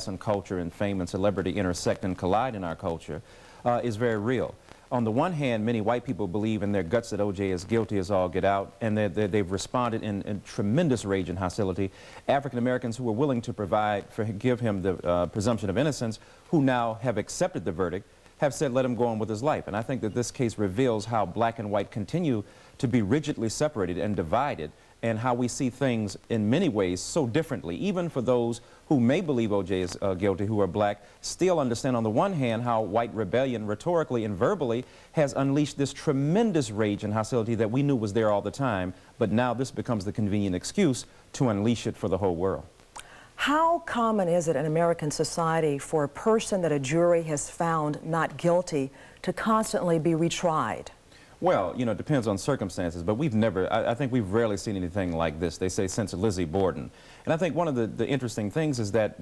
and culture and fame and celebrity intersect and collide in our culture is very real. On the one hand, many white people believe in their guts that O.J. is guilty as all get out, and they've responded in tremendous rage and hostility. African Americans who were willing to give him the presumption of innocence, who now have accepted the verdict, have said let him go on with his life. And I think that this case reveals how black and white continue to be rigidly separated and divided, and how we see things in many ways so differently. Even for those who may believe O.J. is guilty, who are black, still understand on the one hand how white rebellion rhetorically and verbally has unleashed this tremendous rage and hostility that we knew was there all the time, but now this becomes the convenient excuse to unleash it for the whole world. How common is it in American society for a person that a jury has found not guilty to constantly be retried? Well, you know, it depends on circumstances, but we've never, I think we've rarely seen anything like this. They say since Lizzie Borden. And I think one of the interesting things is that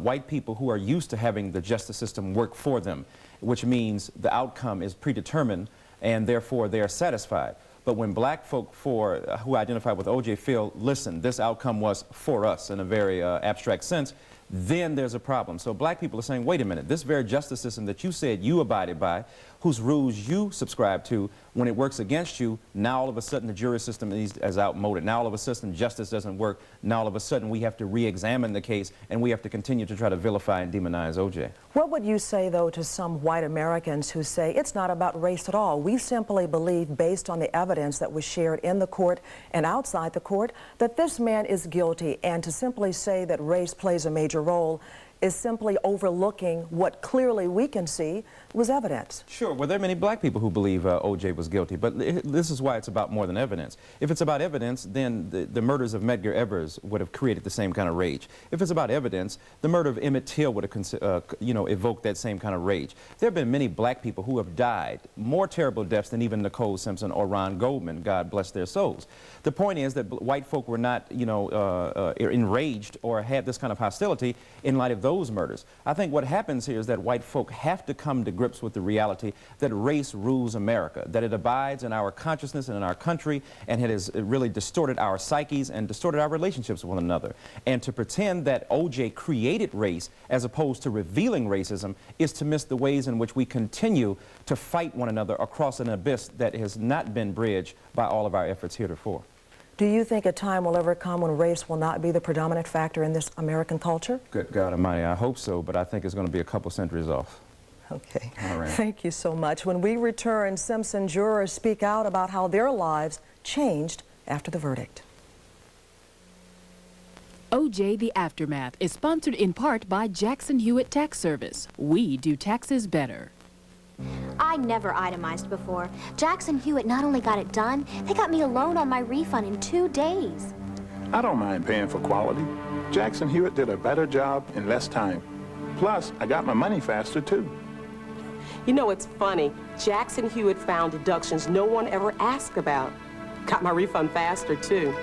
white people who are used to having the justice system work for them, which means the outcome is predetermined and therefore they are satisfied. But when black folk who identify with O.J. feel, listen, this outcome was for us in a very abstract sense, then there's a problem. So black people are saying, wait a minute, this very justice system that you said you abided by, whose rules you subscribe to, when it works against you, now all of a sudden the jury system is outmoded. Now all of a sudden justice doesn't work. Now all of a sudden we have to re-examine the case and we have to continue to try to vilify and demonize O.J. What would you say, though, to some white Americans who say it's not about race at all? We simply believe, based on the evidence that was shared in the court and outside the court, that this man is guilty, and to simply say that race plays a major role is simply overlooking what clearly we can see was evidence. Sure. Well, there are many black people who believe O.J. was guilty, but this is why it's about more than evidence. If it's about evidence, then the murders of Medgar Evers would have created the same kind of rage. If it's about evidence, the murder of Emmett Till would have evoked that same kind of rage. There have been many black people who have died, more terrible deaths than even Nicole Simpson or Ron Goldman, God bless their souls. The point is that white folk were not, enraged or had this kind of hostility in light of those murders. I think what happens here is that white folk have to come to grips with the reality that race rules America, that it abides in our consciousness and in our country, and it has really distorted our psyches and distorted our relationships with one another. And to pretend that O.J. created race as opposed to revealing racism is to miss the ways in which we continue to fight one another across an abyss that has not been bridged by all of our efforts heretofore. Do you think a time will ever come when race will not be the predominant factor in this American culture? Good God Almighty, I hope so, but I think it's going to be a couple centuries off. Okay. All right. Thank you so much. When we return, Simpson jurors speak out about how their lives changed after the verdict. O.J. The Aftermath is sponsored in part by Jackson Hewitt Tax Service. We do taxes better. I never itemized before. Jackson Hewitt not only got it done, they got me a loan on my refund in 2 days. I don't mind paying for quality. Jackson Hewitt did a better job in less time. Plus, I got my money faster, too. You know, it's funny. Jackson Hewitt found deductions no one ever asked about. Got my refund faster, too.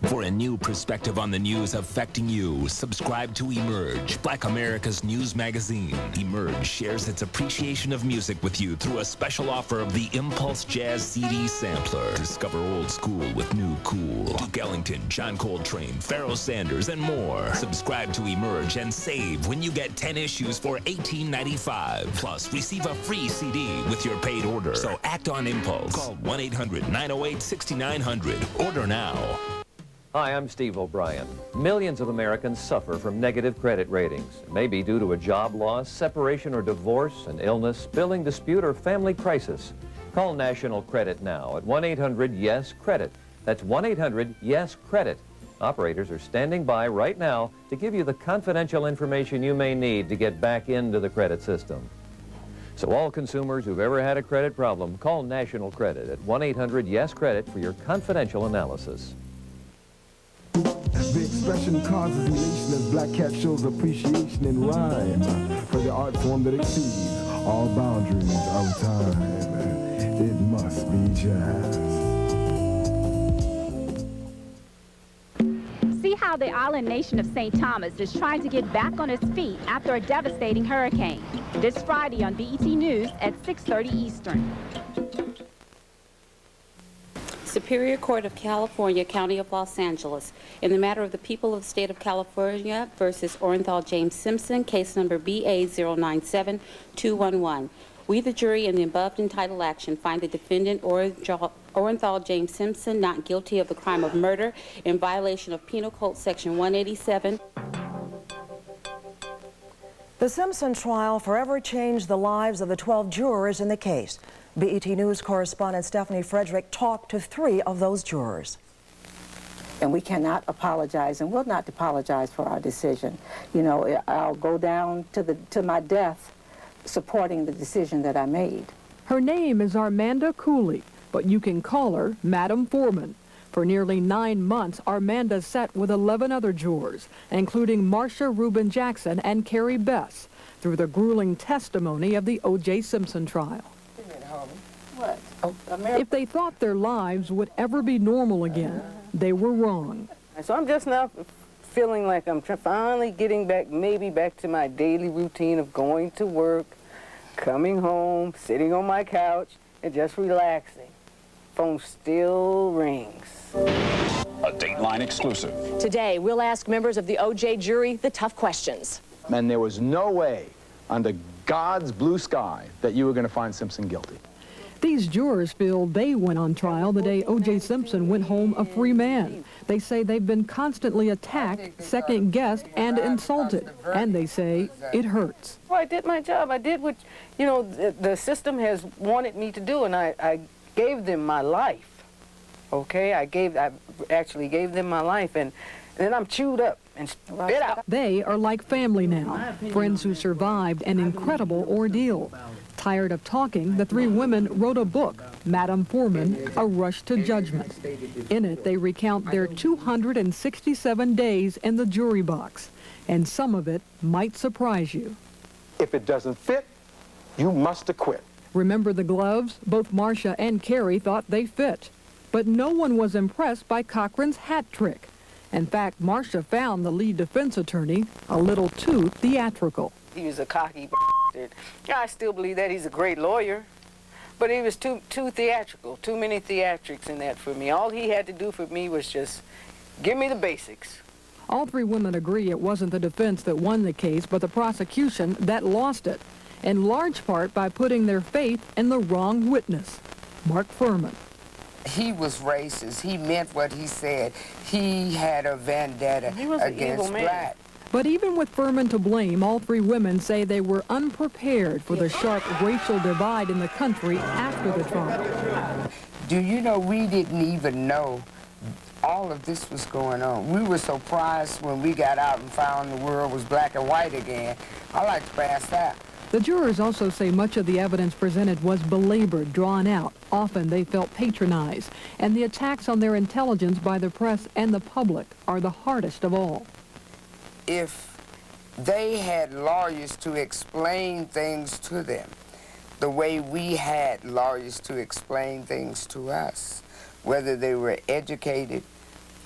For a new perspective on the news affecting you, subscribe to Emerge, Black America's news magazine. Emerge shares its appreciation of music with you through a special offer of the Impulse Jazz CD sampler. Discover old school with new cool. Duke Ellington, John Coltrane, Pharoah Sanders, and more. Subscribe to Emerge and save when you get 10 issues for $18.95. Plus, receive a free CD with your paid order. So act on impulse. Call 1-800-908-6900. Order now. Hi, I'm Steve O'Brien. Millions of Americans suffer from negative credit ratings. It may be due to a job loss, separation or divorce, an illness, billing dispute, or family crisis. Call National Credit now at 1-800-YES-CREDIT. That's 1-800-YES-CREDIT. Operators are standing by right now to give you the confidential information you may need to get back into the credit system. So all consumers who've ever had a credit problem, call National Credit at 1-800-YES-CREDIT for your confidential analysis. The expression causes elation as Black Cat shows appreciation in rhyme for the art form that exceeds all boundaries of time. It must be jazz. See how the island nation of St. Thomas is trying to get back on its feet after a devastating hurricane. This Friday on BET News at 6:30 Eastern. Superior Court of California, County of Los Angeles, in the matter of the people of the state of California versus Orenthal James Simpson, case number BA097211. We, the jury, in the above entitled action, find the defendant Orenthal James Simpson not guilty of the crime of murder in violation of Penal Code Section 187. The Simpson trial forever changed the lives of the 12 jurors in the case. BET News correspondent Stephanie Frederick talked to 3 of those jurors. And we cannot apologize and will not apologize for our decision. You know, I'll go down to my death supporting the decision that I made. Her name is Armanda Cooley, but you can call her Madam Foreman. For nearly 9 months, Armanda sat with 11 other jurors, including Marsha Rubin Jackson and Carrie Bess, through the grueling testimony of the O.J. Simpson trial. What? If they thought their lives would ever be normal again, they were wrong. So I'm just now feeling like I'm finally getting back, maybe back to my daily routine of going to work, coming home, sitting on my couch, and just relaxing. Phone still rings. A Dateline exclusive. Today, we'll ask members of the O.J. jury the tough questions. And there was no way, under God's blue sky, that you were going to find Simpson guilty. These jurors feel they went on trial the day O.J. Simpson went home a free man. They say they've been constantly attacked, second-guessed, and insulted. And they say it hurts. Well, I did my job. I did what, you know, the system has wanted me to do, and I gave them my life. Okay? I actually gave them my life, and then I'm chewed up and spit out. They are like family now, friends who survived an incredible ordeal. Tired of talking, the 3 women wrote a book, Madam Foreman, A Rush to Judgment. In it, they recount their 267 days in the jury box, and some of it might surprise you. If it doesn't fit, you must acquit. Remember the gloves? Both Marsha and Carrie thought they fit. But no one was impressed by Cochran's hat trick. In fact, Marsha found the lead defense attorney a little too theatrical. He was a cocky bastard. I still believe that he's a great lawyer, but he was too theatrical, too many theatrics in that for me. All he had to do for me was just give me the basics. All 3 women agree it wasn't the defense that won the case, but the prosecution that lost it, in large part by putting their faith in the wrong witness, Mark Fuhrman. He was racist. He meant what he said. He had a vendetta against black. But even with Fuhrman to blame, all 3 women say they were unprepared for the sharp racial divide in the country after the trial. Do you know, we didn't even know all of this was going on. We were surprised when we got out and found the world was black and white again. I like to pass that. The jurors also say much of the evidence presented was belabored, drawn out. Often they felt patronized, and the attacks on their intelligence by the press and the public are the hardest of all. If they had lawyers to explain things to them the way we had lawyers to explain things to us, whether they were educated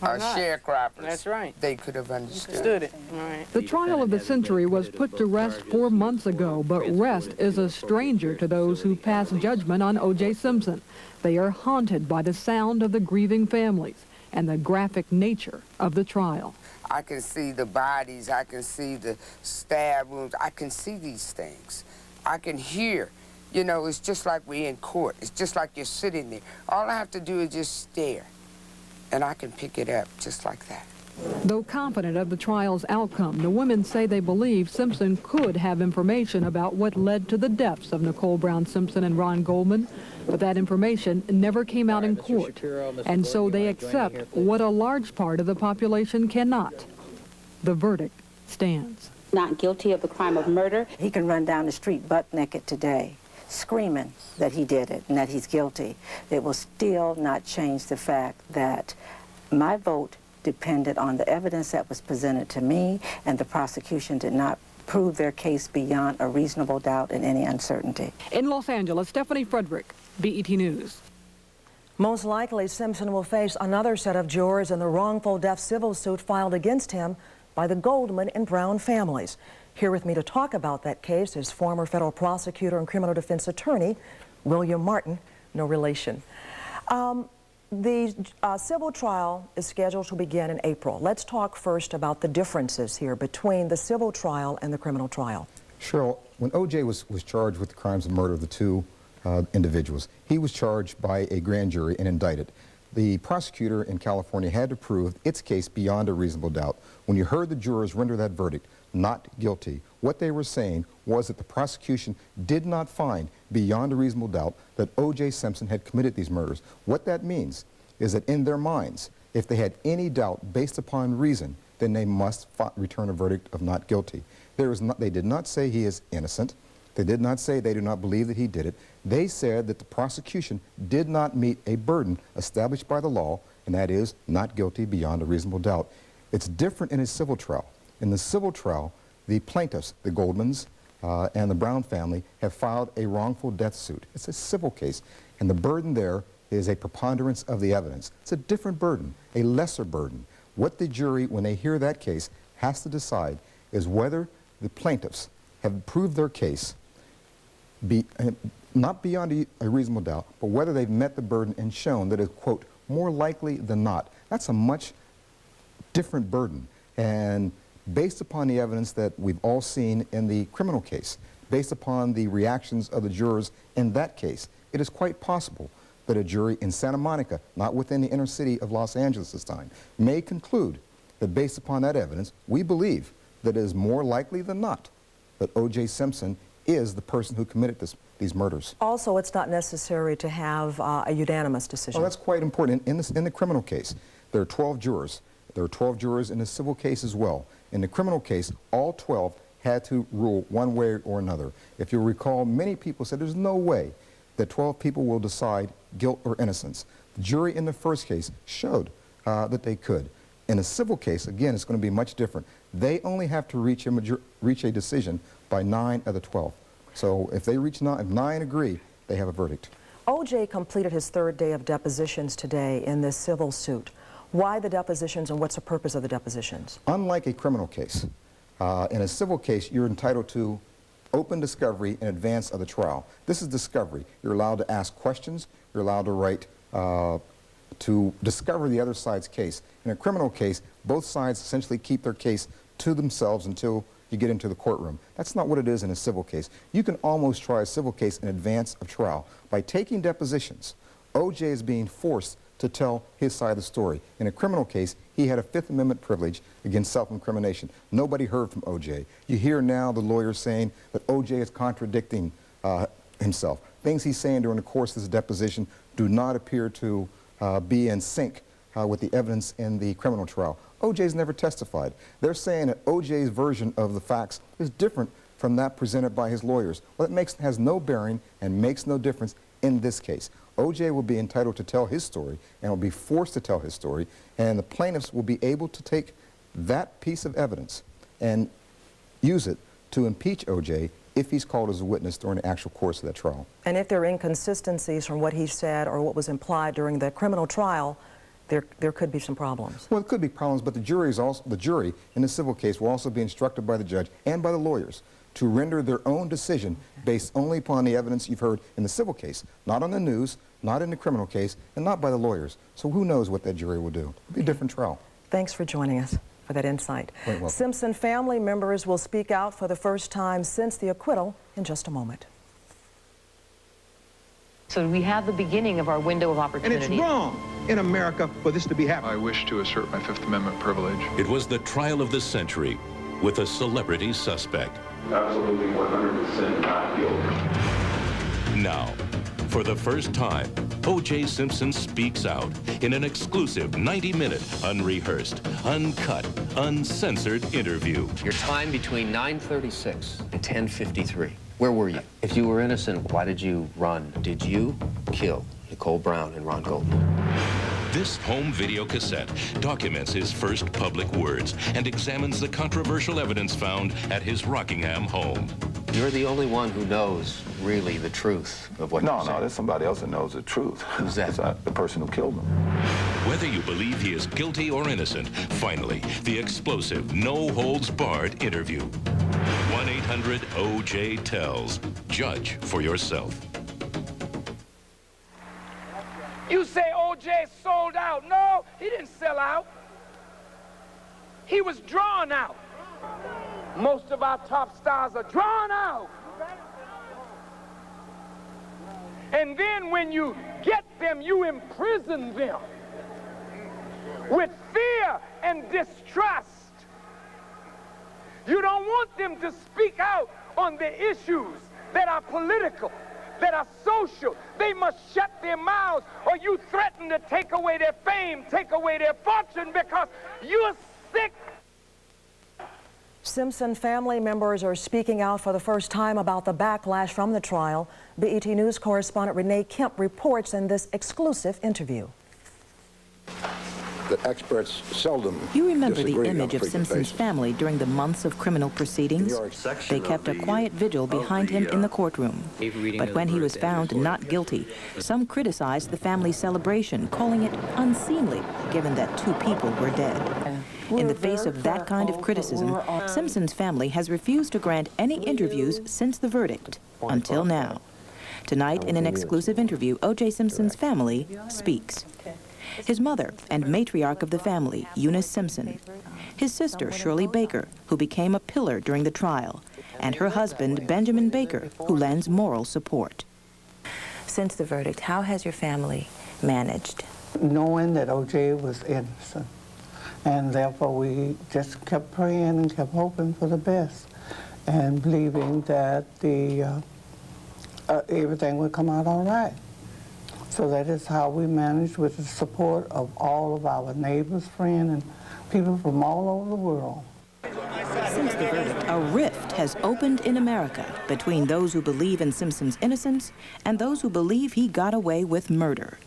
or sharecroppers, that's right, they could have understood it. Right. The trial of the century was put to rest 4 months ago, but rest is a stranger to those who passed judgment on O.J. Simpson. They are haunted by the sound of the grieving families and the graphic nature of the trial. I can see the bodies, I can see the stab wounds, I can see these things. I can hear, you know, it's just like we're in court. It's just like you're sitting there. All I have to do is just stare, and I can pick it up just like that. Though confident of the trial's outcome, the women say they believe Simpson could have information about what led to the deaths of Nicole Brown Simpson and Ron Goldman, but that information never came out in court, and so they accept what a large part of the population cannot. The verdict stands. Not guilty of the crime of murder. He can run down the street butt naked today, screaming that he did it and that he's guilty. It will still not change the fact that my vote depended on the evidence that was presented to me, and the prosecution did not prove their case beyond a reasonable doubt and any uncertainty. In Los Angeles, Stephanie Frederick, BET News. Most likely, Simpson will face another set of jurors in the wrongful death civil suit filed against him by the Goldman and Brown families. Here with me to talk about that case is former federal prosecutor and criminal defense attorney William Martin, no relation. The civil trial is scheduled to begin in April. Let's talk first about the differences here between the civil trial and the criminal trial. Cheryl, when O.J. was charged with the crimes of murder of the two individuals, he was charged by a grand jury and indicted. The prosecutor in California had to prove its case beyond a reasonable doubt. When you heard the jurors render that verdict, not guilty, what they were saying was that the prosecution did not find beyond a reasonable doubt that O.J. Simpson had committed these murders. What that means is that in their minds, if they had any doubt based upon reason, then they must return a verdict of not guilty. They did not say he is innocent. They did not say they do not believe that he did it. They said that the prosecution did not meet a burden established by the law, and that is not guilty beyond a reasonable doubt. It's different in a civil trial. In the civil trial, the plaintiffs, the Goldmans and the Brown family, have filed a wrongful death suit. It's a civil case, and the burden there is a preponderance of the evidence. It's a different burden, a lesser burden. What the jury, when they hear that case, has to decide is whether the plaintiffs have proved their case, not beyond a reasonable doubt, but whether they've met the burden and shown that it's, quote, more likely than not. That's a much different burden. And based upon the evidence that we've all seen in the criminal case, based upon the reactions of the jurors in that case, it is quite possible that a jury in Santa Monica, not within the inner city of Los Angeles this time, may conclude that based upon that evidence, we believe that it is more likely than not that O.J. Simpson is the person who committed these murders. Also, it's not necessary to have a unanimous decision. Oh, that's quite important. In the criminal case, there are 12 jurors. There are 12 jurors in the civil case as well. In the criminal case, all 12 had to rule one way or another. If you'll recall, many people said there's no way that 12 people will decide guilt or innocence. The jury in the first case showed that they could. In a civil case, again, it's going to be much different. They only have to reach a decision by 9 of the 12. So if they reach 9, if 9 agree, they have a verdict. O.J. completed his third day of depositions today in this civil suit. Why the depositions, and what's the purpose of the depositions? Unlike a criminal case, in a civil case, you're entitled to open discovery in advance of the trial. This is discovery. You're allowed to ask questions. You're allowed to write to discover the other side's case. In a criminal case, both sides essentially keep their case to themselves until you get into the courtroom. That's not what it is in a civil case. You can almost try a civil case in advance of trial. By taking depositions, O.J. is being forced to tell his side of the story. In a criminal case, he had a Fifth Amendment privilege against self-incrimination. Nobody heard from O.J. You hear now the lawyers saying that O.J. is contradicting himself. Things he's saying during the course of his deposition do not appear to be in sync with the evidence in the criminal trial. O.J.'s never testified. They're saying that O.J.'s version of the facts is different from that presented by his lawyers. Well, it has no bearing and makes no difference in this case. O.J. will be entitled to tell his story and will be forced to tell his story, and the plaintiffs will be able to take that piece of evidence and use it to impeach O.J. if he's called as a witness during the actual course of that trial. And if there are inconsistencies from what he said or what was implied during the criminal trial, there could be some problems. Well, it could be problems, but the jury in the civil case will also be instructed by the judge and by the lawyers to render their own decision based only upon the evidence you've heard in the civil case, not on the news, not in the criminal case, and not by the lawyers. So who knows what that jury will do. It'll be a different trial. Thanks for joining us for that insight. Quite welcome. Simpson family members will speak out for the first time since the acquittal in just a moment. So we have the beginning of our window of opportunity. And it's wrong in America for this to be happening. I wish to assert my Fifth Amendment privilege. It was the trial of the century with a celebrity suspect. Absolutely 100% not guilty. Now, for the first time, O.J. Simpson speaks out in an exclusive 90-minute, unrehearsed, uncut, uncensored interview. Your time between 9:36 and 10:53. Where were you? If you were innocent, why did you run? Did you kill Nicole Brown and Ron Goldman? This home video cassette documents his first public words and examines the controversial evidence found at his Rockingham home. You're the only one who knows really the truth of what you're saying. No, there's somebody else that knows the truth. Who's that? It's the person who killed him. Whether you believe he is guilty or innocent, finally, the explosive, no-holds-barred interview. 1-800-OJ-TELLS. Judge for yourself. You say O.J. O.J. sold out. No, he didn't sell out. He was drawn out. Most of our top stars are drawn out. And then when you get them, you imprison them with fear and distrust. You don't want them to speak out on the issues that are political, that are social. They must shut their mouths, or you threaten to take away their fame, take away their fortune, because you're sick. Simpson family members are speaking out for the first time about the backlash from the trial. BET News correspondent Renee Kemp reports in this exclusive interview. That experts seldom You remember the disagree on a image of frequent Simpson's basis. family during the months of criminal proceedings. They kept a quiet vigil behind him in the courtroom. But when he was found not guilty, some criticized the family's celebration, calling it unseemly, given that 2 people were dead. In the face of that kind of criticism, Simpson's family has refused to grant any interviews since the verdict, until now. Tonight, in an exclusive interview, O.J. Simpson's family speaks. His mother and matriarch of the family, Eunice Simpson. His sister, Shirley Baker, who became a pillar during the trial. And her husband, Benjamin Baker, who lends moral support. Since the verdict, how has your family managed? Knowing that O.J. was innocent. And therefore we just kept praying and kept hoping for the best and believing that everything would come out all right. So that is how we managed, with the support of all of our neighbors, friends, and people from all over the world. Since the verdict, a rift has opened in America between those who believe in Simpson's innocence and those who believe he got away with murder.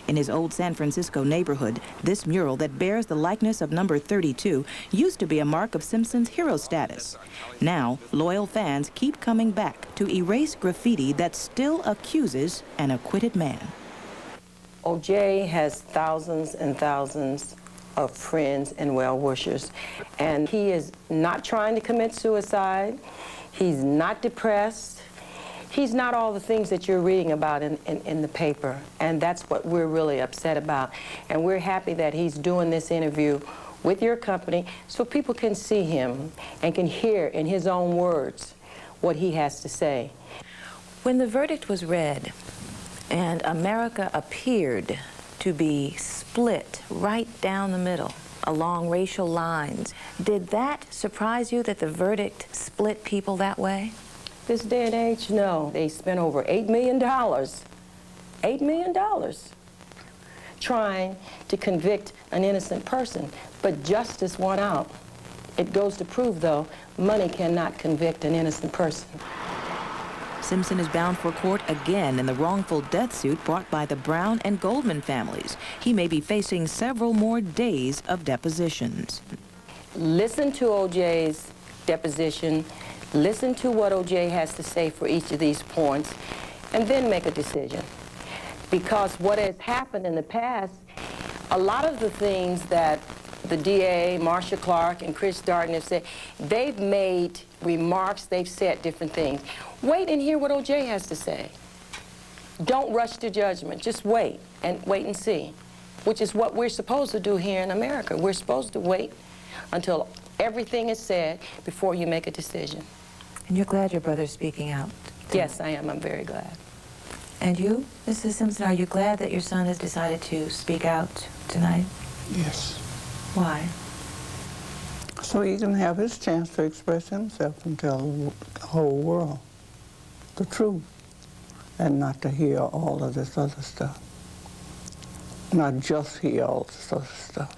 In his old San Francisco neighborhood, this mural that bears the likeness of number 32 used to be a mark of Simpson's hero status. Now, loyal fans keep coming back to erase graffiti that still accuses an acquitted man. O.J. has thousands and thousands of friends and well-wishers, and he is not trying to commit suicide. He's not depressed. He's not all the things that you're reading about in the paper, and that's what we're really upset about. And we're happy that he's doing this interview with your company so people can see him and can hear in his own words what he has to say. When the verdict was read, and America appeared to be split right down the middle along racial lines, did that surprise you that the verdict split people that way? This day and age, no. They spent over $8 million, $8 million, trying to convict an innocent person, but justice won out. It goes to prove, though, money cannot convict an innocent person. Simpson is bound for court again in the wrongful death suit brought by the Brown and Goldman families. He may be facing several more days of depositions. Listen to O.J.'s deposition. Listen to what O.J. has to say for each of these points, and then make a decision. Because what has happened in the past, a lot of the things that the DA, Marcia Clark, and Chris Darden have said, they've made remarks, they've said different things. Wait and hear what O.J. has to say. Don't rush to judgment. Just wait and see, which is what we're supposed to do here in America. We're supposed to wait until everything is said before you make a decision. And you're glad your brother's speaking out? Yes, I am. I'm very glad. And you, Mrs. Simpson, are you glad that your son has decided to speak out tonight? Yes. Why? So he can have his chance to express himself and tell the whole world the truth, and not to hear all of this other stuff. Not just hear all this other stuff.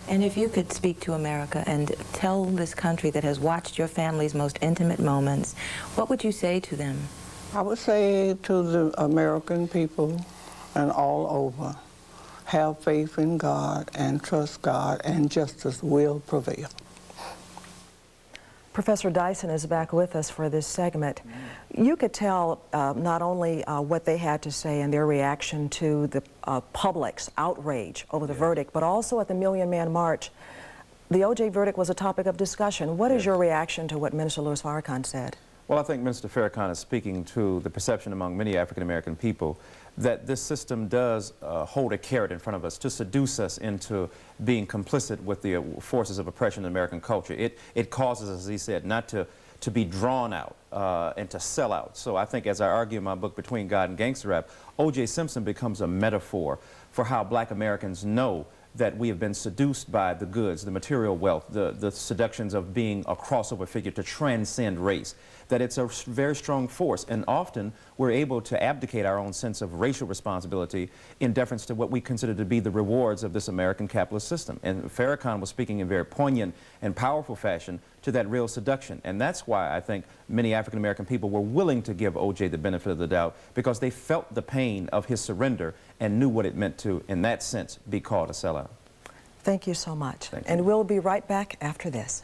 And if you could speak to America and tell this country that has watched your family's most intimate moments, what would you say to them? I would say to the American people and all over, have faith in God and trust God, and justice will prevail. Professor Dyson is back with us for this segment. You could tell not only what they had to say and their reaction to the public's outrage over the verdict, but also at the Million Man March. The O.J. verdict was a topic of discussion. What is your reaction to what Minister Louis Farrakhan said? Well, I think Mr. Farrakhan is speaking to the perception among many African-American people that this system does hold a carrot in front of us to seduce us into being complicit with the forces of oppression in American culture. It causes us, as he said, not to be drawn out and to sell out. So I think, as I argue in my book, Between God and Gangster Rap, O.J. Simpson becomes a metaphor for how black Americans know that we have been seduced by the goods, the material wealth, the seductions of being a crossover figure to transcend race, that it's a very strong force. And often we're able to abdicate our own sense of racial responsibility in deference to what we consider to be the rewards of this American capitalist system. And Farrakhan was speaking in very poignant and powerful fashion to that real seduction. And that's why I think many African-American people were willing to give O.J. the benefit of the doubt, because they felt the pain of his surrender and knew what it meant to, in that sense, be called a sellout. Thank you so much. And we'll be right back after this.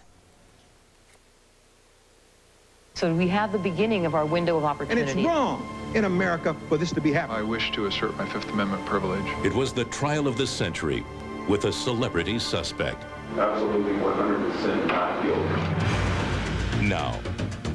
So we have the beginning of our window of opportunity. And it's wrong in America for this to be happening. I wish to assert my Fifth Amendment privilege. It was the trial of the century with a celebrity suspect. Absolutely 100% not guilty. Now,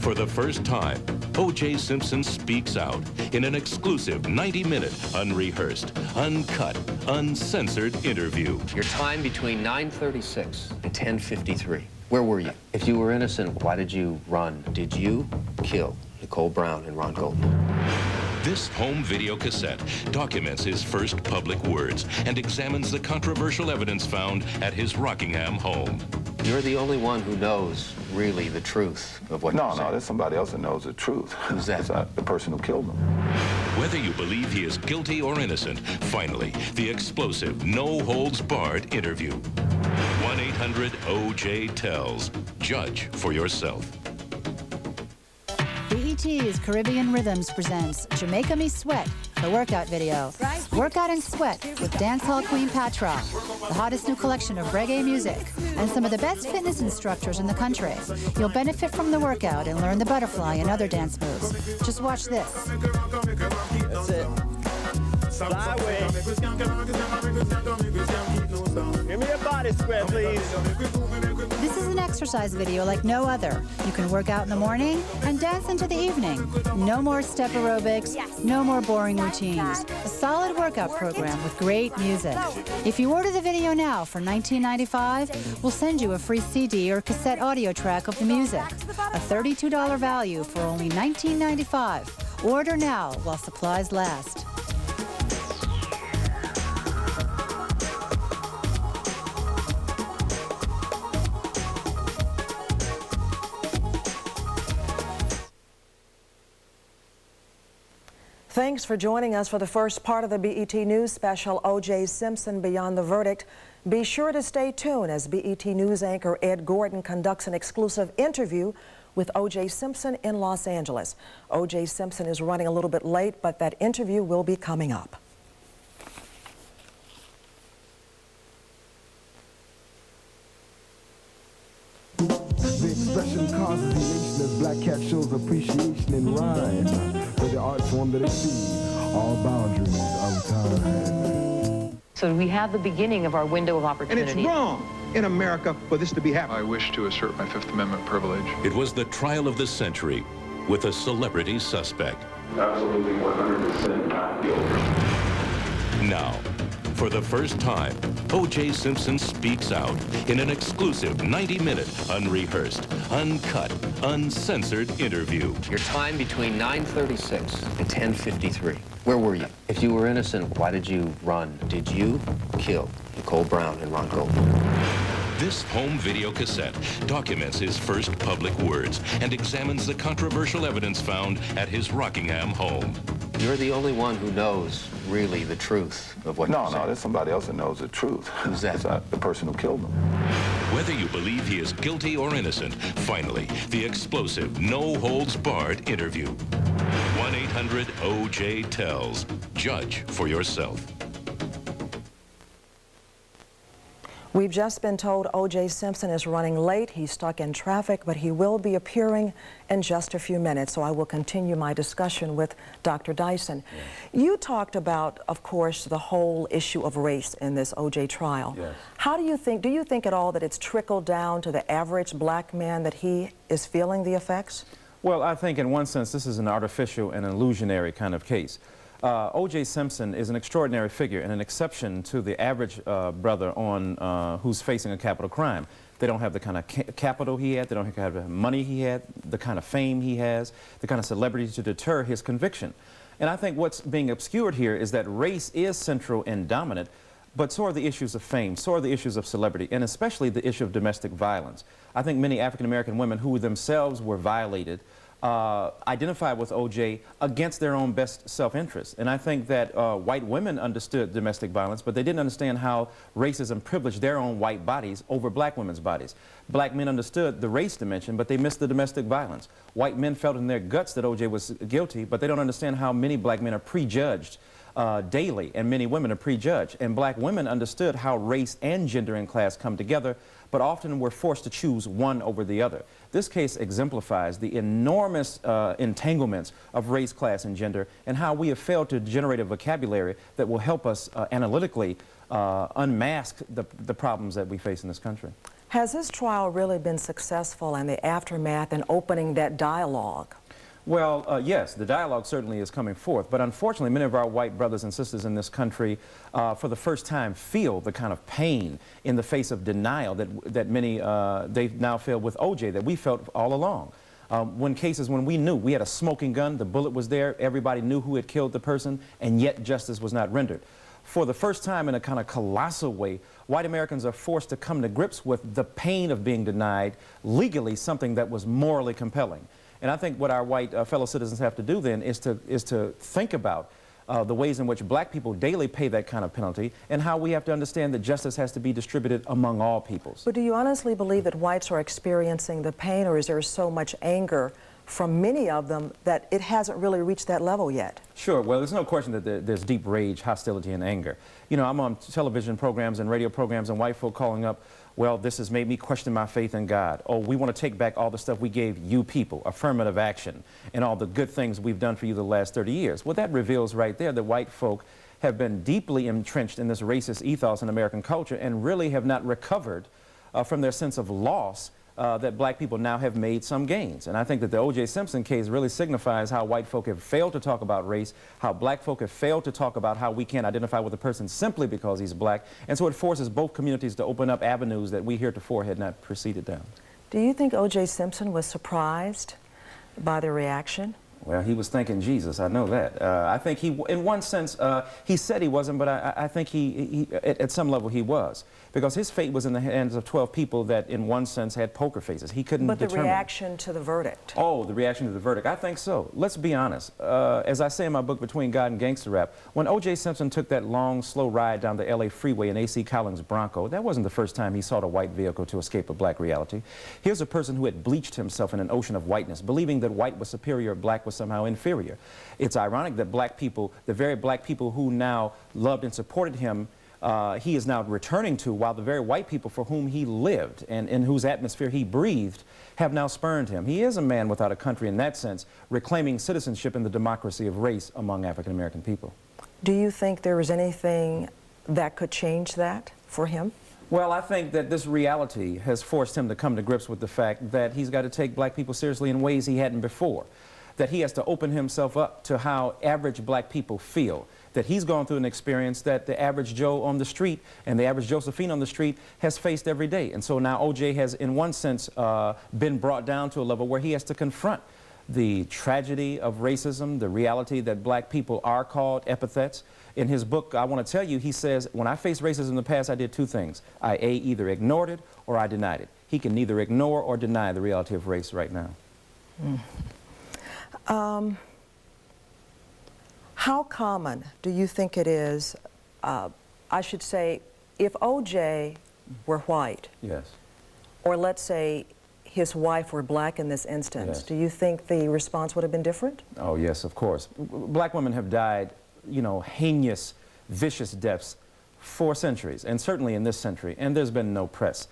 for the first time, O.J. Simpson speaks out in an exclusive 90-minute, unrehearsed, uncut, uncensored interview. Your time between 9:36 and 10:53. Where were you? If you were innocent, why did you run? Did you kill Nicole Brown and Ron Goldman? This home video cassette documents his first public words and examines the controversial evidence found at his Rockingham home. You're the only one who knows, really, the truth of what you're saying. No, there's somebody else that knows the truth. Who's that? It's the person who killed him. Whether you believe he is guilty or innocent, finally, the explosive, no-holds-barred interview. 1-800-OJ-TELLS. Judge for yourself. BET's Caribbean Rhythms presents Jamaica Me Sweat, the workout video. Work out and sweat with dancehall queen Patra, the hottest new collection of reggae music, and some of the best fitness instructors in the country. You'll benefit from the workout and learn the butterfly and other dance moves. Just watch this. That's it. Fly away. Give me a body square, please. This is an exercise video like no other. You can work out in the morning and dance into the evening. No more step aerobics, no more boring routines. A solid workout program with great music. If you order the video now for $19.95, we'll send you a free CD or cassette audio track of the music. A $32 value for only $19.95. Order now while supplies last. Thanks for joining us for the first part of the BET News special, O.J. Simpson Beyond the Verdict. Be sure to stay tuned as BET News anchor Ed Gordon conducts an exclusive interview with O.J. Simpson in Los Angeles. O.J. Simpson is running a little bit late, but that interview will be coming up. The expression causes elation as Black Cat shows appreciation in rhyme for the art form that exceeds all boundaries of time. So we have the beginning of our window of opportunity. And it's wrong in America for this to be happening. I wish to assert my Fifth Amendment privilege. It was the trial of the century with a celebrity suspect. Absolutely 100% not guilty. Now, for the first time, O.J. Simpson speaks out in an exclusive 90-minute, unrehearsed, uncut, uncensored interview. Your time between 9:36 and 10:53. Where were you? If you were innocent, why did you run? Did you kill Nicole Brown and Ron Goldman? This home video cassette documents his first public words and examines the controversial evidence found at his Rockingham home. You're the only one who knows, really, the truth of what you're saying. No, there's somebody else that knows the truth. Who's that? It's the person who killed him. Whether you believe he is guilty or innocent, finally, the explosive, no-holds-barred interview. 1-800-OJ-TELLS. Judge for yourself. We've just been told O.J. Simpson is running late. He's stuck in traffic, but he will be appearing in just a few minutes, so I will continue my discussion with Dr. Dyson. Yes. You talked about, of course, the whole issue of race in this O.J. trial. Yes. How do you think at all that it's trickled down to the average black man that he is feeling the effects? Well, I think in one sense this is an artificial and illusionary kind of case. O.J. Simpson is an extraordinary figure and an exception to the average brother on who's facing a capital crime. They don't have the kind of capital he had, they don't have the money he had, the kind of fame he has, the kind of celebrity to deter his conviction. And I think what's being obscured here is that race is central and dominant, but so are the issues of fame, so are the issues of celebrity, and especially the issue of domestic violence. I think many African-American women who themselves were violated identified with O.J. against their own best self-interest. And I think that white women understood domestic violence, but they didn't understand how racism privileged their own white bodies over black women's bodies. Black men understood the race dimension, but they missed the domestic violence. White men felt in their guts that O.J. was guilty, but they don't understand how many black men are prejudged daily, and many women are prejudged. And black women understood how race and gender and class come together, but often were forced to choose one over the other. This case exemplifies the enormous entanglements of race, class, and gender, and how we have failed to generate a vocabulary that will help us analytically unmask the problems that we face in this country. Has this trial really been successful in the aftermath in opening that dialogue? Well, yes, the dialogue certainly is coming forth, but unfortunately many of our white brothers and sisters in this country for the first time feel the kind of pain in the face of denial that many, they now feel with O.J. that we felt all along. When we knew we had a smoking gun, the bullet was there, everybody knew who had killed the person, and yet justice was not rendered. For the first time in a kind of colossal way, white Americans are forced to come to grips with the pain of being denied legally something that was morally compelling. And I think what our white fellow citizens have to do then is to think about the ways in which black people daily pay that kind of penalty, and how we have to understand that justice has to be distributed among all peoples. But do you honestly believe that whites are experiencing the pain, or is there so much anger from many of them that it hasn't really reached that level yet? Sure. Well, there's no question that there's deep rage, hostility, and anger. You know, I'm on television programs and radio programs, and white folk calling up, well, this has made me question my faith in God. Oh, we want to take back all the stuff we gave you people, affirmative action, and all the good things we've done for you the last 30 years. Well, that reveals right there that white folk have been deeply entrenched in this racist ethos in American culture and really have not recovered from their sense of loss that black people now have made some gains. And I think that the O.J. Simpson case really signifies how white folk have failed to talk about race, how black folk have failed to talk about how we can't identify with a person simply because he's black. And so it forces both communities to open up avenues that we heretofore had not proceeded down. Do you think O.J. Simpson was surprised by the reaction? Well, he was thanking Jesus, I know that. I think he, in one sense, he said he wasn't, but I think he at some level he was. Because his fate was in the hands of 12 people that, in one sense, had poker faces. He couldn't determine. But the reaction to the verdict? Oh, the reaction to the verdict. I think so. Let's be honest. As I say in my book, Between God and Gangster Rap, when O.J. Simpson took that long, slow ride down the L.A. freeway in A.C. Collins' Bronco, that wasn't the first time he sought a white vehicle to escape a black reality. Here's a person who had bleached himself in an ocean of whiteness, believing that white was superior, black was somehow inferior. It's ironic that black people, the very black people who now loved and supported him, he is now returning to, while the very white people for whom he lived and in whose atmosphere he breathed have now spurned him. He is a man without a country in that sense, reclaiming citizenship in the democracy of race among African-American people. Do you think there is anything that could change that for him? Well, I think that this reality has forced him to come to grips with the fact that he's got to take black people seriously in ways he hadn't before, that he has to open himself up to how average black people feel, that he's gone through an experience that the average Joe on the street and the average Josephine on the street has faced every day. And so now O.J. has, in one sense, been brought down to a level where he has to confront the tragedy of racism, the reality that black people are called epithets. In his book, I Want to Tell You, he says, when I faced racism in the past, I did two things. I either ignored it or I denied it. He can neither ignore or deny the reality of race right now. How common do you think it is, I should say, if O.J. were white, yes, or let's say his wife were black in this instance, yes, do you think the response would have been different? Oh, yes, of course. Black women have died, you know, heinous, vicious deaths for centuries, and certainly in this century, and there's been no press.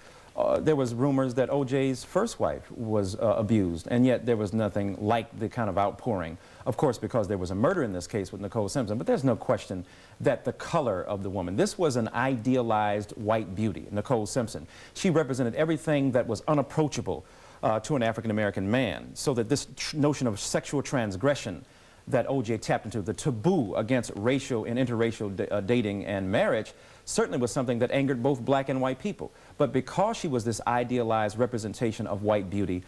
There was rumors that O.J.'s first wife was abused, and yet there was nothing like the kind of outpouring. Of course, because there was a murder in this case with Nicole Simpson, but there's no question that the color of the woman, this was an idealized white beauty, Nicole Simpson. She represented everything that was unapproachable to an African-American man, so that this notion of sexual transgression that O.J. tapped into, the taboo against racial and interracial dating and marriage, certainly was something that angered both black and white people. But because she was this idealized representation of white beauty,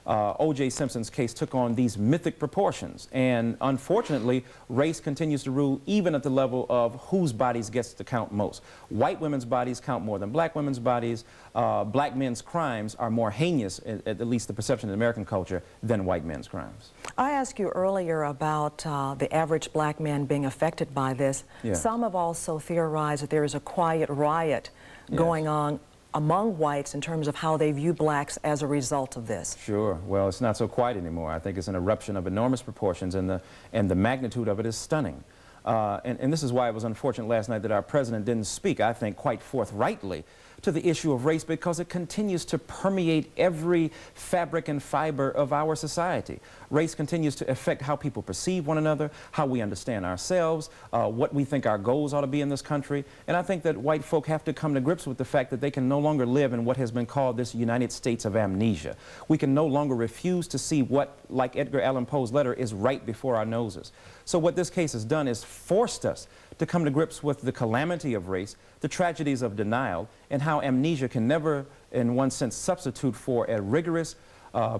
O.J. Simpson's case took on these mythic proportions, and unfortunately, race continues to rule even at the level of whose bodies gets to count most. White women's bodies count more than black women's bodies. Black men's crimes are more heinous, at least the perception in American culture, than white men's crimes. I asked you earlier about the average black man being affected by this. Yeah. Some have also theorized that there is a quiet riot going on among whites in terms of how they view blacks as a result of this. Sure. Well, it's not so quiet anymore. I think it's an eruption of enormous proportions, and the magnitude of it is stunning. And this is why it was unfortunate last night that our president didn't speak, I think, quite forthrightly to the issue of race, because it continues to permeate every fabric and fiber of our society. Race continues to affect how people perceive one another, how we understand ourselves, what we think our goals ought to be in this country. And I think that white folk have to come to grips with the fact that they can no longer live in what has been called this United States of amnesia. We can no longer refuse to see what, like Edgar Allan Poe's letter, is right before our noses. So what this case has done is forced us to come to grips with the calamity of race, the tragedies of denial, and how amnesia can never, in one sense, substitute for a rigorous,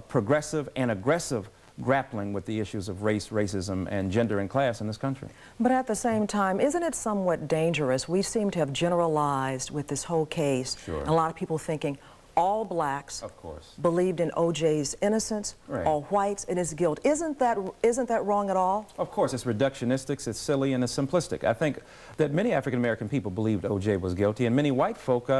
progressive, and aggressive grappling with the issues of race, racism, and gender and class in this country. But at the same time, isn't it somewhat dangerous? We seem to have generalized with this whole case. Sure. A lot of people thinking all blacks of course believed in O.J.'s innocence, all whites in his guilt. Isn't that wrong at all? Of course, it's reductionistic, it's silly, and it's simplistic. I think that many African-American people believed O.J. was guilty, and many white folk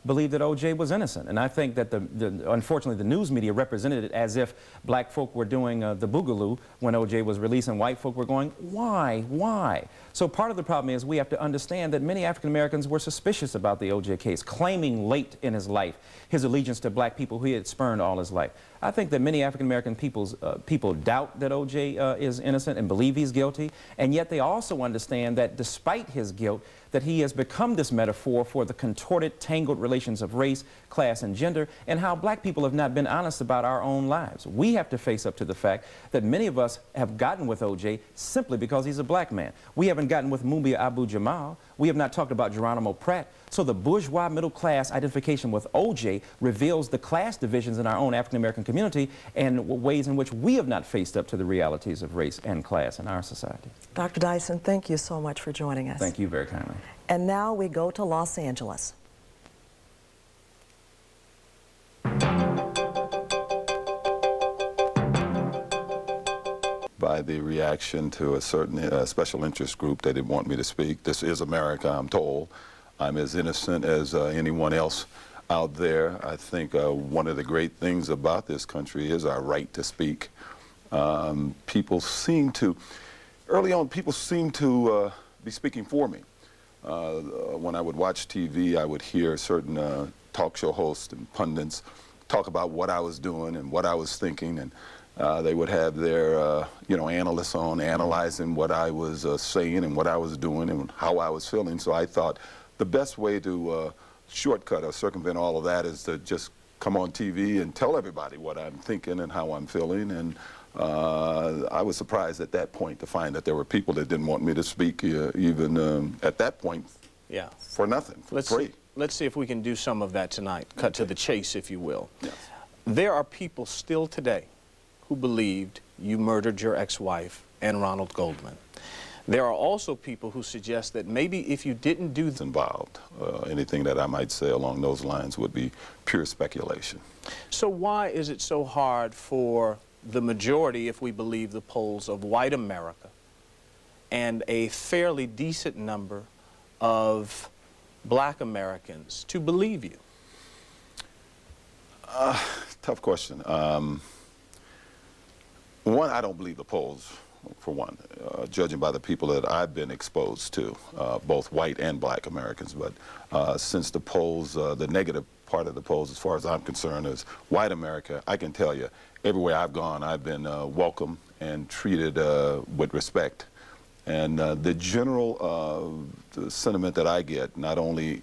believed that O.J. was innocent. And I think that, unfortunately, the news media represented it as if black folk were doing the boogaloo when O.J. was released, and white folk were going, why, why? So part of the problem is we have to understand that many African-Americans were suspicious about the O.J. case, claiming late in his life his allegiance to black people who he had spurned all his life. I think that many African-American people doubt that O.J. Is innocent and believe he's guilty, and yet they also understand that despite his guilt, that he has become this metaphor for the contorted, tangled relations of race, class, and gender, and how black people have not been honest about our own lives. We have to face up to the fact that many of us have gotten with O.J. simply because he's a black man. We haven't gotten with Mumia Abu-Jamal. We have not talked about Geronimo Pratt. So the bourgeois middle class identification with O.J. reveals the class divisions in our own African-American community and ways in which we have not faced up to the realities of race and class in our society. Dr. Dyson, thank you so much for joining us. Thank you very kindly. And now we go to Los Angeles. By the reaction to a certain special interest group, they didn't want me to speak. This is America, I'm told. I'm as innocent as anyone else out there. I think one of the great things about this country is our right to speak. People seem to, early on, people seem to be speaking for me. When I would watch TV, I would hear certain talk show hosts and pundits talk about what I was doing and what I was thinking, and they would have their, analysts on analyzing what I was saying and what I was doing and how I was feeling. So I thought the best way to shortcut or circumvent all of that is to just come on TV and tell everybody what I'm thinking and how I'm feeling. And I was surprised at that point to find that there were people that didn't want me to speak even at that point for nothing, for free. Let's see if we can do some of that tonight. Cut to the chase, if you will. Yes. There are people still today who believed you murdered your ex-wife and Ronald Goldman. There are also people who suggest that maybe if you didn't do involved, anything that I might say along those lines would be pure speculation. So why is it so hard for the majority, if we believe the polls, of white America and a fairly decent number of black Americans to believe you? Tough question. One, I don't believe the polls, for one, judging by the people that I've been exposed to, both white and black Americans. But since the polls, the negative part of the polls, as far as I'm concerned, is white America, I can tell you, everywhere I've gone, I've been welcomed and treated with respect. And the general the sentiment that I get, not only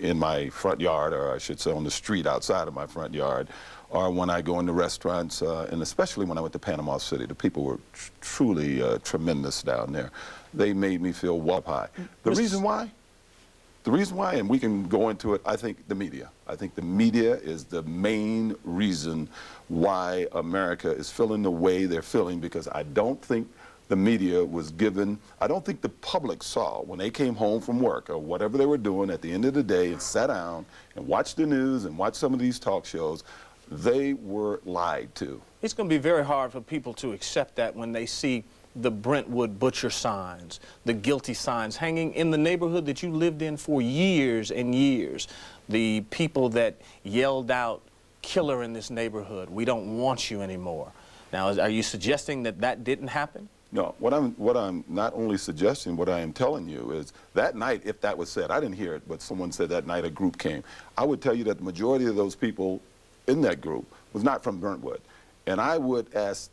in my front yard, or I should say on the street outside of my front yard, or when I go into restaurants, and especially when I went to Panama City. The people were truly tremendous down there. They made me feel well high. The reason why, and we can go into it, I think the media. I think the media is the main reason why America is feeling the way they're feeling, because I don't think the media was given, I don't think the public saw when they came home from work or whatever they were doing at the end of the day and sat down and watched the news and watched some of these talk shows, they were lied to. It's going to be very hard for people to accept that when they see the Brentwood butcher signs, the guilty signs hanging in the neighborhood that you lived in for years and years. The people that yelled out, "Killer in this neighborhood, we don't want you anymore." Now, are you suggesting that that didn't happen? No, what I'm not only suggesting, what I am telling you is that night, if that was said, I didn't hear it, but someone said that night a group came. I would tell you that the majority of those people in that group was not from Brentwood. And I would ask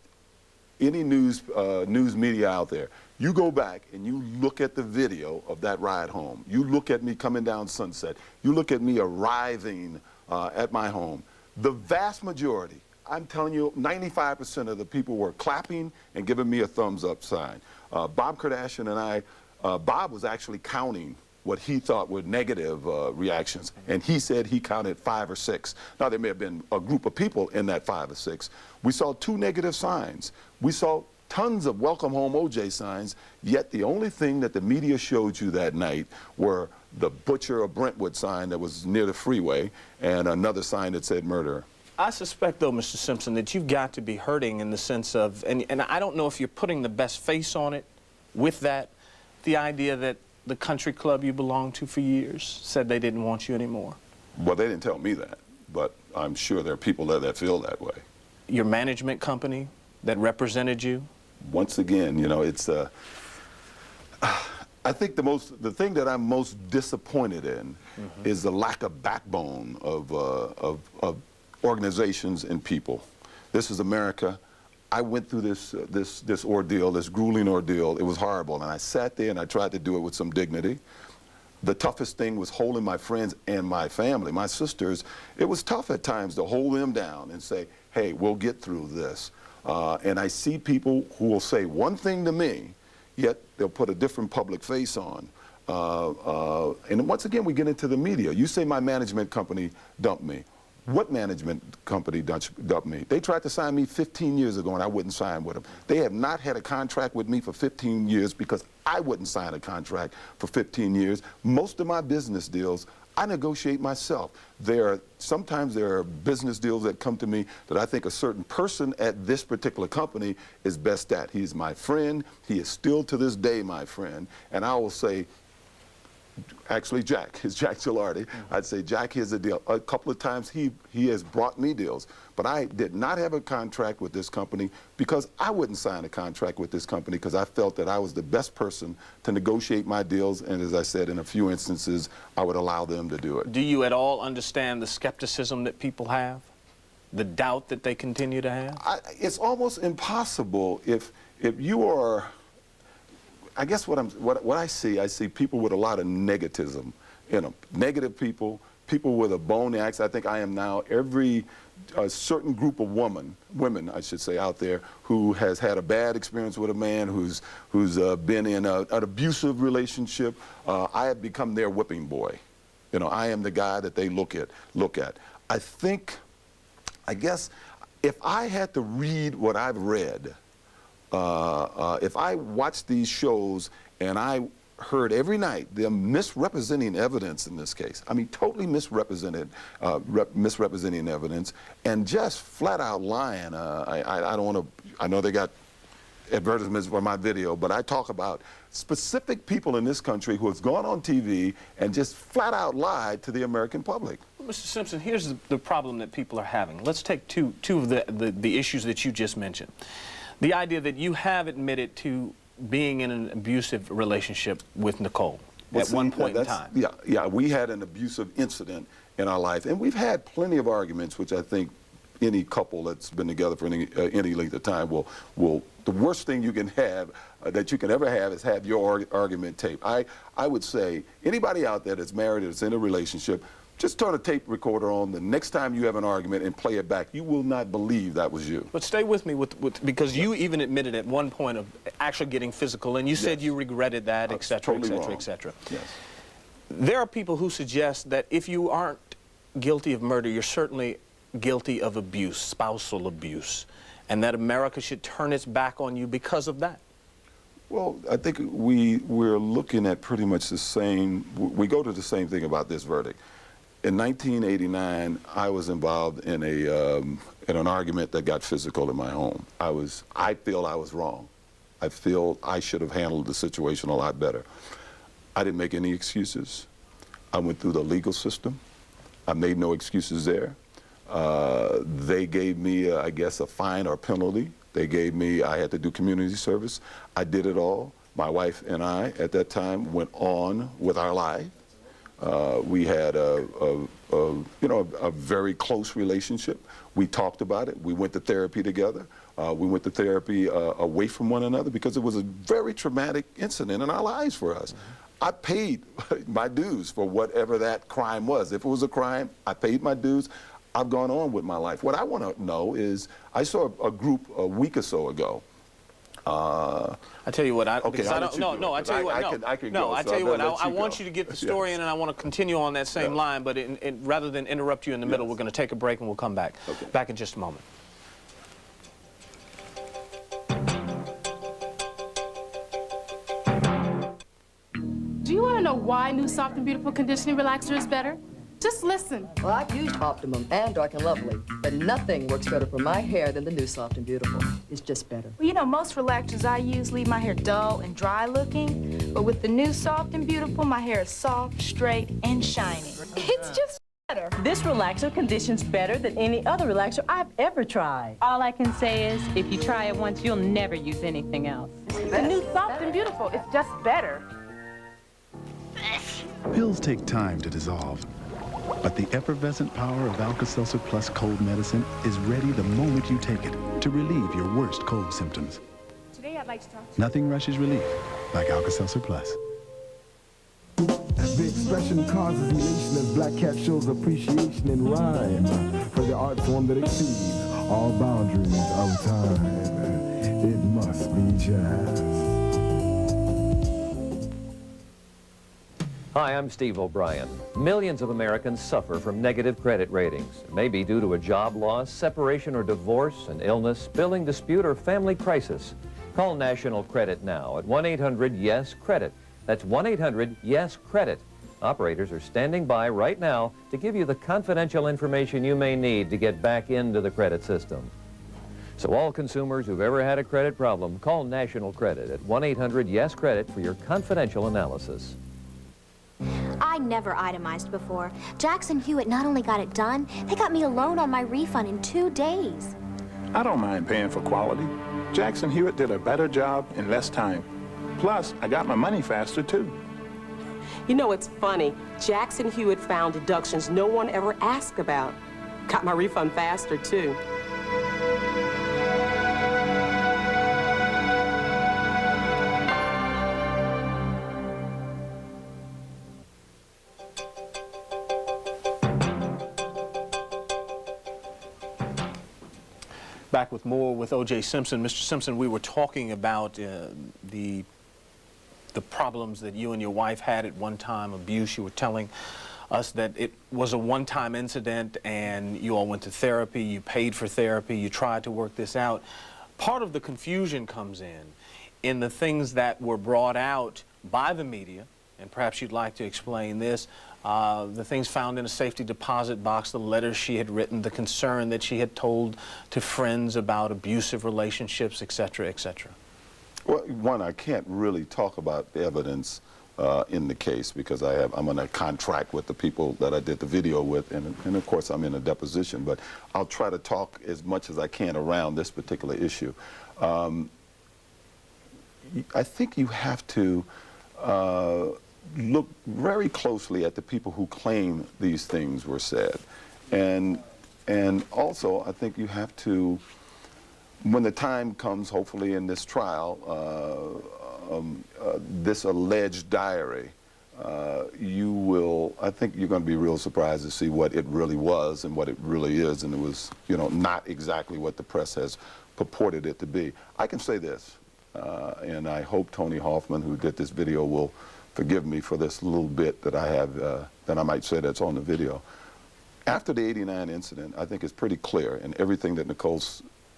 any news media out there, you go back and you look at the video of that ride home. You look at me coming down Sunset. You look at me arriving at my home. The vast majority, I'm telling you, 95% of the people were clapping and giving me a thumbs up sign. Bob Kardashian and I, Bob was actually counting what he thought were negative reactions, and he said he counted 5 or 6. Now, there may have been a group of people in that 5 or 6. We saw 2 negative signs. We saw tons of welcome home O.J. signs, yet the only thing that the media showed you that night were the Butcher of Brentwood sign that was near the freeway and another sign that said murderer. I suspect, though, Mr. Simpson, that you've got to be hurting in the sense of, and I don't know if you're putting the best face on it with that, the idea that the country club you belonged to for years said they didn't want you anymore. Well, they didn't tell me that, but I'm sure there are people there that feel that way. Your management company that represented you? Once again, you know, it's I think the thing that I'm most disappointed in is the lack of backbone of organizations and people. This is America. I went through this ordeal, this grueling ordeal. It was horrible, and I sat there and I tried to do it with some dignity. The toughest thing was holding my friends and my family, my sisters. It was tough at times to hold them down and say, hey, we'll get through this. And I see people who will say one thing to me, yet they'll put a different public face on. And once again, we get into the media. You say my management company dumped me. What management company dumped me? They tried to sign me 15 years ago and I wouldn't sign with them. They have not had a contract with me for 15 years because I wouldn't sign a contract for 15 years. Most of my business deals, I negotiate myself. Sometimes there are business deals that come to me that I think a certain person at this particular company is best at. He's my friend. He is still to this day my friend. And I will say, actually, Jack Gilardi. I'd say, Jack, here's the deal. A couple of times he has brought me deals, but I did not have a contract with this company because I wouldn't sign a contract with this company because I felt that I was the best person to negotiate my deals, and as I said, in a few instances, I would allow them to do it. Do you at all understand the skepticism that people have? The doubt that they continue to have? It's almost impossible if you are... I guess what I see people with a lot of negativism in them. Negative people with a bony axe. I think I am now every certain group of women, I should say, out there who has had a bad experience with a man, who's been in an abusive relationship. I have become their whipping boy. You know, I am the guy that they look at. I guess, if I had to read what I've read, if I watched these shows and I heard every night them misrepresenting evidence in this case, I mean totally misrepresenting evidence and just flat out lying. I don't want to, I know they got advertisements for my video, but I talk about specific people in this country who has gone on TV and just flat out lied to the American public. Well, Mr. Simpson, here's the problem that people are having. Let's take two of the issues that you just mentioned. The idea that you have admitted to being in an abusive relationship with Nicole at one point in time. Yeah, we had an abusive incident in our life, and we've had plenty of arguments, which I think any couple that's been together for any length of time will the worst thing you can have, that you can ever have, is have your argument taped. I would say anybody out there that's married or that's in a relationship, Just turn a tape recorder on the next time you have an argument and play it back. You will not believe that was you. But stay with me because you even admitted at one point of actually getting physical, and you said you regretted that, et cetera, et cetera, et cetera. Yes. There are people who suggest that if you aren't guilty of murder, you're certainly guilty of abuse, spousal abuse, and that America should turn its back on you because of that. Well, I think we're looking at pretty much the same, we go to the same thing about this verdict. In 1989, I was involved in an argument that got physical in my home. I feel I was wrong. I feel I should have handled the situation a lot better. I didn't make any excuses. I went through the legal system. I made no excuses there. They gave me, I guess, a fine or penalty. They gave me, I had to do community service. I did it all. My wife and I, at that time, went on with our life. We had a very close relationship. We talked about it. We went to therapy together. We went to therapy away from one another because it was a very traumatic incident in our lives for us. I paid my dues for whatever that crime was. If it was a crime, I paid my dues. I've gone on with my life. What I want to know is, I saw a group a week or so ago. I tell you what, I want you to get the story in, and I want to continue on that same line, but rather than interrupt you in the middle, we're going to take a break and we'll come back. Back in just a moment. Do you want to know why new Soft and Beautiful Conditioning Relaxer is better? Just listen. Well, I've used Optimum and Dark and Lovely, but nothing works better for my hair than the new Soft and Beautiful. It's just better. Well, you know, most relaxers I use leave my hair dull and dry looking, but with the new Soft and Beautiful, my hair is soft, straight, and shiny. It's just better. This relaxer conditions better than any other relaxer I've ever tried. All I can say is, if you try it once, you'll never use anything else. The new Soft and Beautiful is just better. Pills take time to dissolve, but the effervescent power of Alka-Seltzer Plus cold medicine is ready the moment you take it to relieve your worst cold symptoms. Today I'd like to talk to you. Nothing rushes relief like Alka-Seltzer Plus. The expression causes elation as Black Cat shows appreciation in rhyme for the art form that exceeds all boundaries of time. It must be jazz. Hi, I'm Steve O'Brien. Millions of Americans suffer from negative credit ratings. It may be due to a job loss, separation or divorce, an illness, billing dispute, or family crisis. Call National Credit now at 1-800-YES-CREDIT. That's 1-800-YES-CREDIT. Operators are standing by right now to give you the confidential information you may need to get back into the credit system. So all consumers who've ever had a credit problem, call National Credit at 1-800-YES-CREDIT for your confidential analysis. I never itemized before. Jackson Hewitt not only got it done, they got me a loan on my refund in 2 days. I don't mind paying for quality. Jackson Hewitt did a better job in less time. Plus, I got my money faster, too. You know, it's funny. Jackson Hewitt found deductions no one ever asked about. Got my refund faster, too. Back with more with O.J. Simpson. Mr. Simpson, we were talking about the problems that you and your wife had at one time, abuse. You were telling us that it was a one-time incident and you all went to therapy, you paid for therapy, you tried to work this out. Part of the confusion comes in the things that were brought out by the media, and perhaps you'd like to explain this, the things found in a safety deposit box, the letters she had written, the concern that she had told to friends about abusive relationships, et cetera, et cetera. Well, one, I can't really talk about the evidence in the case because I'm on a contract with the people that I did the video with, and of course I'm in a deposition, but I'll try to talk as much as I can around this particular issue. I think you have to look very closely at the people who claim these things were said. And also, I think you have to, when the time comes, hopefully in this trial, this alleged diary, you will, I think you're going to be real surprised to see what it really was and what it really is, and it was, you know, not exactly what the press has purported it to be. I can say this, and I hope Tony Hoffman, who did this video, will forgive me for this little bit that I have, that I might say that's on the video. After the '89 incident, I think it's pretty clear, and everything that Nicole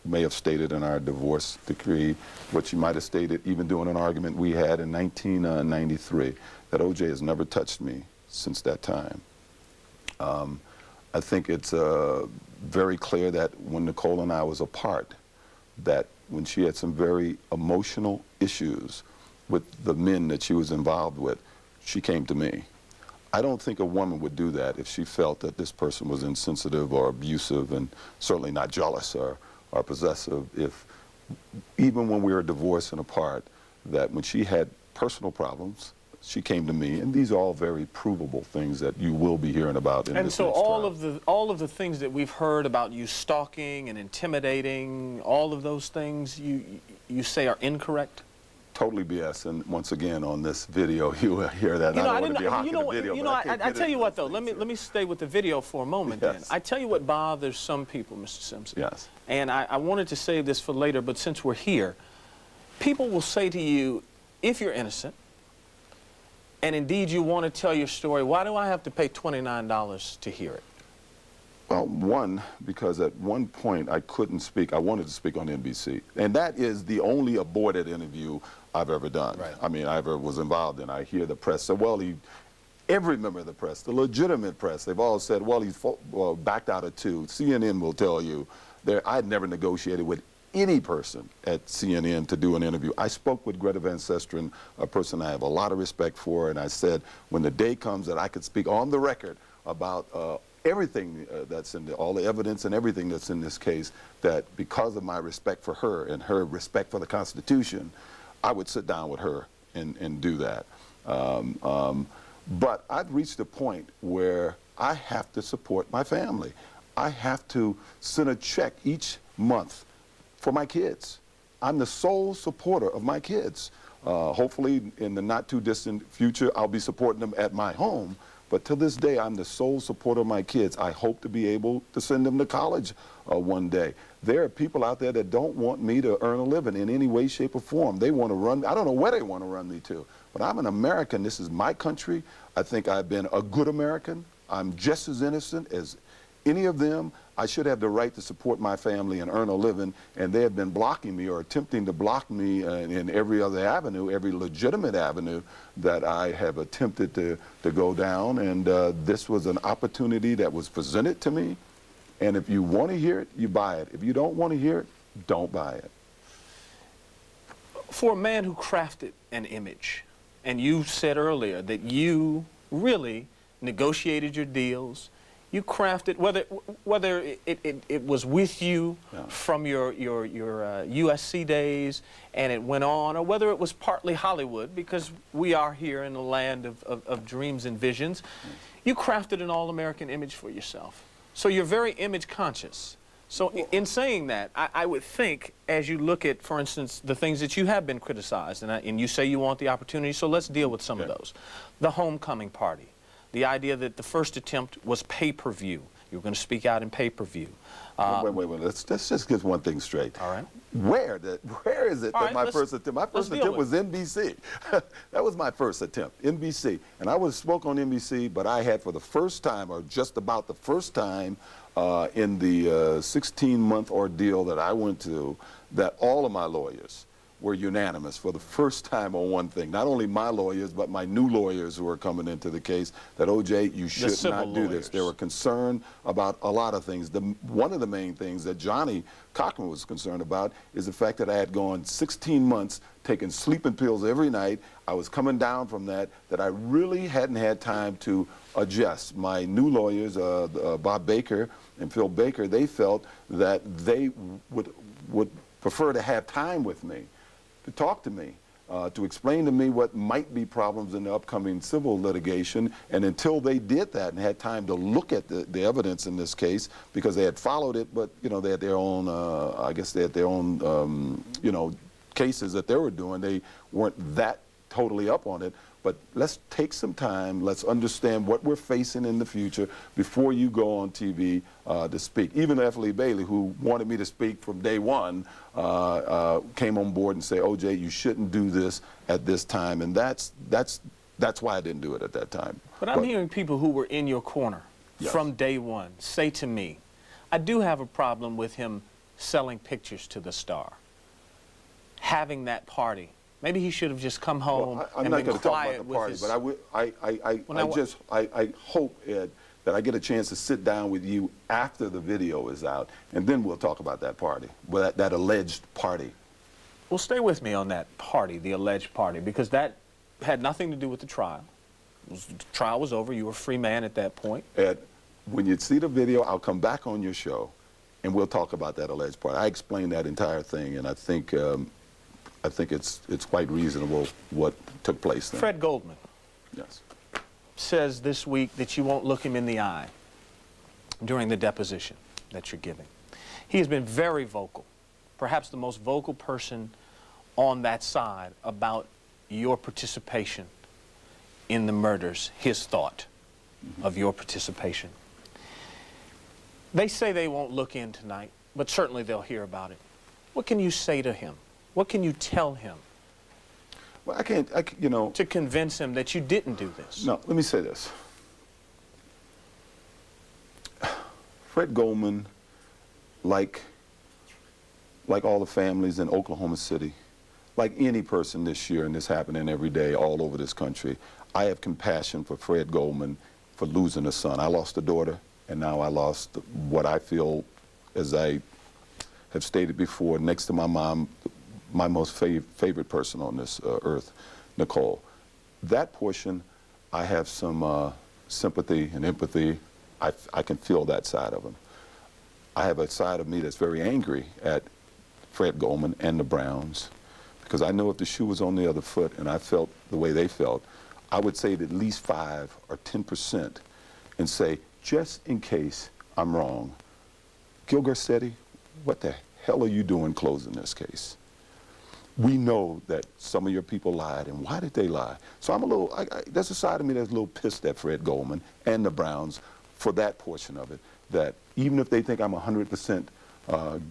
may have stated in our divorce decree, what she might have stated even during an argument we had in 1993, that O.J. has never touched me since that time. I think it's very clear that when Nicole and I was apart, that when she had some very emotional issues with the men that she was involved with, she came to me. I don't think a woman would do that if she felt that this person was insensitive or abusive, and certainly not jealous or possessive. If, even when we were divorced and apart, that when she had personal problems, she came to me, and these are all very provable things that you will be hearing about in this next trial. And so all of the things that we've heard about you stalking and intimidating, all of those things you say are incorrect? Totally BS, and once again on this video you will hear that. You know, I don't want to be hawking the video, I tell you what though, let me stay with the video for a moment. Yes. Then I tell you what bothers some people, Mr. Simpson. Yes. And I wanted to save this for later, but since we're here, people will say to you, if you're innocent, and indeed you want to tell your story, why do I have to pay $29 to hear it? Well, one, because at one point I couldn't speak. I wanted to speak on NBC, and that is the only aborted interview I've ever done. Right. I mean, I ever was involved in. I hear the press say, well, every member of the press, the legitimate press, they've all said, well, he's backed out of 2. CNN will tell you, I'd never negotiated with any person at CNN to do an interview. I spoke with Greta Van Susteren, a person I have a lot of respect for, and I said, when the day comes that I could speak on the record about everything that's in all the evidence and everything that's in this case, that because of my respect for her and her respect for the Constitution, I would sit down with her and do that. But I've reached a point where I have to support my family. I have to send a check each month for my kids. I'm the sole supporter of my kids. Hopefully in the not too distant future, I'll be supporting them at my home. But to this day, I'm the sole supporter of my kids. I hope to be able to send them to college one day. There are people out there that don't want me to earn a living in any way, shape, or form. They want to run me. I don't know where they want to run me to. But I'm an American. This is my country. I think I've been a good American. I'm just as innocent as any of them. I should have the right to support my family and earn a living, and they have been blocking me or attempting to block me in every other avenue, every legitimate avenue that I have attempted to go down. And this was an opportunity that was presented to me. And if you want to hear it, you buy it. If you don't want to hear it, don't buy it. For a man who crafted an image, and you said earlier that you really negotiated your deals, you crafted, whether it was with you from your USC days and it went on, or whether it was partly Hollywood, because we are here in the land of dreams and visions, you crafted an all-American image for yourself. So you're very image conscious. So in saying that, I would think, as you look at, for instance, the things that you have been criticized, and you say you want the opportunity, so let's deal with some of those. The homecoming party. The idea that the first attempt was pay-per-view. You were going to speak out in pay-per-view. Wait. Let's just get one thing straight. All right. Where is it that my first attempt? My first attempt was NBC. That was my first attempt, NBC. And I spoke on NBC, but I had for the first time, or just about the first time, in the 16-month ordeal that I went to, that all of my lawyers were unanimous for the first time on one thing. Not only my lawyers, but my new lawyers who were coming into the case, that, O.J., you should not do this. They were concerned about a lot of things. One of the main things that Johnny Cochran was concerned about is the fact that I had gone 16 months taking sleeping pills every night. I was coming down from that I really hadn't had time to adjust. My new lawyers, Bob Baker and Phil Baker, they felt that they would prefer to have time with me, to talk to me, to explain to me what might be problems in the upcoming civil litigation. And until they did that and had time to look at the evidence in this case, because they had followed it, but they had their own, I guess they had their own, cases that they were doing. They weren't that totally up on it. But let's take some time. Let's understand what we're facing in the future before you go on TV to speak. Even F. Lee Bailey, who wanted me to speak from day one, came on board and said, O.J., you shouldn't do this at this time. And that's why I didn't do it at that time. But I'm hearing people who were in your corner Yes. from day one say to me, I do have a problem with him selling pictures to the star, having that party. Maybe he should have just come home and been quiet with his... But I hope, Ed, that I get a chance to sit down with you after the video is out, and then we'll talk about that party, that alleged party. Well, stay with me on that party, the alleged party, because that had nothing to do with the trial. The trial was over. You were a free man at that point. Ed, when you see the video, I'll come back on your show, and we'll talk about that alleged party. I explained that entire thing, and I think it's quite reasonable what took place then. Fred Goldman. Yes. Says this week that you won't look him in the eye during the deposition that you're giving. He has been very vocal, perhaps the most vocal person on that side about your participation in the murders, his thought of your participation. They say they won't look in tonight, but certainly they'll hear about it. What can you say to him? What can you tell him? Well, I can't, you know... To convince him that you didn't do this. No, let me say this. Fred Goldman, like all the families in Oklahoma City, like any person this year, and this happening every day all over this country, I have compassion for Fred Goldman for losing a son. I lost a daughter, and now I lost what I feel, as I have stated before, next to my mom, my most favorite person on this earth, Nicole. That portion, I have some sympathy and empathy. I can feel that side of him. I have a side of me that's very angry at Fred Goldman and the Browns, because I know if the shoe was on the other foot and I felt the way they felt, I would save at least 5 or 10% and say, just in case I'm wrong, Gil Garcetti, what the hell are you doing closing this case? We know that some of your people lied, and why did they lie? So I'm a little, there's a side of me that's a little pissed at Fred Goldman and the Browns for that portion of it, that even if they think I'm 100%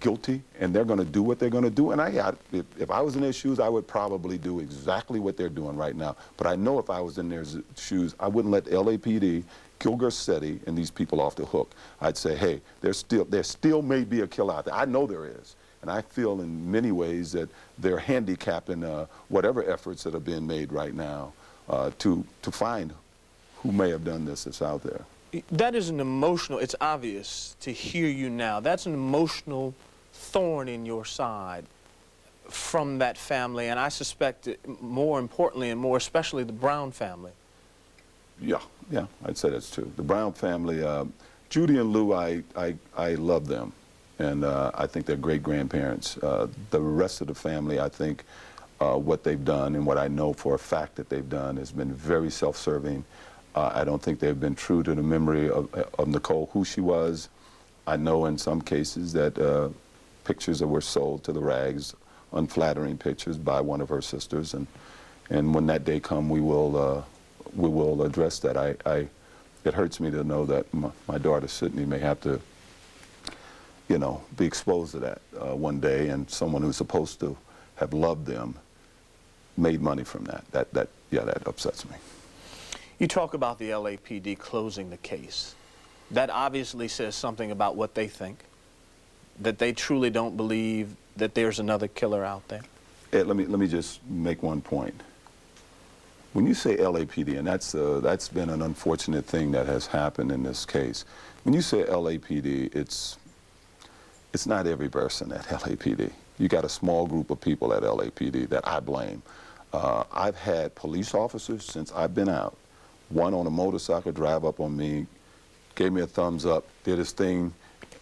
guilty and they're going to do what they're going to do, and if I was in their shoes, I would probably do exactly what they're doing right now. But I know if I was in their shoes, I wouldn't let LAPD, Gil Garcetti, and these people off the hook. I'd say, hey, there still may be a killer out there. I know there is. And I feel in many ways that they're handicapping whatever efforts that are being made right now to find who may have done this that's out there. That is an emotional, it's obvious to hear you now, that's an emotional thorn in your side from that family, and I suspect more importantly and more especially the Brown family. Yeah, I'd say that's true. The Brown family, Judy and Lou, I love them, and I think they're great grandparents. The rest of the family, I think what they've done and what I know for a fact that they've done has been very self-serving. I don't think they've been true to the memory of Nicole, who she was. I know in some cases that pictures were sold to the rags, unflattering pictures by one of her sisters, and when that day comes, we will address that. It hurts me to know that my daughter Sydney may have to, you know, be exposed to that one day, and someone who's supposed to have loved them made money from that. That upsets me. You talk about the LAPD closing the case. That obviously says something about what they think, that they truly don't believe that there's another killer out there. Ed, let me just make one point. When you say LAPD, and that's been an unfortunate thing that has happened in this case. When you say LAPD, it's not every person at LAPD. You got a small group of people at LAPD that I blame. I've had police officers since I've been out. One on a motorcycle drive up on me, gave me a thumbs up, did his thing,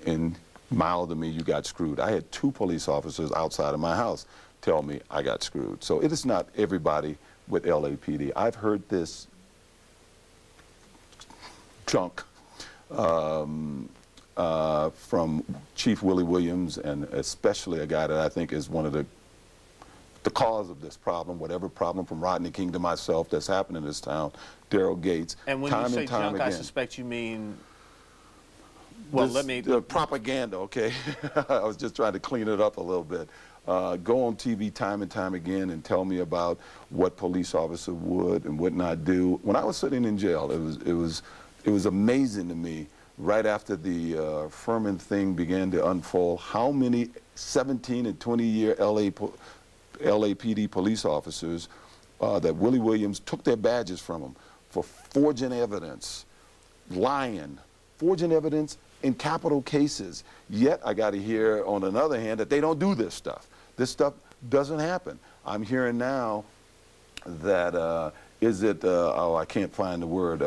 and mouthed to me, you got screwed. I had 2 police officers outside of my house tell me I got screwed. So it is not everybody with LAPD. I've heard this junk from Chief Willie Williams, and especially a guy that I think is one of the the cause of this problem, whatever problem from Rodney King to myself that's happened in this town, Daryl Gates, And when time you say and time junk, again. I suspect you mean, well, let me... propaganda, okay? I was just trying to clean it up a little bit. Go on TV time and time again and tell me about what police officer would and would not do. When I was sitting in jail, it was amazing to me, right after the Furman thing began to unfold, how many 17 and 20-year LAPD police officers that Willie Williams took their badges from them for forging evidence, lying, forging evidence in capital cases. Yet I got to hear, on another hand, that they don't do this stuff. This stuff doesn't happen. I'm hearing now that, I can't find the word,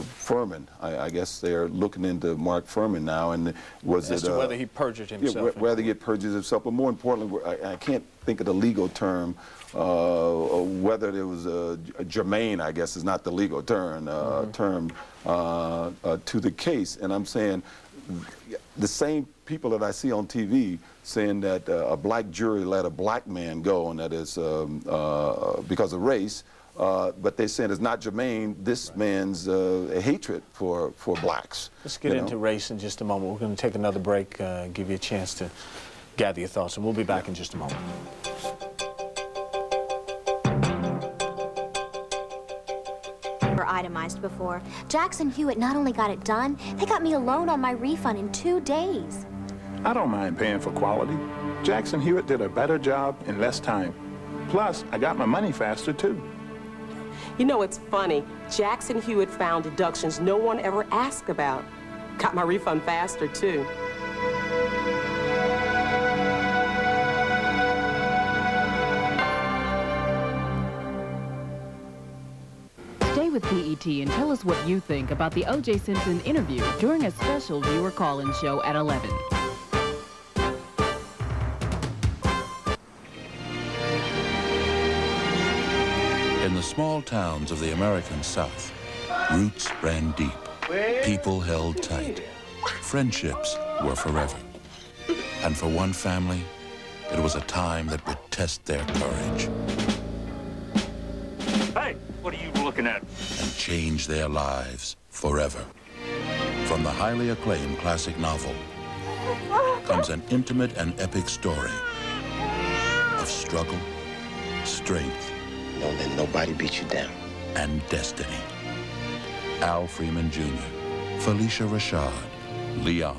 Furman. I guess they're looking into Mark Furman now, and As to whether he perjured himself. Yeah, whether he perjured himself, but more importantly, I can't think of the legal term, whether there was a germane, I guess is not the legal term, to the case. And I'm saying the same people that I see on TV saying that a black jury let a black man go, and that is because of race, but they're saying it's not germane, this man's hatred for blacks. Let's get into race in just a moment. We're going to take another break, give you a chance to gather your thoughts, and we'll be back in just a moment. Itemized before. Jackson Hewitt not only got it done, they got me a loan on my refund in 2 days. I don't mind paying for quality. Jackson Hewitt did a better job in less time. Plus, I got my money faster, too. You know, it's funny. Jackson Hewitt found deductions no one ever asked about. Got my refund faster, too. Stay with BET and tell us what you think about the O.J. Simpson interview during a special viewer call-in show at 11. In the small towns of the American South, roots ran deep. People held tight. Friendships were forever. And for one family, it was a time that would test their courage. Hey, what are you looking at? And change their lives forever. From the highly acclaimed classic novel comes an intimate and epic story of struggle, strength, don't let nobody beat you down, and destiny. Al Freeman Jr., Felicia Rashad, Leon,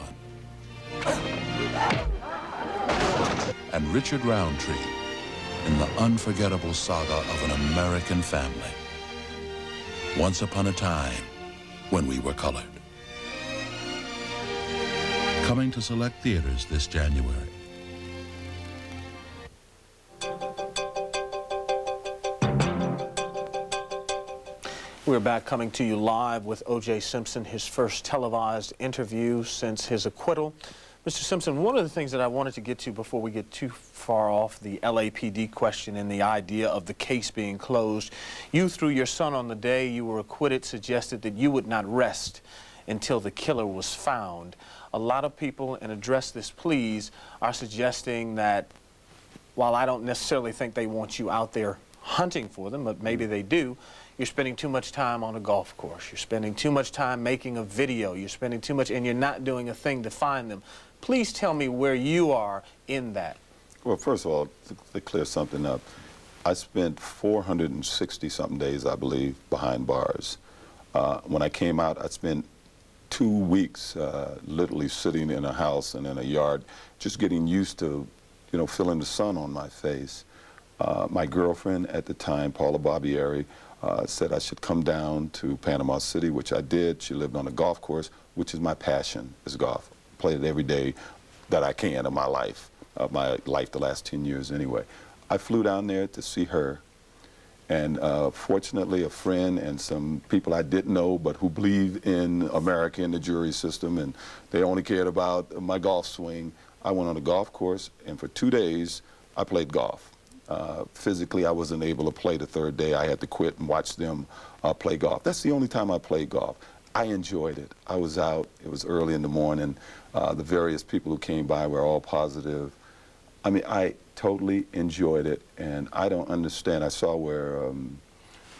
and Richard Roundtree in the unforgettable saga of an American family. Once upon a time, when we were colored. Coming to select theaters this January. We're back coming to you live with O.J. Simpson, his first televised interview since his acquittal. Mr. Simpson, one of the things that I wanted to get to before we get too far off the LAPD question and the idea of the case being closed, you, through your son on the day you were acquitted, suggested that you would not rest until the killer was found. A lot of people, and address this please, are suggesting that while I don't necessarily think they want you out there hunting for them, but maybe they do, you're spending too much time on a golf course. You're spending too much time making a video. You're spending too much, and you're not doing a thing to find them. Please tell me where you are in that. Well, first of all, to clear something up, I spent 460-something days, I believe, behind bars. When I came out, I spent 2 weeks literally sitting in a house and in a yard, just getting used to, you know, feeling the sun on my face. My girlfriend at the time, Paula Barbieri, said I should come down to Panama City, which I did. She lived on a golf course, which is my passion, is golf. Play it every day that I can of my life the last 10 years anyway. I flew down there to see her, and fortunately a friend and some people I didn't know but who believed in America and the jury system, and they only cared about my golf swing. I went on a golf course, and for 2 days I played golf. Physically, I wasn't able to play the third day. I had to quit and watch them play golf. That's the only time I played golf. I enjoyed it. I was out. It was early in the morning. The various people who came by were all positive. I mean, totally enjoyed it, and I don't understand. I saw where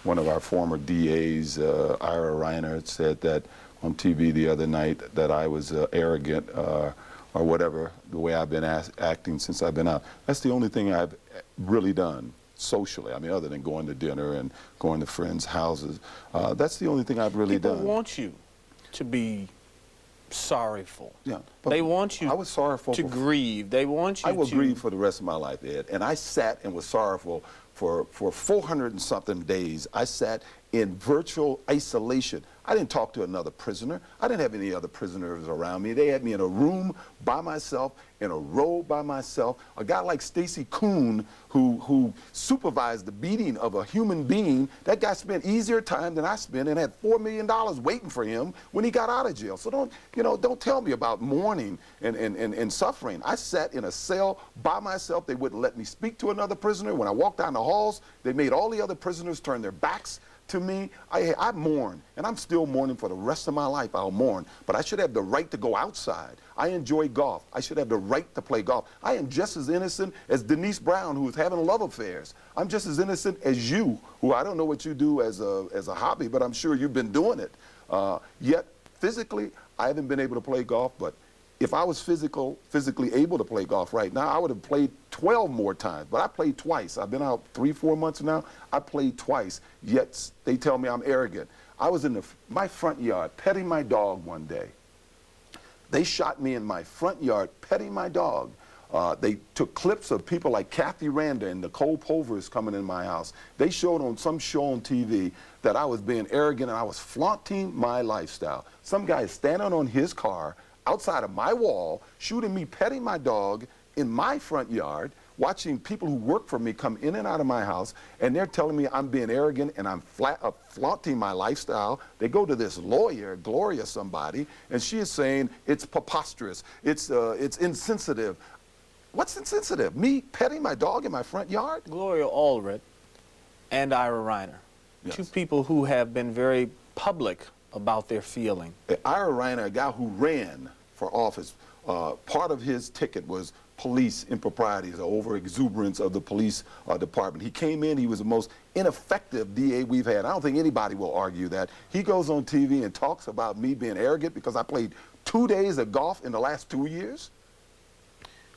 one of our former DAs, Ira Reiner, said that on TV the other night that I was arrogant or whatever, the way I've been acting since I've been out. That's the only thing I've really done socially. I mean, other than going to dinner and going to friends' houses. That's the only thing I've really done. People want you to be sorrowful. Yeah, they want you I was sorrowful to grieve. They want you I will to grieve for the rest of my life, Ed. And I sat and was sorrowful for 400 and something days. I sat in virtual isolation. I didn't talk to another prisoner. I didn't have any other prisoners around me. They had me in a room by myself, in a row by myself. A guy like Stacy Kuhn, who supervised the beating of a human being, that guy spent easier time than I spent and had $4 million waiting for him when he got out of jail. So don't tell me about mourning and suffering. I sat in a cell by myself. They wouldn't let me speak to another prisoner. When I walked down the halls, they made all the other prisoners turn their backs to me. I mourn, and I'm still mourning for the rest of my life. I'll mourn, but I should have the right to go outside. I enjoy golf. I should have the right to play golf. I am just as innocent as Denise Brown, who is having love affairs. I'm just as innocent as you, who I don't know what you do as a hobby, but I'm sure you've been doing it. Yet, physically, I haven't been able to play golf, but if I was physically able to play golf right now, I would have played 12 more times, but I played twice. I've been out 3-4 months now. I played twice, yet they tell me I'm arrogant. I was in my front yard petting my dog one day. They shot me in my front yard petting my dog. They took clips of people like Kathy Randa and Nicole Povers coming in my house. They showed on some show on TV that I was being arrogant and I was flaunting my lifestyle. Some guy is standing on his car outside of my wall, shooting me, petting my dog in my front yard, watching people who work for me come in and out of my house, and they're telling me I'm being arrogant and I'm flaunting my lifestyle. They go to this lawyer, Gloria somebody, and she is saying it's preposterous, it's insensitive. What's insensitive? Me petting my dog in my front yard? Gloria Allred and Ira Reiner, yes. Two people who have been very public about their feeling. Ira Reiner, a guy who ran for office, part of his ticket was police improprieties or over-exuberance of the police department. He came in, he was the most ineffective DA we've had. I don't think anybody will argue that. He goes on TV and talks about me being arrogant because I played 2 days of golf in the last 2 years.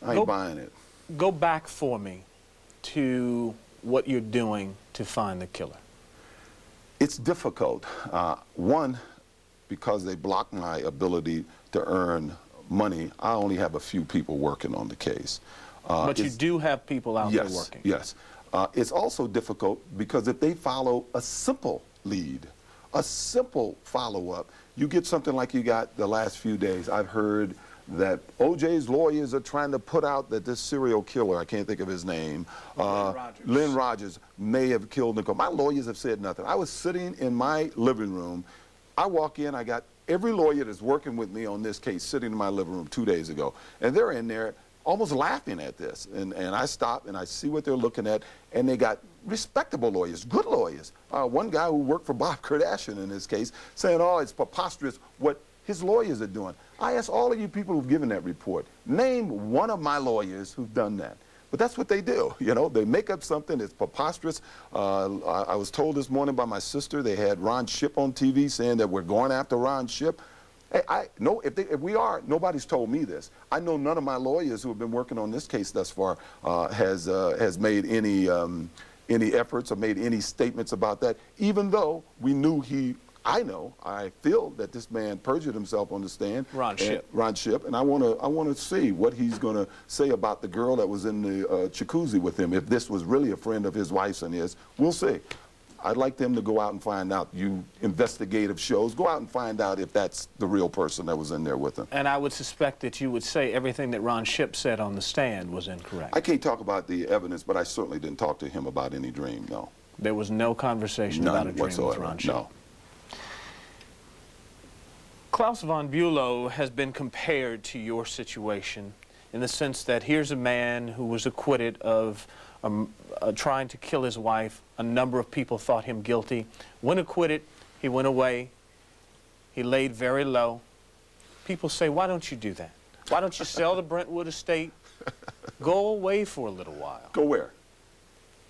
I ain't buying it. Go back for me to what you're doing to find the killer. It's difficult. One, because they block my ability to earn money, I only have a few people working on the case. But you do have people out there working. Yes. It's also difficult because if they follow a simple lead, a simple follow-up, you get something like you got the last few days. I've heard that O.J.'s lawyers are trying to put out that this serial killer, I can't think of his name, Lynn Rogers, may have killed Nicole. My lawyers have said nothing. I was sitting in my living room. I walk in, I got every lawyer that's working with me on this case sitting in my living room 2 days ago, and they're in there almost laughing at this. And I stop and I see what they're looking at, and they got respectable lawyers, good lawyers. One guy who worked for Bob Kardashian in this case saying, oh, it's preposterous what his lawyers are doing. I ask all of you people who've given that report, name one of my lawyers who've done that. But that's what they do, you know. They make up something that's preposterous. I was told this morning by my sister, they had Ron Shipp on TV saying that we're going after Ron Shipp. Hey, if we are, nobody's told me this. I know none of my lawyers who have been working on this case thus far has made any efforts or made any statements about that, even though we knew I feel that this man perjured himself on the stand. Ron Shipp, and I want to see what he's going to say about the girl that was in the jacuzzi with him. If this was really a friend of his wife's and his, we'll see. I'd like them to go out and find out. You investigative shows, go out and find out if that's the real person that was in there with him. And I would suspect that you would say everything that Ron Shipp said on the stand was incorrect. I can't talk about the evidence, but I certainly didn't talk to him about any dream, no. There was no conversation about a dream with Ron Shipp? No. Klaus von Bülow has been compared to your situation in the sense that here's a man who was acquitted of trying to kill his wife. A number of people thought him guilty. When acquitted, he went away. He laid very low. People say, why don't you do that? Why don't you sell the Brentwood estate, Go away for a little while. Go where?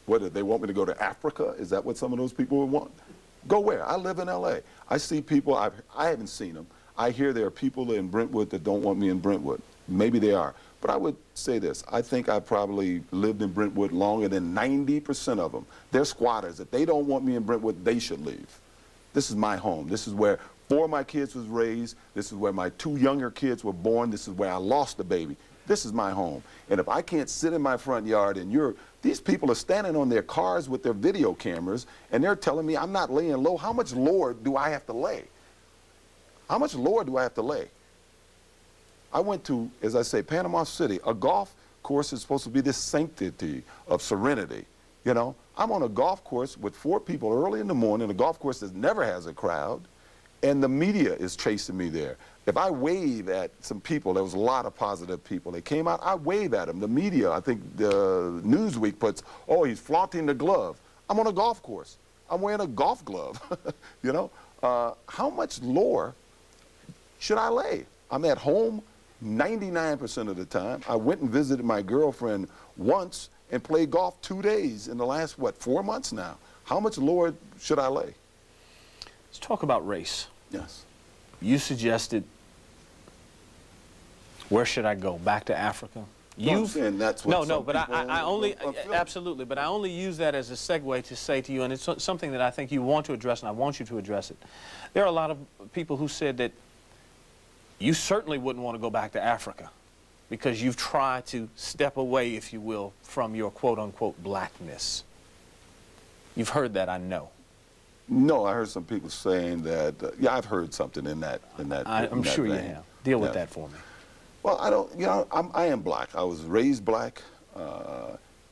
What, they want me to go to Africa? Is that what some of those people would want? Go where? I live in L.A. I see people, I haven't seen them. I hear there are people in Brentwood that don't want me in Brentwood. Maybe they are. But I would say this. I think I probably lived in Brentwood longer than 90% of them. They're squatters. If they don't want me in Brentwood, they should leave. This is my home. This is where 4 of my kids was raised. This is where my 2 younger kids were born. This is where I lost a baby. This is my home. And if I can't sit in my front yard and these people are standing on their cars with their video cameras and they're telling me I'm not laying low, how much lower do I have to lay? How much lower do I have to lay? I went to, as I say, Panama City. A golf course is supposed to be this sanctity of serenity. You know, I'm on a golf course with 4 people early in the morning, a golf course that never has a crowd, and the media is chasing me there. If I wave at some people, there was a lot of positive people. They came out, I wave at them. The media, I think the Newsweek puts, oh, he's flaunting the glove. I'm on a golf course. I'm wearing a golf glove, you know? How much lower should I lay? I'm at home 99% of the time. I went and visited my girlfriend once and played golf 2 days in the last, what, 4 months now. How much lower should I lay? Let's talk about race. Yes. You suggested, where should I go? Back to Africa? I'm saying that's what I only, absolutely, but I only use that as a segue to say to you, and it's something that I think you want to address, and I want you to address it. There are a lot of people who said that you certainly wouldn't want to go back to Africa because you've tried to step away, if you will, from your quote-unquote blackness. You've heard that, I know. No, I heard some people saying that, yeah, I've heard something in that I'm sure you have. Deal with that for me. Well, I don't, you know, I am black. I was raised black.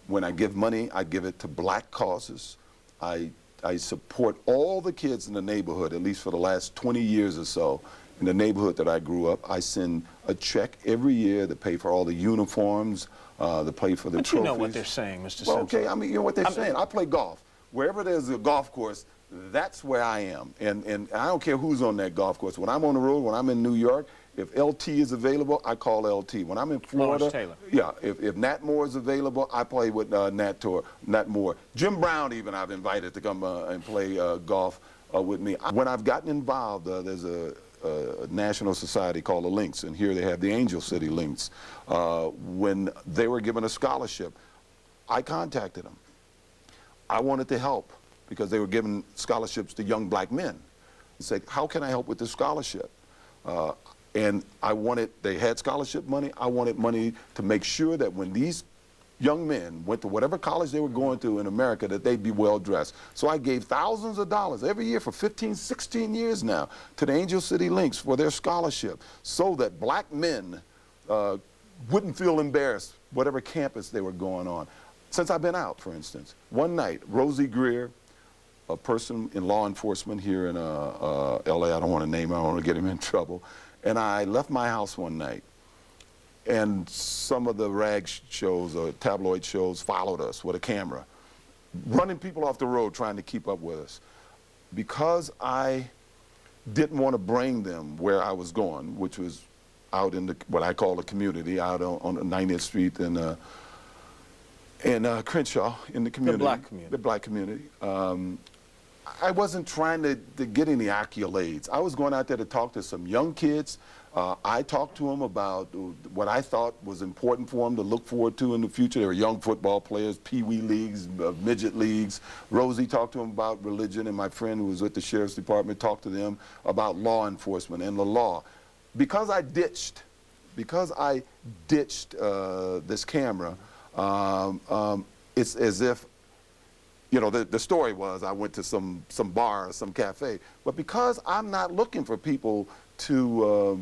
When I give money, I give it to black causes. I support all the kids in the neighborhood, at least for the last 20 years or so. In the neighborhood that I grew up, I send a check every year to pay for all the uniforms, to pay for the trophies. But you know what they're saying, Mr. Well, Simpson. okay, I mean, you know what they're saying. I play golf. Wherever there's a golf course, that's where I am. And I don't care who's on that golf course. When I'm on the road, when I'm in New York, if LT is available, I call LT. When I'm in Florida, Lawrence Taylor. Yeah, if Nat Moore is available, I play with Nat Moore. Jim Brown even I've invited to come and play golf with me. When I've gotten involved, there's a national society called the Lynx, and here they have the Angel City Lynx. When they were given a scholarship, I contacted them. I wanted to help because they were giving scholarships to young black men. I said, how can I help with this scholarship? And they had scholarship money. I wanted money to make sure that when these young men went to whatever college they were going to in America, that they'd be well dressed. So I gave thousands of dollars every year for 15, 16 years now to the Angel City Lynx for their scholarship so that black men wouldn't feel embarrassed whatever campus they were going on. Since I've been out, for instance, one night, Rosie Greer, a person in law enforcement here in L.A., I don't want to name him, I don't want to get him in trouble, and I left my house one night, and some of the rag shows or tabloid shows followed us with a camera, running people off the road trying to keep up with us. Because I didn't want to bring them where I was going, which was out in what I call the community, out on 90th Street and Crenshaw in the community. The black community. The black community. I wasn't trying to get any accolades. I was going out there to talk to some young kids. I talked to them about what I thought was important for them to look forward to in the future. They were young football players, pee-wee leagues, midget leagues. Rosie talked to them about religion, and my friend who was with the Sheriff's Department talked to them about law enforcement and the law. Because I ditched this camera, it's as if, you know, the story was I went to some bar or some cafe, but because I'm not looking for people to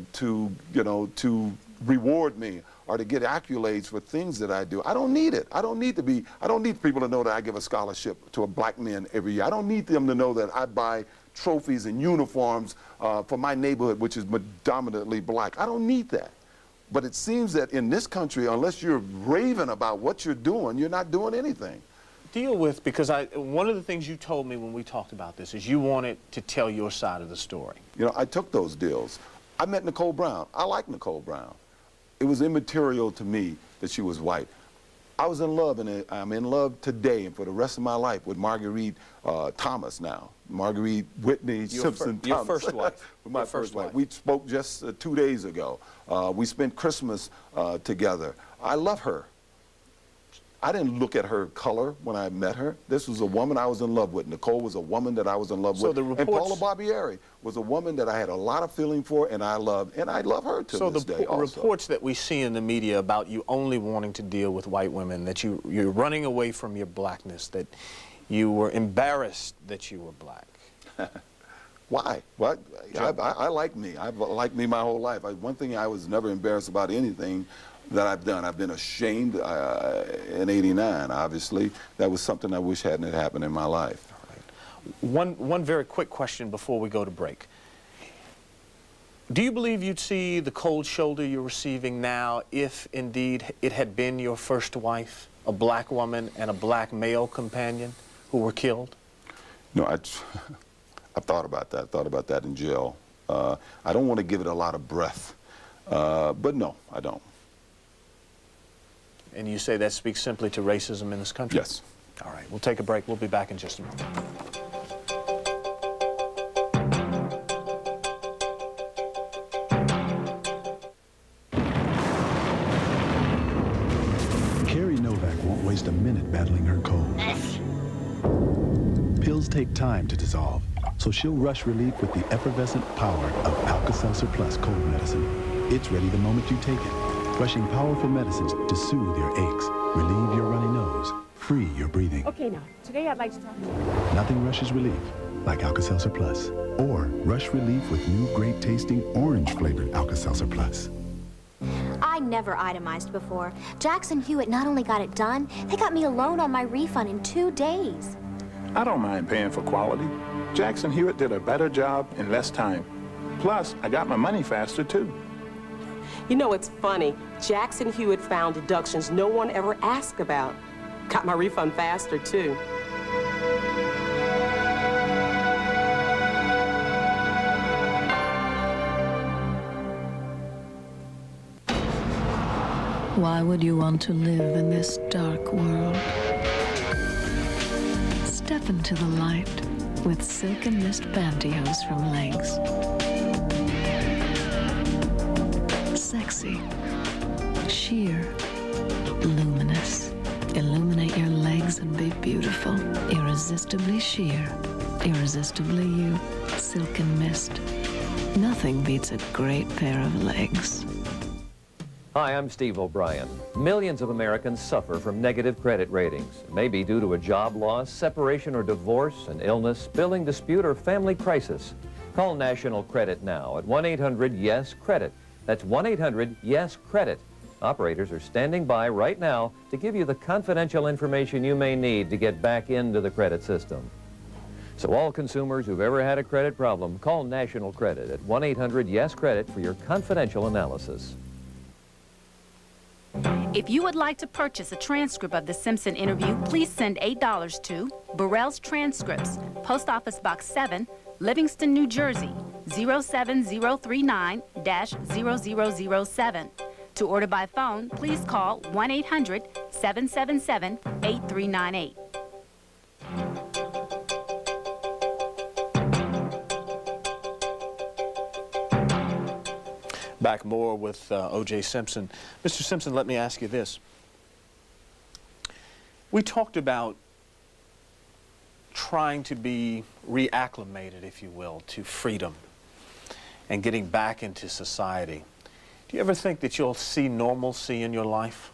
reward me or to get accolades for things that I do, I don't need it. I don't need people to know that I give a scholarship to a black man every year. I don't need them to know that I buy trophies and uniforms for my neighborhood, which is predominantly black. I don't need that. But it seems that in this country, unless you're raving about what you're doing, you're not doing anything. Deal with, because one of the things you told me when we talked about this is you wanted to tell your side of the story. You know, I took those deals. I met Nicole Brown. I like Nicole Brown. it was immaterial to me that she was white. I was in love, and I'm in love today and for the rest of my life with Marguerite Thomas now. Marguerite Whitney Simpson Thomas. Your first wife. My first wife. We spoke just 2 days ago. We spent Christmas together. I love her. I didn't look at her color when I met her. This was a woman I was in love with. Nicole was a woman that I was in love with. And Paula Barbieri was a woman that I had a lot of feeling for and I loved. And I love her to this day also. So the reports that we see in the media about you only wanting to deal with white women, that you're running away from your blackness, that you were embarrassed that you were black. Why? Well, I like me. I've liked me my whole life. One thing I was never embarrassed about anything that I've done. I've been ashamed in '89, obviously. That was something I wish hadn't happened in my life. Right. One very quick question before we go to break. Do you believe you'd see the cold shoulder you're receiving now if indeed it had been your first wife, a black woman and a black male companion who were killed? No, I've thought about that. Thought about that in jail. I don't want to give it a lot of breath, but no, I don't. And you say that speaks simply to racism in this country? Yes. All right, we'll take a break. We'll be back in just a moment. Carrie Novak won't waste a minute battling her cold. Pills take time to dissolve, so she'll rush relief with the effervescent power of Alka-Seltzer Plus cold medicine. It's ready the moment you take it. Rushing powerful medicines to soothe your aches, relieve your runny nose, free your breathing. Okay, now, today I'd like to talk to you. Nothing rushes relief like Alka-Seltzer Plus. Or rush relief with new great-tasting orange-flavored Alka-Seltzer Plus. I never itemized before. Jackson Hewitt not only got it done, they got me a loan on my refund in 2 days. I don't mind paying for quality. Jackson Hewitt did a better job in less time. Plus, I got my money faster, too. You know, it's funny. Jackson Hewitt found deductions no one ever asked about. Got my refund faster, too. Why would you want to live in this dark world? Step into the light with Silk and Mist pantyhose from Legs. Sexy, sheer, luminous. Illuminate your legs and be beautiful. Irresistibly sheer, irresistibly you. Silk and Mist. Nothing beats a great pair of legs. Hi, I'm Steve O'Brien. Millions of Americans suffer from negative credit ratings. It may be due to a job loss, separation or divorce, an illness, billing dispute, or family crisis. Call National Credit now at 1-800-YES-CREDIT. That's 1-800-YES-CREDIT. Operators are standing by right now to give you the confidential information you may need to get back into the credit system. So all consumers who've ever had a credit problem, call National Credit at 1-800-YES-CREDIT for your confidential analysis. If you would like to purchase a transcript of the Simpson interview, please send $8 to Burrell's Transcripts, Post Office Box 7, Livingston, New Jersey, 07039-0007. To order by phone, please call 1-800-777-8398. Back more with O.J. Simpson. Mr. Simpson, let me ask you this. We talked about trying to be reacclimated, if you will, to freedom and getting back into society. Do you ever think that you'll see normalcy in your life?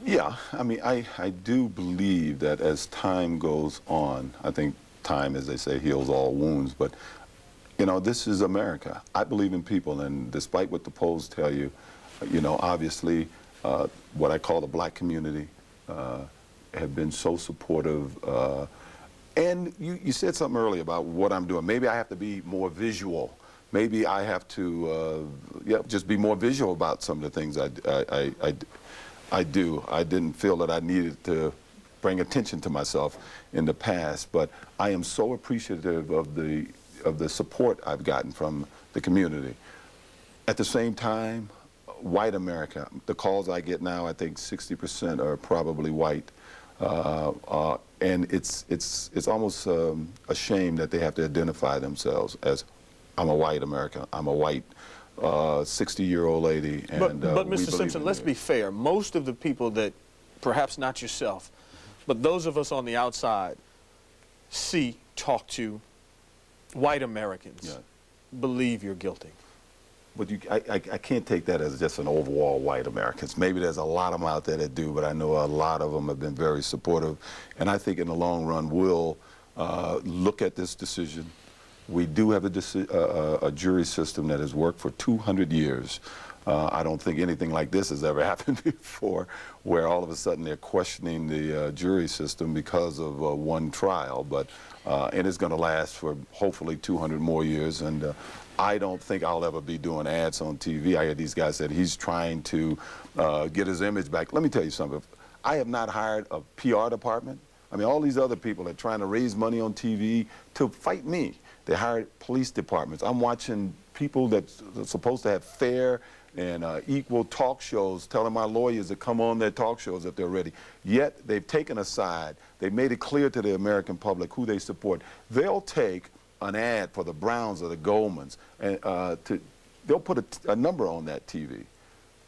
Yeah, I mean, I do believe that as time goes on, I think time, as they say, heals all wounds, but you know, this is America. I believe in people, and despite what the polls tell you, you know, obviously, what I call the black community have been so supportive. And you said something earlier about what I'm doing. Maybe I have to be more visual. Maybe I have to, just be more visual about some of the things I do. I didn't feel that I needed to bring attention to myself in the past, but I am so appreciative of the support I've gotten from the community. At the same time, white America, the calls I get now, I think 60% are probably white. And it's almost a shame that they have to identify themselves as, I'm a white American, I'm a white 60-year-old lady. And, but Mr. Simpson, let's be fair. Most of the people that, perhaps not yourself, but those of us on the outside see, talk to white Americans, believe you're guilty. But I can't take that as just an overall white Americans. Maybe there's a lot of them out there that do, but I know a lot of them have been very supportive. And I think in the long run, we'll look at this decision. We do have a jury system that has worked for 200 years. I don't think anything like this has ever happened before, where all of a sudden they're questioning the jury system because of one trial. But and it's going to last for hopefully 200 more years. And I don't think I'll ever be doing ads on TV. I hear these guys said he's trying to get his image back. Let me tell you something. I have not hired a PR department. I mean, all these other people are trying to raise money on TV to fight me. They hired police departments. I'm watching people that are supposed to have fair and equal talk shows, telling my lawyers to come on their talk shows if they're ready. Yet they've taken a side. They've made it clear to the American public who they support. They'll take an ad for the Browns or the Goldmans, and they'll put a number on that TV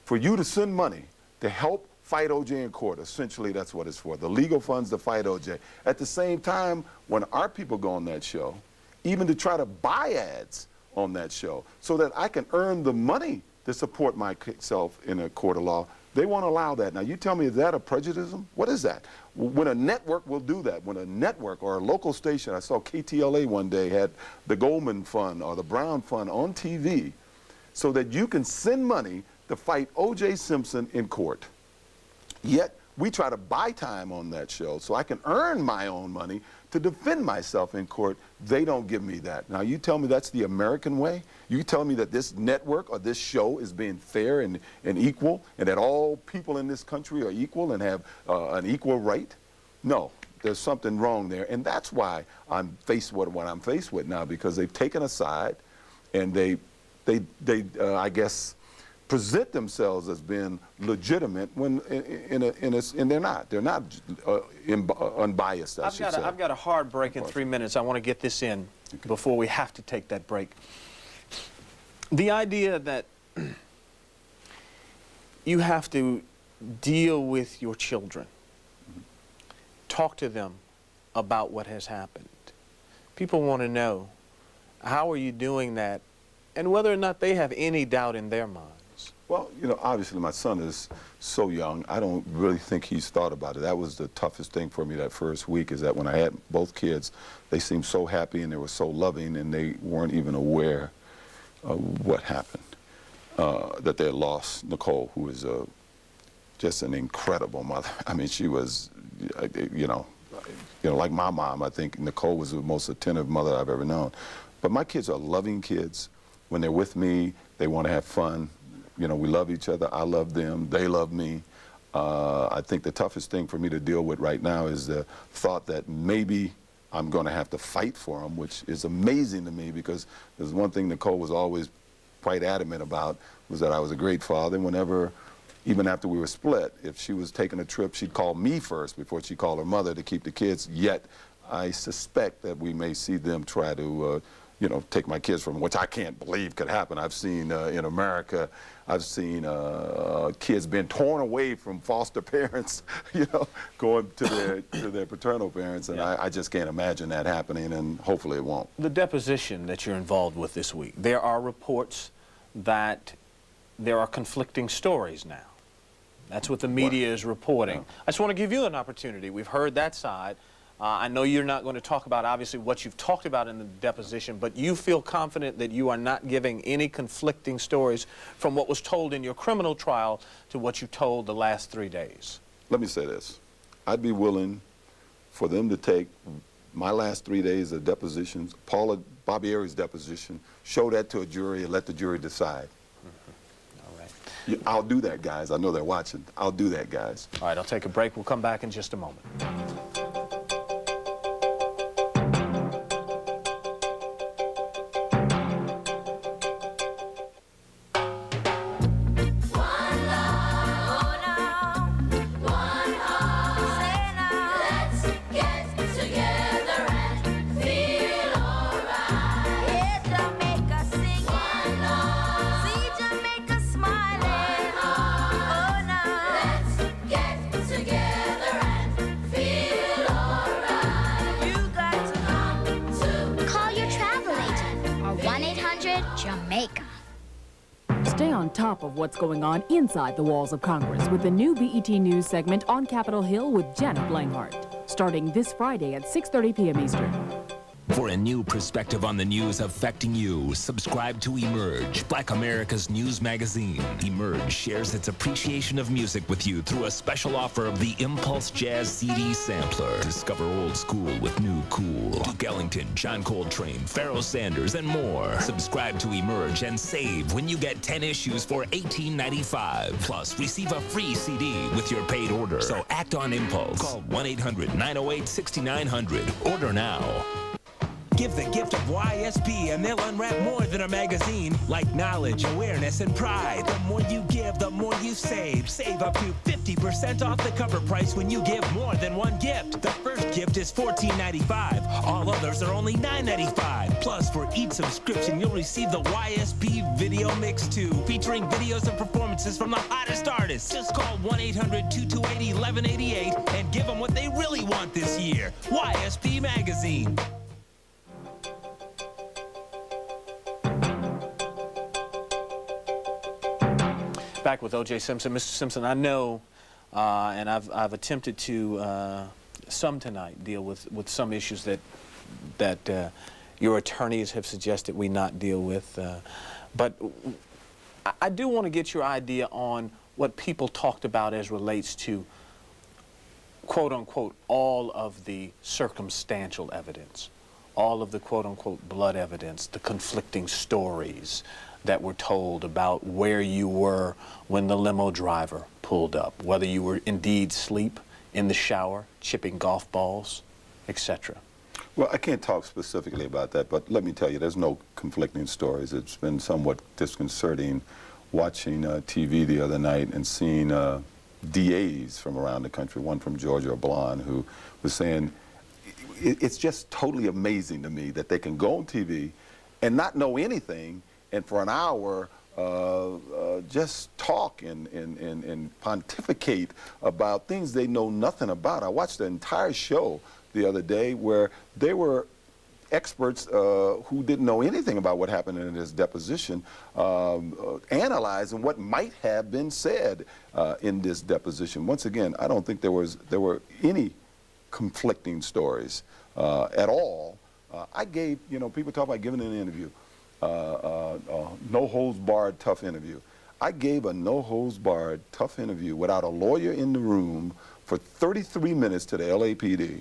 for you to send money to help fight O.J. in court. Essentially, that's what it's for, the legal funds to fight O.J. At the same time, when our people go on that show, even to try to buy ads on that show so that I can earn the money to support myself in a court of law, they won't allow that. Now, you tell me, is that a prejudice? What is that? When a network will do that, when a network or a local station, I saw KTLA one day had the Goldman Fund or the Brown Fund on TV so that you can send money to fight O.J. Simpson in court. Yet, we try to buy time on that show so I can earn my own money to defend myself in court. They don't give me that. Now, you tell me that's the American way? You tell me that this network or this show is being fair and equal, and that all people in this country are equal and have an equal right? No, there's something wrong there. And that's why I'm faced with what I'm faced with now, because they've taken a side and they I guess, present themselves as being legitimate when and they're not. They're not unbiased, I should say. I've got a hard break in 3 minutes. I want to get this in before we have to take that break. The idea that you have to deal with your children, talk to them about what has happened. People want to know, how are you doing that, and whether or not they have any doubt in their mind. Well, you know, obviously my son is so young, I don't really think he's thought about it. That was the toughest thing for me that first week, is that when I had both kids, they seemed so happy and they were so loving, and they weren't even aware of what happened, that they had lost Nicole, who is just an incredible mother. I mean, she was, you know, like my mom. I think Nicole was the most attentive mother I've ever known. But my kids are loving kids. When they're with me, they want to have fun. You know, we love each other. I love them. They love me. I think the toughest thing for me to deal with right now is the thought that maybe I'm going to have to fight for them, which is amazing to me, because there's one thing Nicole was always quite adamant about, was that I was a great father. Whenever, even after we were split, if she was taking a trip, she'd call me first before she'd call her mother to keep the kids. Yet, I suspect that we may see them try to you know, take my kids from them, which I can't believe could happen. I've seen in America, I've seen kids being torn away from foster parents, you know, going to their paternal parents, and I just can't imagine that happening, and hopefully it won't. The deposition that you're involved with this week, there are reports that there are conflicting stories now. That's what the media is reporting. Yeah. I just want to give you an opportunity. We've heard that side. I know you're not going to talk about, obviously, what you've talked about in the deposition, but you feel confident that you are not giving any conflicting stories from what was told in your criminal trial to what you told the last 3 days. Let me say this. I'd be willing for them to take my last 3 days of depositions, Bobby Aries' deposition, show that to a jury and let the jury decide. All right. I'll do that, guys. I know they're watching. I'll do that, guys. All right, I'll take a break. We'll come back in just a moment. 1-800 Jamaica. Stay on top of what's going on inside the walls of Congress with the new BET News segment on Capitol Hill with Janet Langhart, starting this Friday at 6:30 p.m. Eastern. For a new perspective on the news affecting you, subscribe to Emerge, Black America's news magazine. Emerge shares its appreciation of music with you through a special offer of the Impulse Jazz CD sampler. Discover old school with new cool. Duke Ellington, John Coltrane, Pharoah Sanders, and more. Subscribe to Emerge and save when you get 10 issues for $18.95. Plus, receive a free CD with your paid order. So act on impulse. Call 1-800-908-6900. Order now. Give the gift of YSP and they'll unwrap more than a magazine, like knowledge, awareness, and pride. The more you give, the more you save. Save up to 50% off the cover price when you give more than one gift. The first gift is $14.95. All others are only $9.95. Plus, for each subscription, you'll receive the YSP Video Mix 2, featuring videos and performances from the hottest artists. Just call 1-800-228-1188 and give them what they really want this year. YSP Magazine. Back with O.J. Simpson. Mr. Simpson, I know, and I've attempted to, some tonight, deal with some issues that your attorneys have suggested we not deal with. But I do want to get your idea on what people talked about as relates to, quote-unquote, all of the circumstantial evidence, all of the, quote-unquote, blood evidence, the conflicting stories that were told about where you were when the limo driver pulled up, whether you were indeed asleep in the shower, chipping golf balls, etc. Well, I can't talk specifically about that, but let me tell you, there's no conflicting stories. It's been somewhat disconcerting watching TV the other night and seeing DAs from around the country, one from Georgia, a blonde, who was saying, it's just totally amazing to me that they can go on TV and not know anything, and for an hour just talk and pontificate about things they know nothing about. I watched the entire show the other day where they were experts who didn't know anything about what happened in this deposition, analyzing what might have been said in this deposition. Once again, I don't think there were any conflicting stories at all. I gave, people talk about giving an interview. No-holds-barred tough interview. I gave a no-holds-barred tough interview without a lawyer in the room for 33 minutes to the LAPD,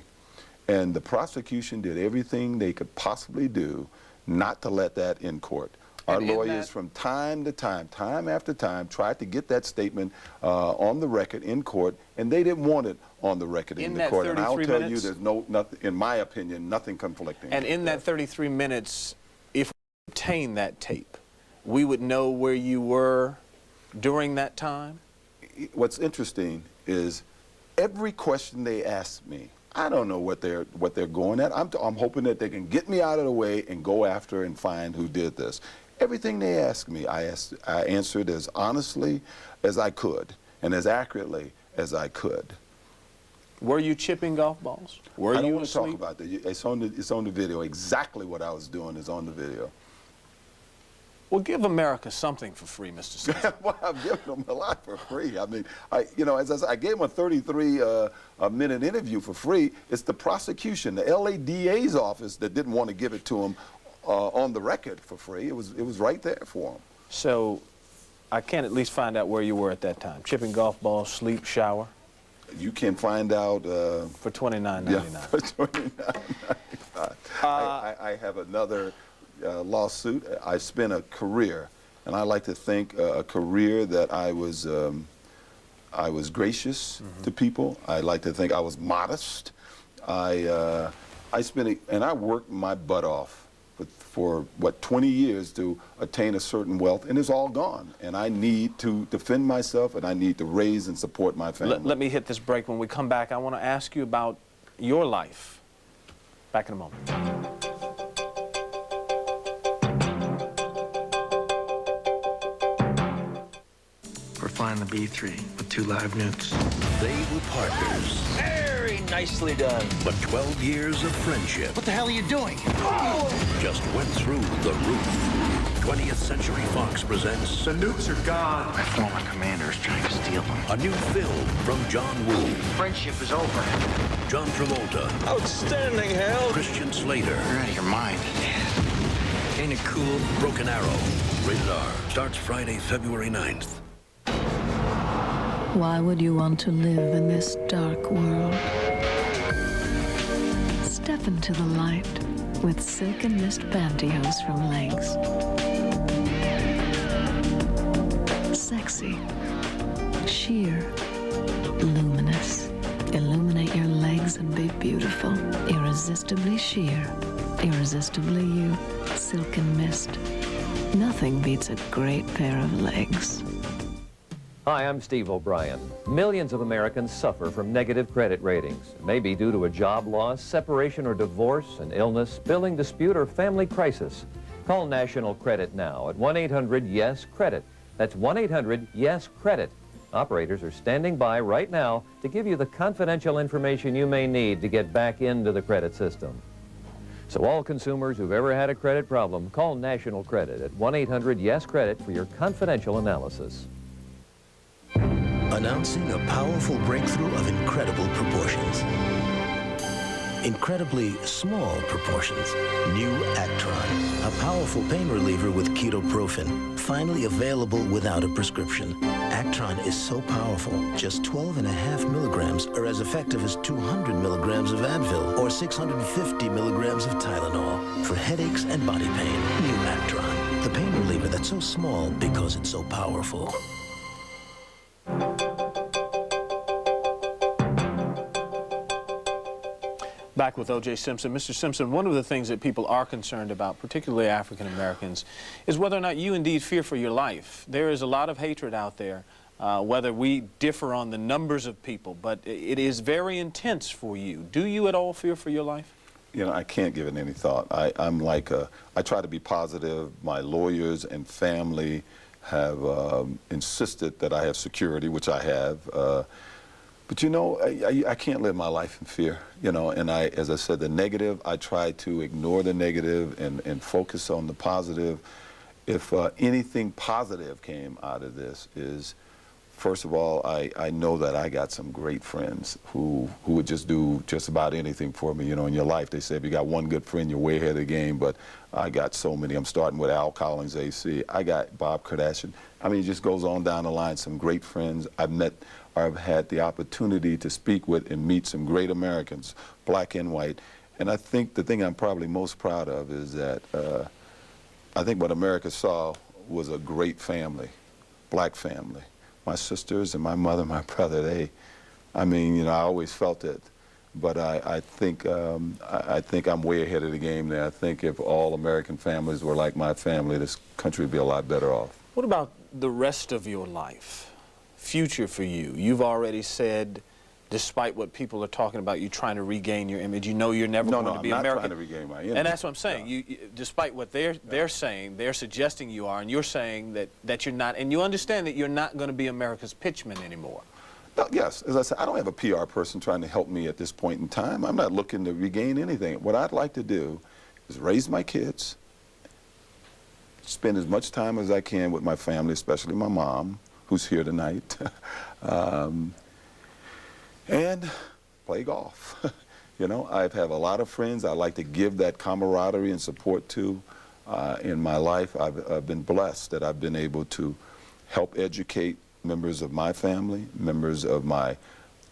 and the prosecution did everything they could possibly do not to let that in court. Our lawyers from time to time, time after time, tried to get that statement on the record in court, and they didn't want it on the record in the court. And I'll tell you, there's nothing, in my opinion, nothing conflicting. And in that 33 minutes, if we obtain that tape, we would know where you were during that time? What's interesting is every question they asked me, I don't know what they're going at. I'm hoping that they can get me out of the way and go after and find who did this. Everything they asked me, I answered as honestly as I could and as accurately as I could. Were you chipping golf balls? I don't want to talk about that. It's on the video. Exactly what I was doing is on the video. Well, give America something for free, Mr. Simpson. Well, I'm giving them a lot for free. I mean, as I said, I gave them a 33-minute interview for free. It's the prosecution, the LADA's office, that didn't want to give it to them on the record for free. It was right there for them. So, I can at least find out where you were at that time. Chipping golf balls, sleep, shower. You can find out for $29.99. Yeah, for $29.95. I have another lawsuit. I spent a career, and I like to think a career that I was gracious to people. I like to think I was modest. I spent and I worked my butt off for what, 20 years to attain a certain wealth, and it's all gone. And I need to defend myself, and I need to raise and support my family. Let me hit this break. When we come back, I want to ask you about your life. Back in a moment. We're flying the B-3 with 2 live nukes. They were partners. Very Nicely done. But 12 years of friendship. What the hell are you doing? Just went through the roof. 20th Century Fox presents... The nukes are gone. My former commander is trying to steal them. A new film from John Woo. Friendship is over. John Travolta. Outstanding, Hal. Christian Slater. You're out of your mind. Ain't it cool? Broken Arrow. Rated R. Starts Friday, February 9th. Why would you want to live in this dark world? Step into the light with Silk and Mist pantyhose from Legs. Sexy, sheer, luminous. Illuminate your legs and be beautiful. Irresistibly sheer, irresistibly you. Silk and Mist. Nothing beats a great pair of legs. Hi, I'm Steve O'Brien. Millions of Americans suffer from negative credit ratings. It may be due to a job loss, separation or divorce, an illness, billing dispute, or family crisis. Call National Credit now at 1-800-YES-CREDIT. That's 1-800-YES-CREDIT. Operators are standing by right now to give you the confidential information you may need to get back into the credit system. So all consumers who've ever had a credit problem, call National Credit at 1-800-YES-CREDIT for your confidential analysis. Announcing a powerful breakthrough of incredible proportions. Incredibly small proportions. New Actron, a powerful pain reliever with ketoprofen, finally available without a prescription. Actron is so powerful, just 12.5 milligrams are as effective as 200 milligrams of Advil or 650 milligrams of Tylenol for headaches and body pain. New Actron, the pain reliever that's so small because it's so powerful. Back with O.J. Simpson. Mr. Simpson, one of the things that people are concerned about, particularly African Americans, is whether or not you indeed fear for your life. There is a lot of hatred out there, whether we differ on the numbers of people, but it is very intense for you. Do you at all fear for your life? You know, I can't give it any thought. I try to be positive. My lawyers and family have insisted that I have security, which I have. But you know, I can't live my life in fear, you know, and as I said, the negative, I try to ignore the negative and focus on the positive. If anything positive came out of this is, first of all, I know that I got some great friends who would just do just about anything for me, you know, in your life. They say if you got one good friend, you're way ahead of the game, but I got so many. I'm starting with Al Collins, AC. I got Bob Kardashian. I mean, it just goes on down the line, some great friends. I've had the opportunity to speak with and meet some great Americans, black and white. And I think the thing I'm probably most proud of is that I think what America saw was a great family, black family. My sisters and my mother, my brother, I mean, you know, I always felt it. But I think I'm way ahead of the game there. I think if all American families were like my family, this country would be a lot better off. What about the rest of your life? Future for you. You've already said, despite what people are talking about, you trying to regain your image. You know you're never going to be American. No, I'm not trying to regain my image. And that's what I'm saying. Yeah. Despite what they're saying, they're suggesting you are, and you're saying that you're not, and you understand that you're not going to be America's pitchman anymore. No, yes, as I said, I don't have a PR person trying to help me at this point in time. I'm not looking to regain anything. What I'd like to do is raise my kids, spend as much time as I can with my family, especially my mom, who's here tonight, and play golf. You know, I have a lot of friends I like to give that camaraderie and support to. In my life, I've been blessed that I've been able to help educate members of my family, members of my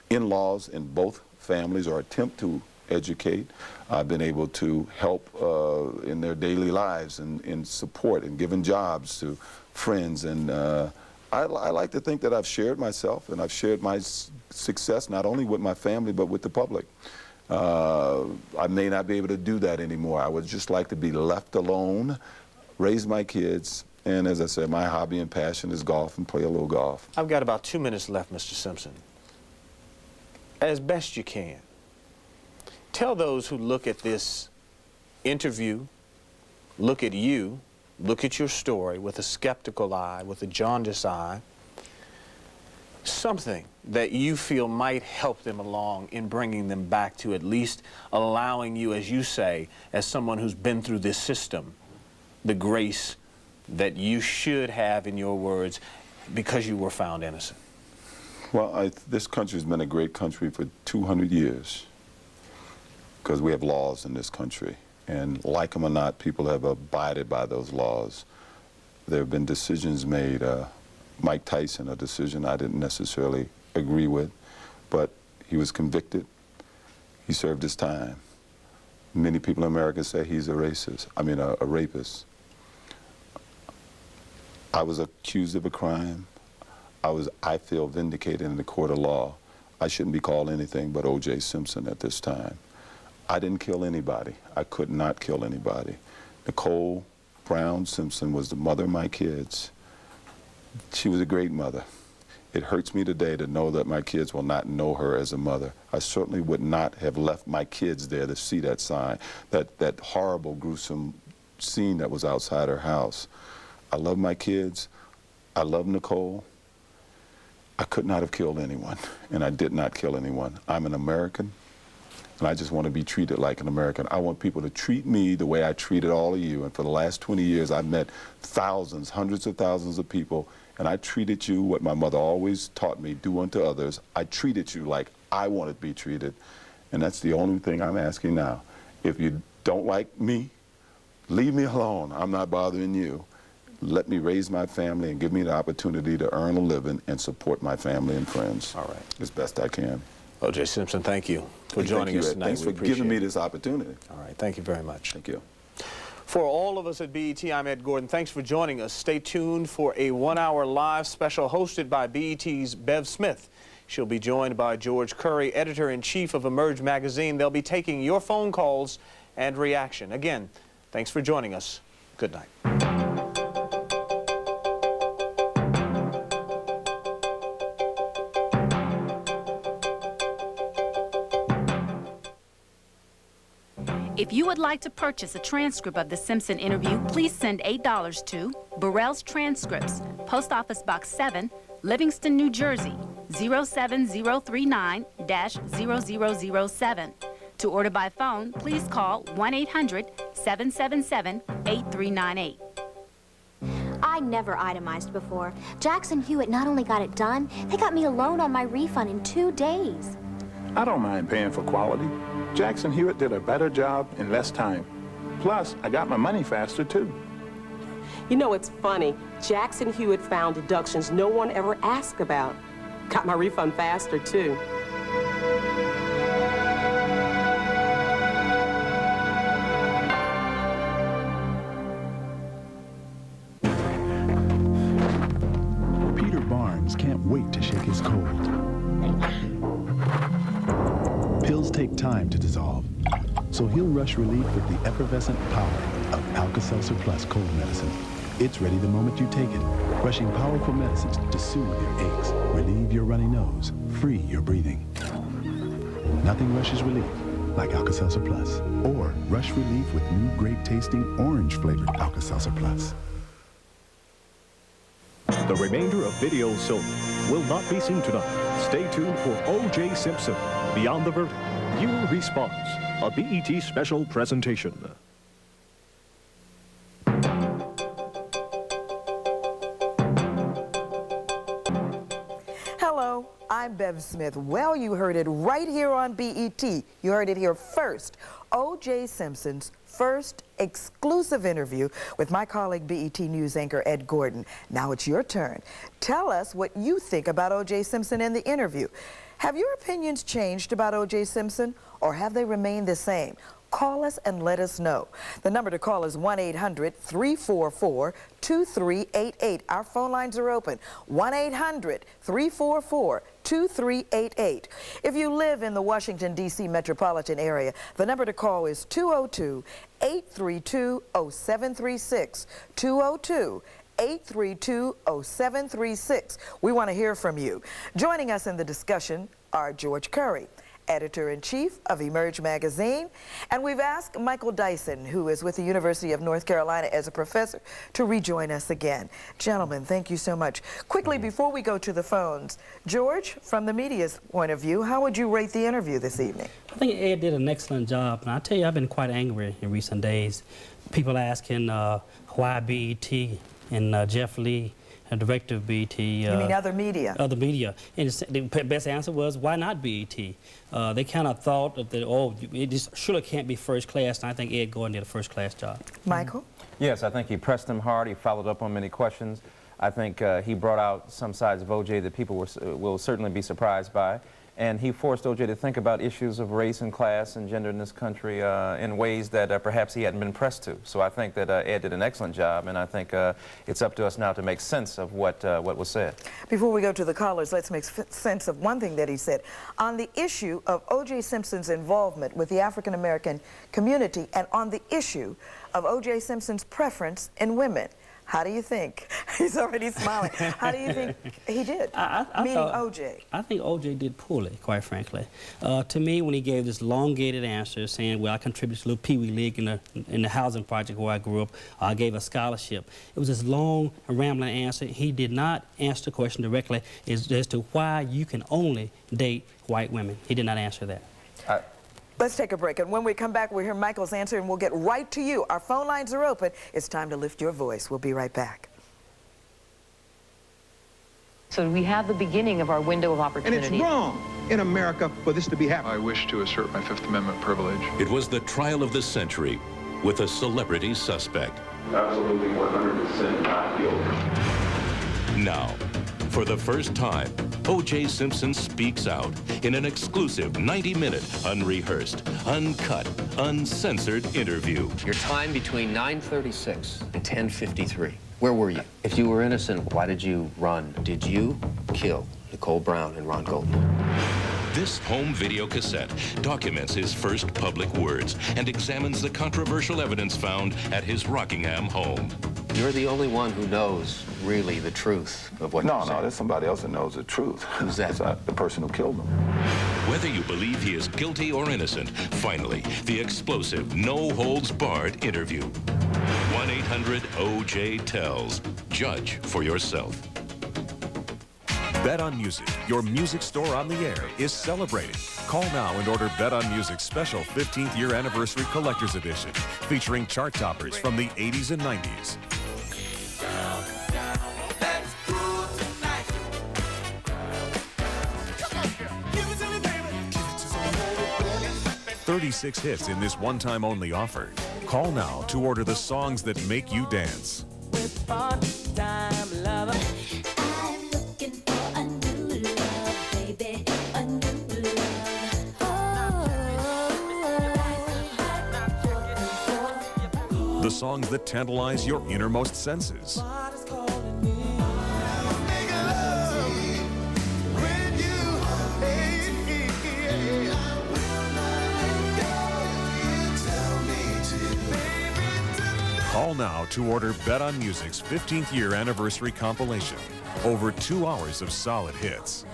in-laws in both families, or attempt to educate. I've been able to help in their daily lives and in support and giving jobs to friends. And I like to think that I've shared myself and I've shared my success not only with my family but with the public. I may not be able to do that anymore. I would just like to be left alone, raise my kids, and as I said, my hobby and passion is golf and play a little golf. I've got about 2 minutes left, Mr. Simpson. As best you can, tell those who look at this interview, look at you, look at your story with a skeptical eye, with a jaundiced eye, something that you feel might help them along in bringing them back to at least allowing you, as you say, as someone who's been through this system, the grace that you should have, in your words, because you were found innocent? Well, this country's been a great country for 200 years because we have laws in this country. And like them or not, people have abided by those laws. There have been decisions made. Mike Tyson, a decision I didn't necessarily agree with, but he was convicted. He served his time. Many people in America say he's a racist. I mean, a rapist. I was accused of a crime. I feel vindicated in the court of law. I shouldn't be called anything but O.J. Simpson at this time. I didn't kill anybody. I could not kill anybody. Nicole Brown Simpson was the mother of my kids. She was a great mother. It hurts me today to know that my kids will not know her as a mother. I certainly would not have left my kids there to see that sign, that horrible, gruesome scene that was outside her house. I love my kids. I love Nicole. I could not have killed anyone, and I did not kill anyone. I'm an American, and I just want to be treated like an American. I want people to treat me the way I treated all of you, and for the last 20 years, I've met thousands, hundreds of thousands of people, and I treated you what my mother always taught me, do unto others. I treated you like I wanted to be treated, and that's the only thing I'm asking now. If you don't like me, leave me alone. I'm not bothering you. Let me raise my family and give me the opportunity to earn a living and support my family and friends. All right. As best I can. O.J. Simpson, thank you for joining us tonight. Thanks for giving me this opportunity. All right, thank you very much. Thank you. For all of us at BET, I'm Ed Gordon. Thanks for joining us. Stay tuned for a one-hour live special hosted by BET's Bev Smith. She'll be joined by George Curry, editor-in-chief of Emerge magazine. They'll be taking your phone calls and reaction. Again, thanks for joining us. Good night. If you would like to purchase a transcript of the Simpson interview, please send $8 to Burrell's Transcripts, Post Office Box 7, Livingston, New Jersey, 07039-0007. To order by phone, please call 1-800-777-8398. I never itemized before. Jackson Hewitt not only got it done, they got me a loan on my refund in 2 days. I don't mind paying for quality. Jackson Hewitt did a better job in less time. Plus, I got my money faster, too. You know, it's funny. Jackson Hewitt found deductions no one ever asked about. Got my refund faster, too. Peter Barnes can't wait to shake his cold. Pills take time to dissolve, so he'll rush relief with the effervescent power of Alka-Seltzer Plus cold medicine. It's ready the moment you take it, rushing powerful medicines to soothe your aches, relieve your runny nose, free your breathing. Nothing rushes relief like Alka-Seltzer Plus, or rush relief with new grape-tasting orange-flavored Alka-Seltzer Plus. The remainder of Video Soap will not be seen tonight. Stay tuned for O.J. Simpson, Beyond the Verdict, Your Response, a BET special presentation. Hello, I'm Bev Smith. Well, you heard it right here on BET. You heard it here first. O.J. Simpson's first exclusive interview with my colleague BET News anchor Ed Gordon. Now it's your turn. Tell us what you think about O.J. Simpson in the interview. Have your opinions changed about O.J. Simpson, or have they remained the same? Call us and let us know. The number to call is 1-800-344-2388. Our phone lines are open. 1-800-344-2388. If you live in the Washington, D.C. metropolitan area, the number to call is 202-832-0736. 202-832-0736. We want to hear from you. Joining us in the discussion are George Curry, editor-in-chief of Emerge magazine. And we've asked Michael Dyson, who is with the University of North Carolina as a professor, to rejoin us again. Gentlemen, thank you so much. Quickly, before we go to the phones, George, from the media's point of view, how would you rate the interview this evening? I think Ed did an excellent job, and I tell you, I've been quite angry in recent days. People asking why BET and Jeff Lee, director of BET. You mean other media? Other media. And the best answer was, why not BET? They kind of thought that, oh, it just surely can't be first class, and I think Ed Gordon did a first class job. Michael? Yes, I think he pressed him hard. He followed up on many questions. I think he brought out some sides of O.J. that people will certainly be surprised by. And he forced O.J. to think about issues of race and class and gender in this country in ways that perhaps he hadn't been pressed to. So I think that Ed did an excellent job, and I think it's up to us now to make sense of what was said. Before we go to the callers, let's make sense of one thing that he said. On the issue of O.J. Simpson's involvement with the African-American community and on the issue of O.J. Simpson's preference in women, how do you think? He's already smiling. How do you think he did? Meaning O.J. I think O.J. did poorly, quite frankly. To me, when he gave this elongated answer saying, well, I contributed to Little Pee Wee League in the housing project where I grew up, I gave a scholarship. It was this long and rambling answer. He did not answer the question directly as to why you can only date white women. He did not answer that. Let's take a break, and when we come back, we'll hear Michael's answer, and we'll get right to you. Our phone lines are open. It's time to lift your voice. We'll be right back. So we have the beginning of our window of opportunity. And it's wrong in America for this to be happening. I wish to assert my Fifth Amendment privilege. It was the trial of the century with a celebrity suspect. Absolutely 100% not guilty. Now, for the first time, O.J. Simpson speaks out in an exclusive 90-minute, unrehearsed, uncut, uncensored interview. Your time between 9:36 and 10:53. Where were you? If you were innocent, why did you run? Did you kill Nicole Brown and Ron Goldman? This home video cassette documents his first public words and examines the controversial evidence found at his Rockingham home. You're the only one who knows really the truth of what you said. No, there's somebody else that knows the truth. Who's that? It's the person who killed him. Whether you believe he is guilty or innocent, finally, the explosive, no-holds-barred interview. 1-800-OJ-TELLS. Judge for yourself. Bet on Music, your music store on the air, is celebrating. Call now and order Bet on Music's special 15th year anniversary collector's edition, featuring chart toppers from the 80s and 90s. 36 hits in this one-time only offer. Call now to order the songs that make you dance. The songs that tantalize your innermost senses. Call now to order Bet on Music's 15th year anniversary compilation. Over 2 hours of solid hits.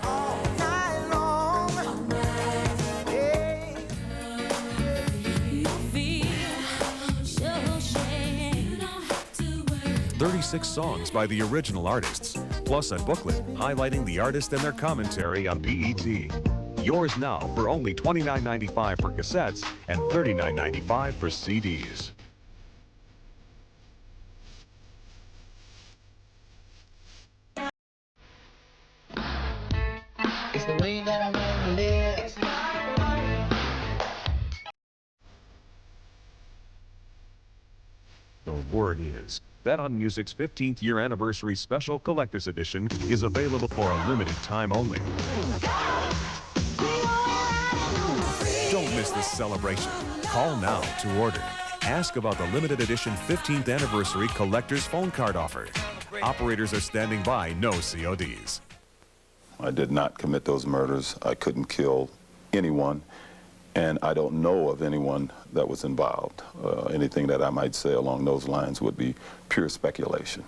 "36 songs by the original artists, plus a booklet highlighting the artist and their commentary on BET. Yours now for only $29.95 for cassettes and $39.95 for CDs. It's the way that I want to live. The word is, Bet on Music's 15th year anniversary special collector's edition is available for a limited time only. Don't miss this celebration. Call now to order. Ask about the limited edition 15th anniversary collector's phone card offer. Operators are standing by, no CODs. I did not commit those murders. I couldn't kill anyone, and I don't know of anyone that was involved. Anything that I might say along those lines would be pure speculation.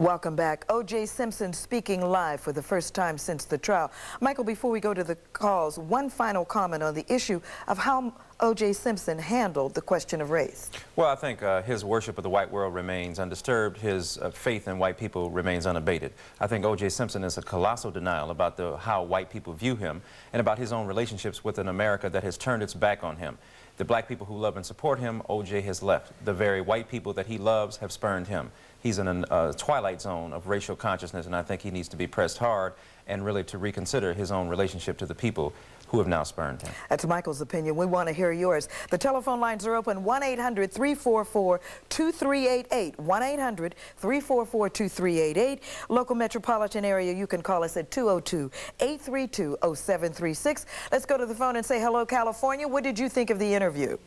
Welcome back. O.J. Simpson speaking live for the first time since the trial. Michael, before we go to the calls, one final comment on the issue of how O.J. Simpson handled the question of race. Well, I think his worship of the white world remains undisturbed. His faith in white people remains unabated. I think O.J. Simpson is a colossal denial about how white people view him and about his own relationships with an America that has turned its back on him. The black people who love and support him, O.J. has left. The very white people that he loves have spurned him. He's in a twilight zone of racial consciousness, and I think he needs to be pressed hard and really to reconsider his own relationship to the people who have now spurned him. That's Michael's opinion. We want to hear yours. The telephone lines are open, 1-800-344-2388, 1-800-344-2388. Local metropolitan area, you can call us at 202-832-0736. Let's go to the phone and say hello, California. What did you think of the interview?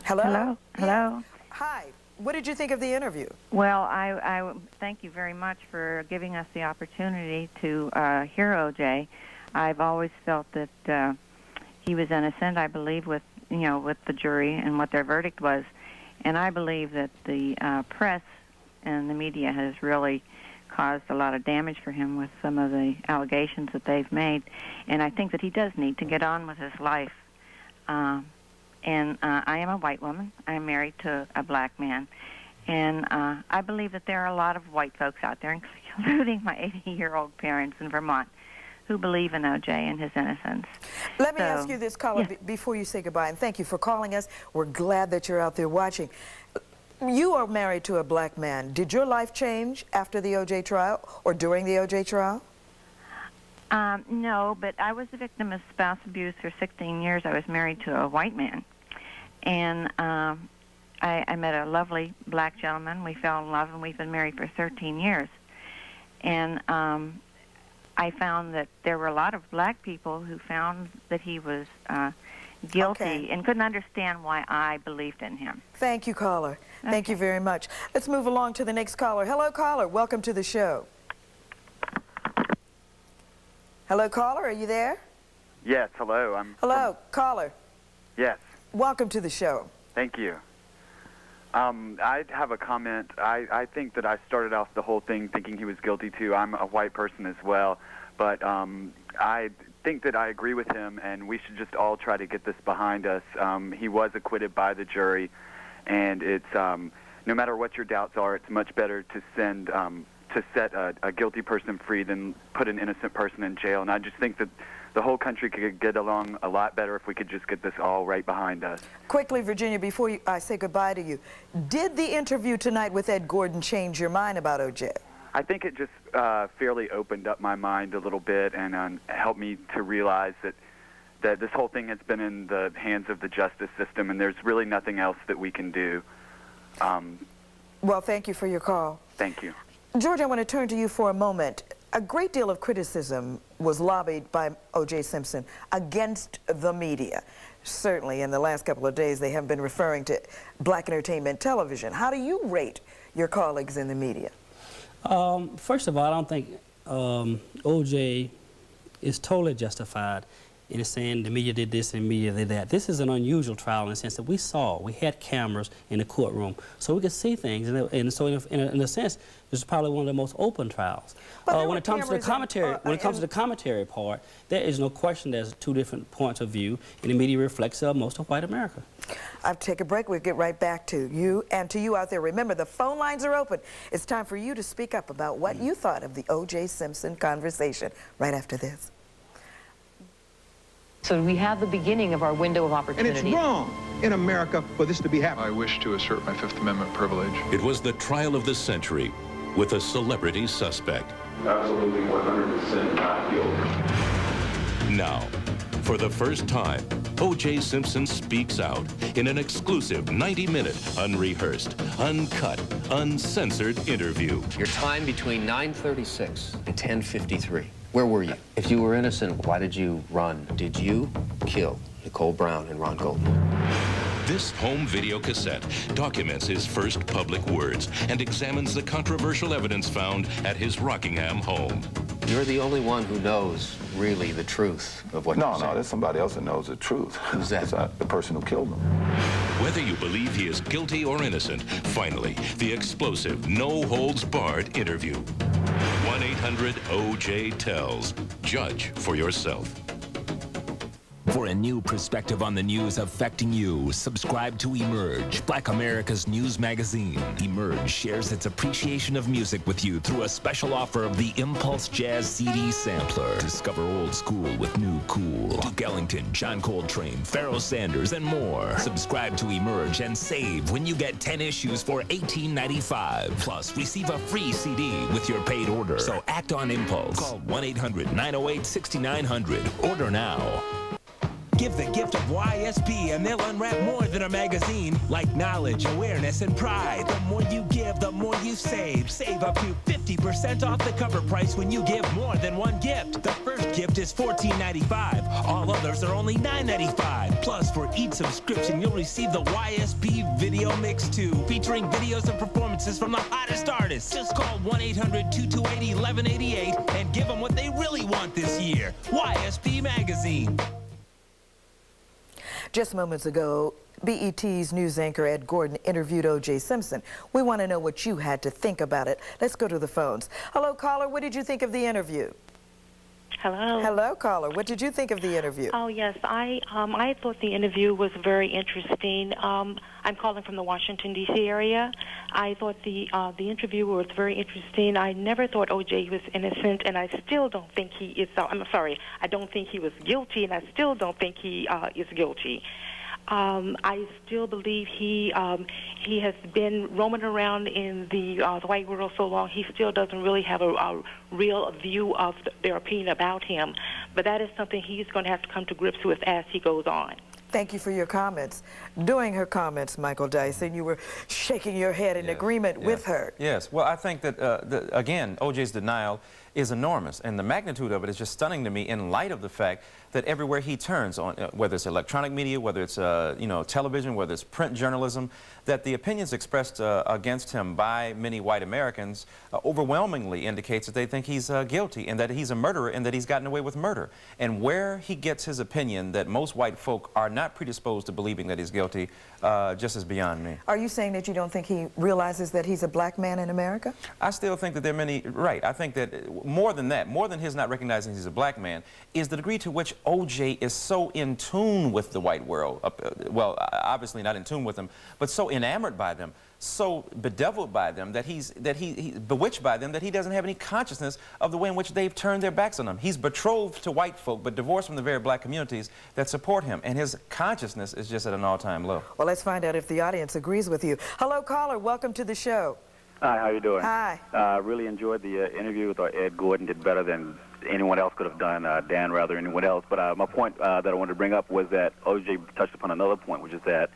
Hello? Hello? Hello? Hi. What did you think of the interview? Well, I thank you very much for giving us the opportunity to hear O.J. I've always felt that he was innocent. I believe with the jury and what their verdict was, and I believe that the press and the media has really caused a lot of damage for him with some of the allegations that they've made, and I think that he does need to get on with his life. And I am a white woman. I'm married to a black man. And I believe that there are a lot of white folks out there, including my 80-year-old parents in Vermont, who believe in O.J. and his innocence. Let me ask you this, caller, before you say goodbye, and thank you for calling us. We're glad that you're out there watching. You are married to a black man. Did your life change after the O.J. trial or during the O.J. trial? No, but I was a victim of spouse abuse for 16 years. I was married to a white man. And I met a lovely black gentleman. We fell in love, and we've been married for 13 years. And I found that there were a lot of black people who found that he was guilty and couldn't understand why I believed in him. Thank you, caller. Thank you very much. Let's move along to the next caller. Hello, caller. Welcome to the show. Hello, caller. Are you there? Yes, hello. Hello, caller. Yes. Welcome to the show. Thank you. I have a comment. I think that I started off the whole thing thinking he was guilty too. I'm a white person as well, but I think that I agree with him, and we should just all try to get this behind us. He was acquitted by the jury, and it's no matter what your doubts are, it's much better to set a guilty person free than put an innocent person in jail. And I just think that the whole country could get along a lot better if we could just get this all right behind us. Quickly, Virginia, before I say goodbye to you, did the interview tonight with Ed Gordon change your mind about O.J.? I think it just fairly opened up my mind a little bit and helped me to realize that this whole thing has been in the hands of the justice system, and there's really nothing else that we can do. Well, thank you for your call. Thank you. George, I want to turn to you for a moment. A great deal of criticism was lobbied by O.J. Simpson against the media. Certainly in the last couple of days they have been referring to black entertainment television. How do you rate your colleagues in the media? First of all, I don't think O.J. is totally justified in saying the media did this and the media did that. This is an unusual trial in the sense that we had cameras in the courtroom, so we could see things, and so in a sense, this is probably one of the most open trials. When it comes to the commentary part, there is no question there's two different points of view, and the media reflects most of white America. I'll take a break. We'll get right back to you, and to you out there. Remember, the phone lines are open. It's time for you to speak up about what you thought of the O.J. Simpson conversation right after this. So we have the beginning of our window of opportunity. And it's wrong in America for this to be happening. I wish to assert my Fifth Amendment privilege. It was the trial of the century with a celebrity suspect. Absolutely 100% not guilty. Now, for the first time, O.J. Simpson speaks out in an exclusive 90-minute, unrehearsed, uncut, uncensored interview. Your time between 9:36 and 10:53. Where were you? If you were innocent, why did you run? Did you kill Nicole Brown and Ron Goldman? This home video cassette documents his first public words and examines the controversial evidence found at his Rockingham home. You're the only one who knows really the truth of what you're saying. No, there's somebody else that knows the truth. Who's that? It's the person who killed him. Whether you believe he is guilty or innocent, finally, the explosive, no-holds-barred interview. 1-800-OJ-TELLS. Judge for yourself. For a new perspective on the news affecting you, subscribe to Emerge, Black America's news magazine. Emerge shares its appreciation of music with you through a special offer of the Impulse Jazz CD sampler. Discover old school with new cool. Duke Ellington, John Coltrane, Pharoah Sanders, and more. Subscribe to Emerge and save when you get 10 issues for $18.95. Plus, receive a free CD with your paid order. So act on impulse. Call 1-800-908-6900. Order now. Give the gift of YSP and they'll unwrap more than a magazine, like knowledge, awareness, and pride. The more you give, the more you save. Save up to 50% off the cover price when you give more than one gift. The first gift is $14.95. All others are only $9.95. Plus, for each subscription, you'll receive the YSP Video Mix 2, featuring videos and performances from the hottest artists. Just call 1-800-228-1188 and give them what they really want this year. YSP Magazine. Just moments ago, BET's news anchor Ed Gordon interviewed O.J. Simpson. We want to know what you had to think about it. Let's go to the phones. Hello, caller. What did you think of the interview? Hello. Hello, caller. What did you think of the interview? Oh, yes. I thought the interview was very interesting. I'm calling from the Washington, D.C. area. I thought the interview was very interesting. I never thought O.J. was innocent, and I still don't think he is. I'm sorry. I don't think he was guilty, and I still don't think he is guilty. I still believe he has been roaming around in the white world so long, he still doesn't really have a real view of their opinion about him. But that is something he's going to have to come to grips with as he goes on. Thank you for your comments. During her comments, Michael Dyson, you were shaking your head in agreement with her. Yes. Well, I think that, again, O.J.'s denial is enormous, and the magnitude of it is just stunning to me in light of the fact that everywhere he turns, on whether it's electronic media, whether it's television, whether it's print journalism, that the opinions expressed against him by many white Americans overwhelmingly indicates that they think he's guilty and that he's a murderer and that he's gotten away with murder. And where he gets his opinion that most white folk are not predisposed to believing that he's guilty just is beyond me. Are you saying that you don't think he realizes that he's a black man in America? I still think that there are many, right. I think that more than that, more than his not recognizing he's a black man, is the degree to which O.J. is so in tune with the white world. Well, obviously not in tune with them, but so enamored by them, so bedeviled by them, that he's bewitched by them, that he doesn't have any consciousness of the way in which they've turned their backs on him. He's betrothed to white folk, but divorced from the very black communities that support him, and his consciousness is just at an all-time low. Well, let's find out if the audience agrees with you. Hello, caller. Welcome to the show. Hi, how you doing? Hi. Really enjoyed the interview with Ed Gordon. Did better than anyone else could have done, Dan rather than anyone else. But my point that I wanted to bring up was that O.J. touched upon another point, which is that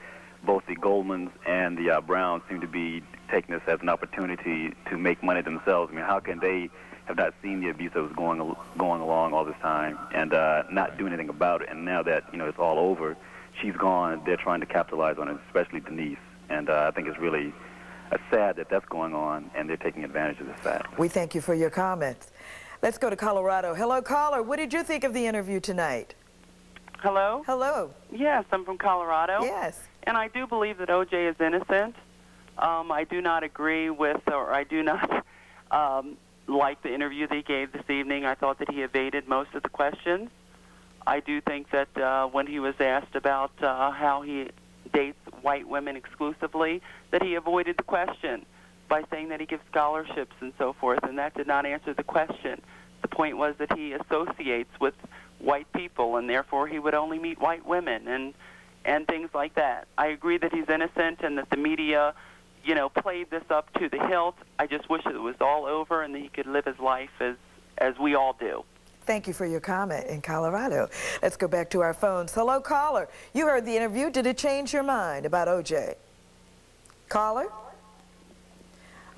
both the Goldmans and the Browns seem to be taking this as an opportunity to make money themselves. I mean, how can they have not seen the abuse that was going along all this time and not do anything about it? And now that it's all over, she's gone. They're trying to capitalize on it, especially Denise. And I think it's really sad that that's going on, and they're taking advantage of this fact. We thank you for your comments. Let's go to Colorado. Hello, caller. What did you think of the interview tonight? Hello? Hello. Yes, I'm from Colorado. Yes. And I do believe that O.J. is innocent. I do not agree with, or I do not like the interview that he gave this evening. I thought that he evaded most of the questions. I do think that when he was asked about how he dates white women exclusively, that he avoided the question by saying that he gives scholarships and so forth, and that did not answer the question. The point was that he associates with white people, and therefore he would only meet white women and things like that. I agree that he's innocent and that the media, played this up to the hilt. I just wish it was all over and that he could live his life as we all do. Thank you for your comment in Colorado. Let's go back to our phones. Hello, caller. You heard the interview. Did it change your mind about O.J.? Caller?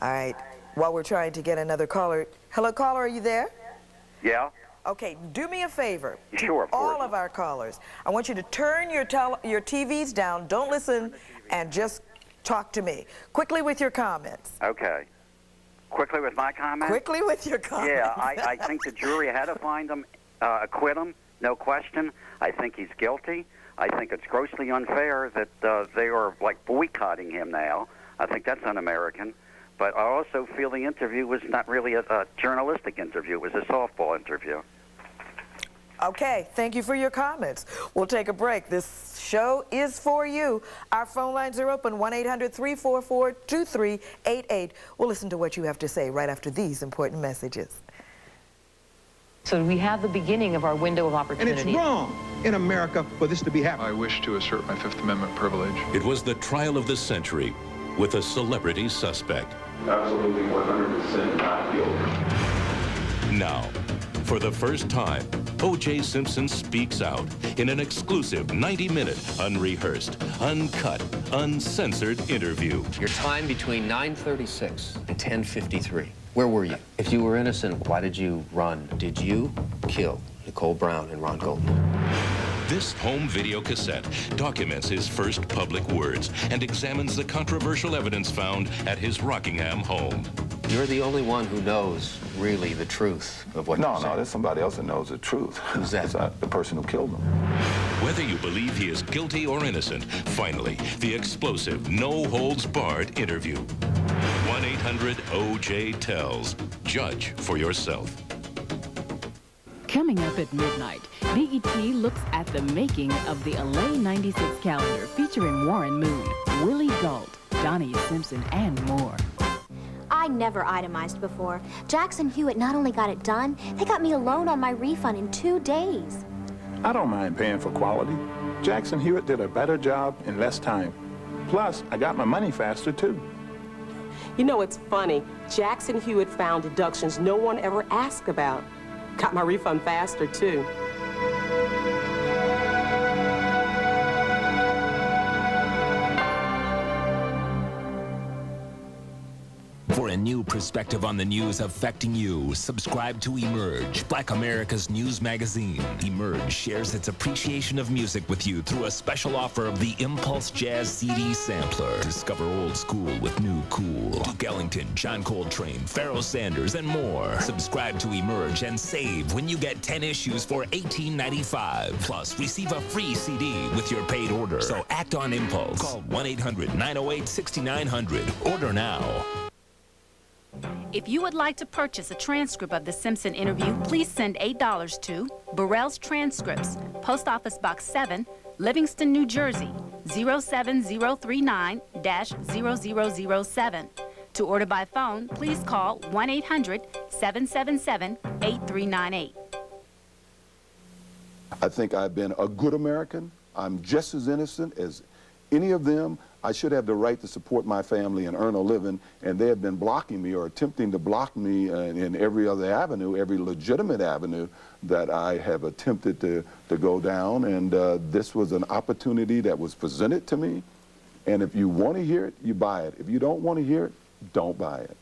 All right. While we're trying to get another caller. Hello, caller. Are you there? Yeah. Okay. Do me a favor. Sure, of course. All of our callers. I want you to turn your TVs down. Don't listen and just talk to me. Quickly with your comments. Okay. Quickly with my comment? Quickly with your comment. Yeah, I think the jury had to find him, acquit him, no question. I think he's guilty. I think it's grossly unfair that they are like boycotting him now. I think that's un-American. But I also feel the interview was not really a journalistic interview. It was a softball interview. Okay, thank you for your comments. We'll take a break. This show is for you. Our phone lines are open, 1-800-344-2388. We'll listen to what you have to say right after these important messages. So we have the beginning of our window of opportunity. And it's wrong in America for this to be happening. I wish to assert my Fifth Amendment privilege. It was the trial of the century with a celebrity suspect. Absolutely 100% not guilty. Now, for the first time, O.J. Simpson speaks out in an exclusive 90-minute, unrehearsed, uncut, uncensored interview. Your time between 9:36 and 10:53. Where were you? If you were innocent, why did you run? Did you kill Nicole Brown and Ron Golden? This home video cassette documents his first public words and examines the controversial evidence found at his Rockingham home. You're the only one who knows really the truth of what you're saying. No, there's somebody else that knows the truth. Who's that? It's the person who killed him. Whether you believe he is guilty or innocent, finally, the explosive, no-holds-barred interview. 1-800-OJ-TELLS. Judge for yourself. Coming up at midnight, BET looks at the making of the LA 96 calendar featuring Warren Moon, Willie Gault, Donnie Simpson, and more. I never itemized before. Jackson Hewitt not only got it done, they got me a loan on my refund in 2 days. I don't mind paying for quality. Jackson Hewitt did a better job in less time. Plus, I got my money faster, too. You know, it's funny. Jackson Hewitt found deductions no one ever asked about. Got my refund faster, too. For a new perspective on the news affecting you, subscribe to Emerge, Black America's news magazine. Emerge shares its appreciation of music with you through a special offer of the Impulse Jazz CD Sampler. Discover old school with new cool. Duke Ellington, John Coltrane, Pharoah Sanders, and more. Subscribe to Emerge and save when you get 10 issues for $18.95. Plus, receive a free CD with your paid order. So act on impulse. Call 1-800-908-6900. Order now. If you would like to purchase a transcript of the Simpson interview, please send $8 to Burrell's Transcripts, Post Office Box 7, Livingston, New Jersey, 07039-0007. To order by phone, please call 1-800-777-8398. I think I've been a good American. I'm just as innocent as any of them. I should have the right to support my family and earn a living, and they have been blocking me or attempting to block me in every other avenue, every legitimate avenue that I have attempted to go down. And this was an opportunity that was presented to me. And if you want to hear it, you buy it. If you don't want to hear it, don't buy it.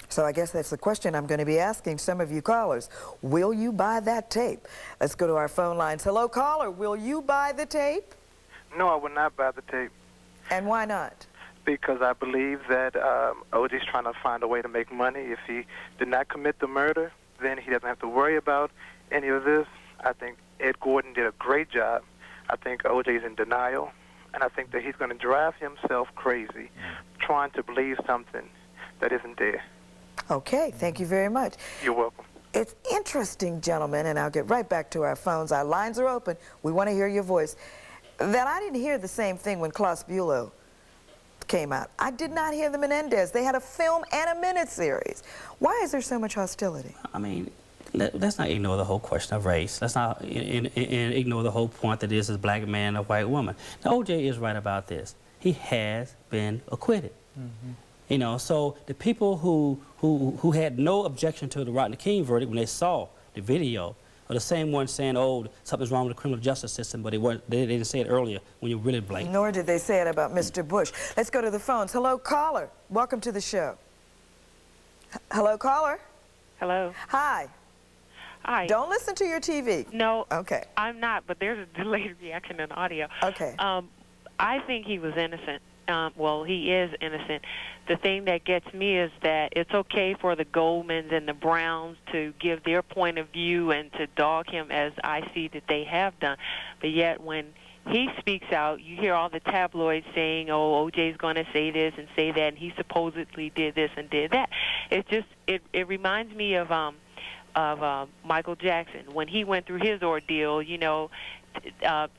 So I guess that's the question I'm going to be asking some of you callers. Will you buy that tape? Let's go to our phone lines. Hello, caller. Will you buy the tape? No, I would not buy the tape. And why not? Because I believe that O.J.'s trying to find a way to make money. If he did not commit the murder, then he doesn't have to worry about any of this. I think Ed Gordon did a great job. I think O.J.'s in denial, and I think that he's going to drive himself crazy trying to believe something that isn't there. Okay, thank you very much. You're welcome. It's interesting, gentlemen, and I'll get right back to our phones. Our lines are open. We want to hear your voice. That I didn't hear the same thing when Klaus Bulow came out. I did not hear the Menendez. They had a film and a miniseries. Why is there so much hostility? I mean, let's not ignore the whole question of race. Let's not ignore the whole point that this is a black man and a white woman. Now, O.J. is right about this. He has been acquitted. Mm-hmm. You know, so the people who had no objection to the Rodney King verdict when they saw the video are the same ones saying, oh, something's wrong with the criminal justice system, but they didn't say it earlier when you're really blatant. Nor did they say it about Mr. Bush. Let's go to the phones. Hello, caller. Welcome to the show. Hello, caller. Hello. Hi. Hi. Don't listen to your TV. No. Okay. I'm not, but there's a delayed reaction in audio. Okay. I think he was innocent. well, he is innocent. The thing that gets me is that it's okay for the Goldmans and the Browns to give their point of view and to dog him, as I see that they have done. But yet when he speaks out, you hear all the tabloids saying, oh, O.J.'s going to say this and say that, and he supposedly did this and did that. It just, it reminds me of Michael Jackson. When he went through his ordeal, you know,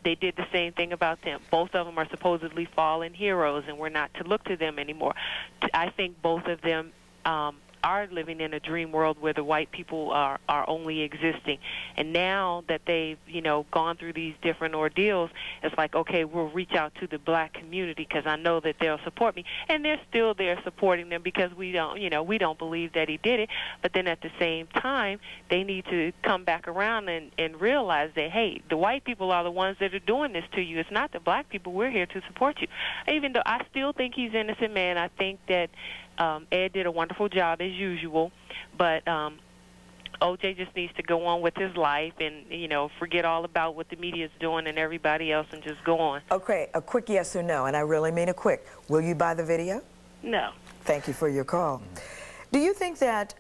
they did the same thing about them. Both of them are supposedly fallen heroes, and we're not to look to them anymore. I think both of them are living in a dream world where the white people are only existing. And now that they've, you know, gone through these different ordeals, it's like, okay, we'll reach out to the black community because I know that they'll support me. And they're still there supporting them because we don't, you know, we don't believe that he did it. But then at the same time, they need to come back around and realize that, hey, the white people are the ones that are doing this to you. It's not the black people. We're here to support you. Even though I still think he's innocent, man, I think that Ed did a wonderful job as usual, but O.J. just needs to go on with his life and, you know, forget all about what the media's doing and everybody else and just go on. Okay, a quick yes or no, and I really mean a quick. Will you buy the video? No. Thank you for your call. Do you think that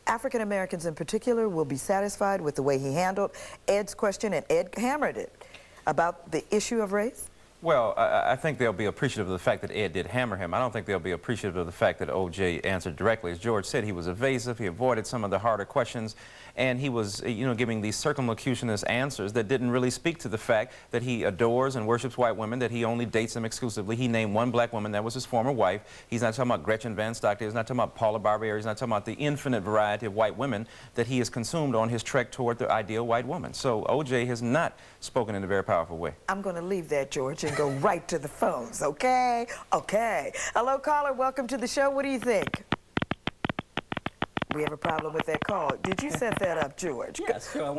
African Americans in particular will be satisfied with the way he handled Ed's question, and Ed hammered it, about the issue of race? Well, I think they'll be appreciative of the fact that Ed did hammer him. I don't think they'll be appreciative of the fact that O.J. answered directly. As George said, he was evasive, he avoided some of the harder questions, and he was, you know, giving these circumlocutionist answers that didn't really speak to the fact that he adores and worships white women, that he only dates them exclusively. He named one black woman, that was his former wife. He's not talking about Gretchen Van Stockton, he's not talking about Paula Barbieri, he's not talking about the infinite variety of white women that he has consumed on his trek toward the ideal white woman. So O.J. has not spoken in a very powerful way. I'm going to leave that, George, and go right to the phones, okay? Okay. Hello, caller. Welcome to the show. What do you think? We have a problem with that call. Did you set that up, George? Yes, sure.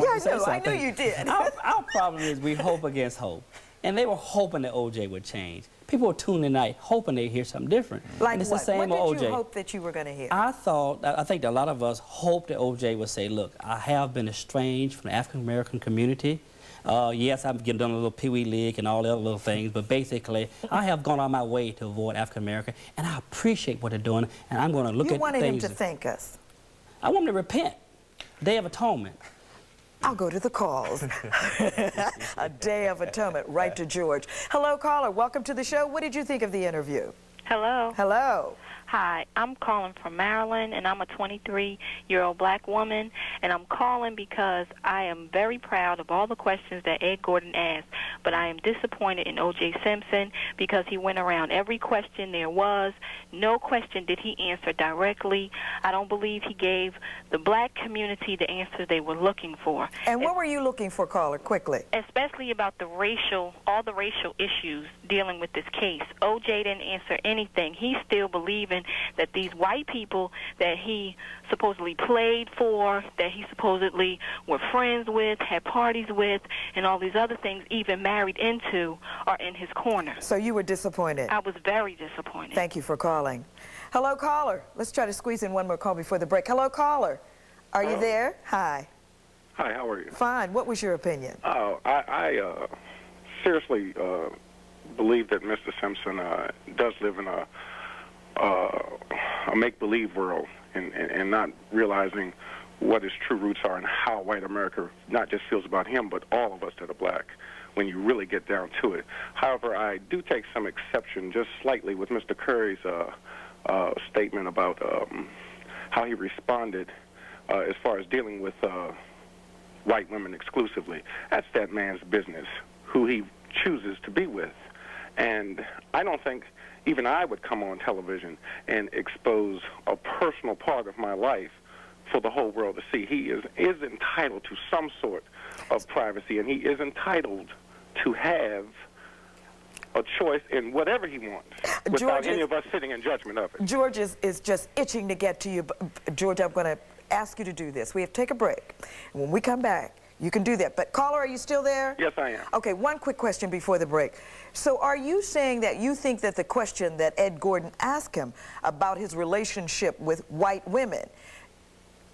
I knew you did. Our problem is we hope against hope. And they were hoping that O.J. would change. People were tuning tonight hoping they'd hear something different. Like and it's what? the same What with did O.J. you hope that you were going to hear? I think that a lot of us hoped that O.J. would say, look, I have been estranged from the African-American community. Yes, I've done a little Pee Wee League and all the other little things, but basically, I have gone on my way to avoid African-American, and I appreciate what they're doing, and I'm going to look at things. You wanted him to thank us. I want him to repent. Day of Atonement. I'll go to the calls. A Day of Atonement, right to George. Hello, caller. Welcome to the show. What did you think of the interview? Hello. Hello. Hi, I'm calling from Maryland, and I'm a 23-year-old black woman, and I'm calling because I am very proud of all the questions that Ed Gordon asked, but I am disappointed in O.J. Simpson because he went around every question there was. No question did he answer directly. I don't believe he gave the black community the answers they were looking for. And what were you looking for, caller, quickly? Especially about all the racial issues dealing with this case. O.J. didn't answer anything. He's still believing that these white people that he supposedly played for, that he supposedly were friends with, had parties with, and all these other things, even married into, are in his corner. So you were disappointed? I was very disappointed. Thank you for calling. Hello, caller. Let's try to squeeze in one more call before the break. Hello, caller. Are you there? Hi. Hi, how are you? Fine. What was your opinion? I seriously believe that Mr. Simpson does live in a make-believe world and not realizing what his true roots are and how white America not just feels about him, but all of us that are black when you really get down to it. However, I do take some exception just slightly with Mr. Curry's statement about how he responded as far as dealing with white women exclusively. That's that man's business, who he chooses to be with. And I don't think even I would come on television and expose a personal part of my life for the whole world to see. He is entitled to some sort of privacy, and he is entitled to have a choice in whatever he wants without any of us sitting in judgment of it. George is just itching to get to you. George, I'm going to ask you to do this. We have to take a break. And when we come back, you can do that. But caller, are you still there? Yes, I am. Okay, one quick question before the break. So are you saying that you think that the question that Ed Gordon asked him about his relationship with white women,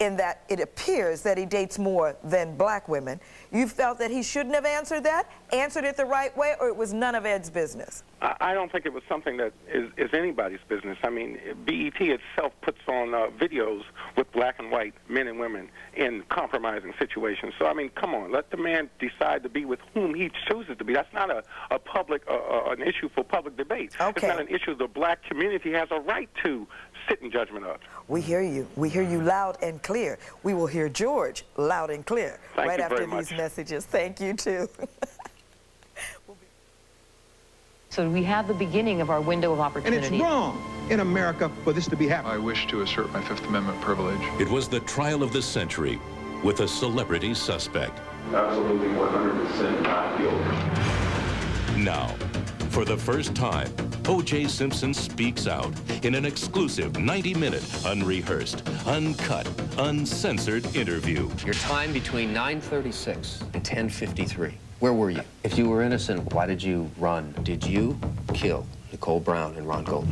in that it appears that he dates more than black women, you felt that he shouldn't have answered that, answered it the right way, or it was none of Ed's business? I don't think it was something that is anybody's business. I mean, BET itself puts on videos with black and white men and women in compromising situations. So, I mean, come on, let the man decide to be with whom he chooses to be. That's not a public, an issue for public debate. Okay. It's not an issue the black community has a right to sit in judgment of. We hear you. We hear you loud and clear. We will hear George loud and clear Thank you after very much. these messages. Thank you, too. So we have the beginning of our window of And opportunity. it's wrong in America for this to be happening. I wish to assert my Fifth Amendment privilege. It was the trial of the century with a celebrity suspect. Absolutely 100% not guilty. Now, for the first time, O.J. Simpson speaks out in an exclusive 90-minute, unrehearsed, uncut, uncensored interview. Your time between 9:36 and 10:53. Where were you? If you were innocent, why did you run? Did you kill Nicole Brown and Ron Golden?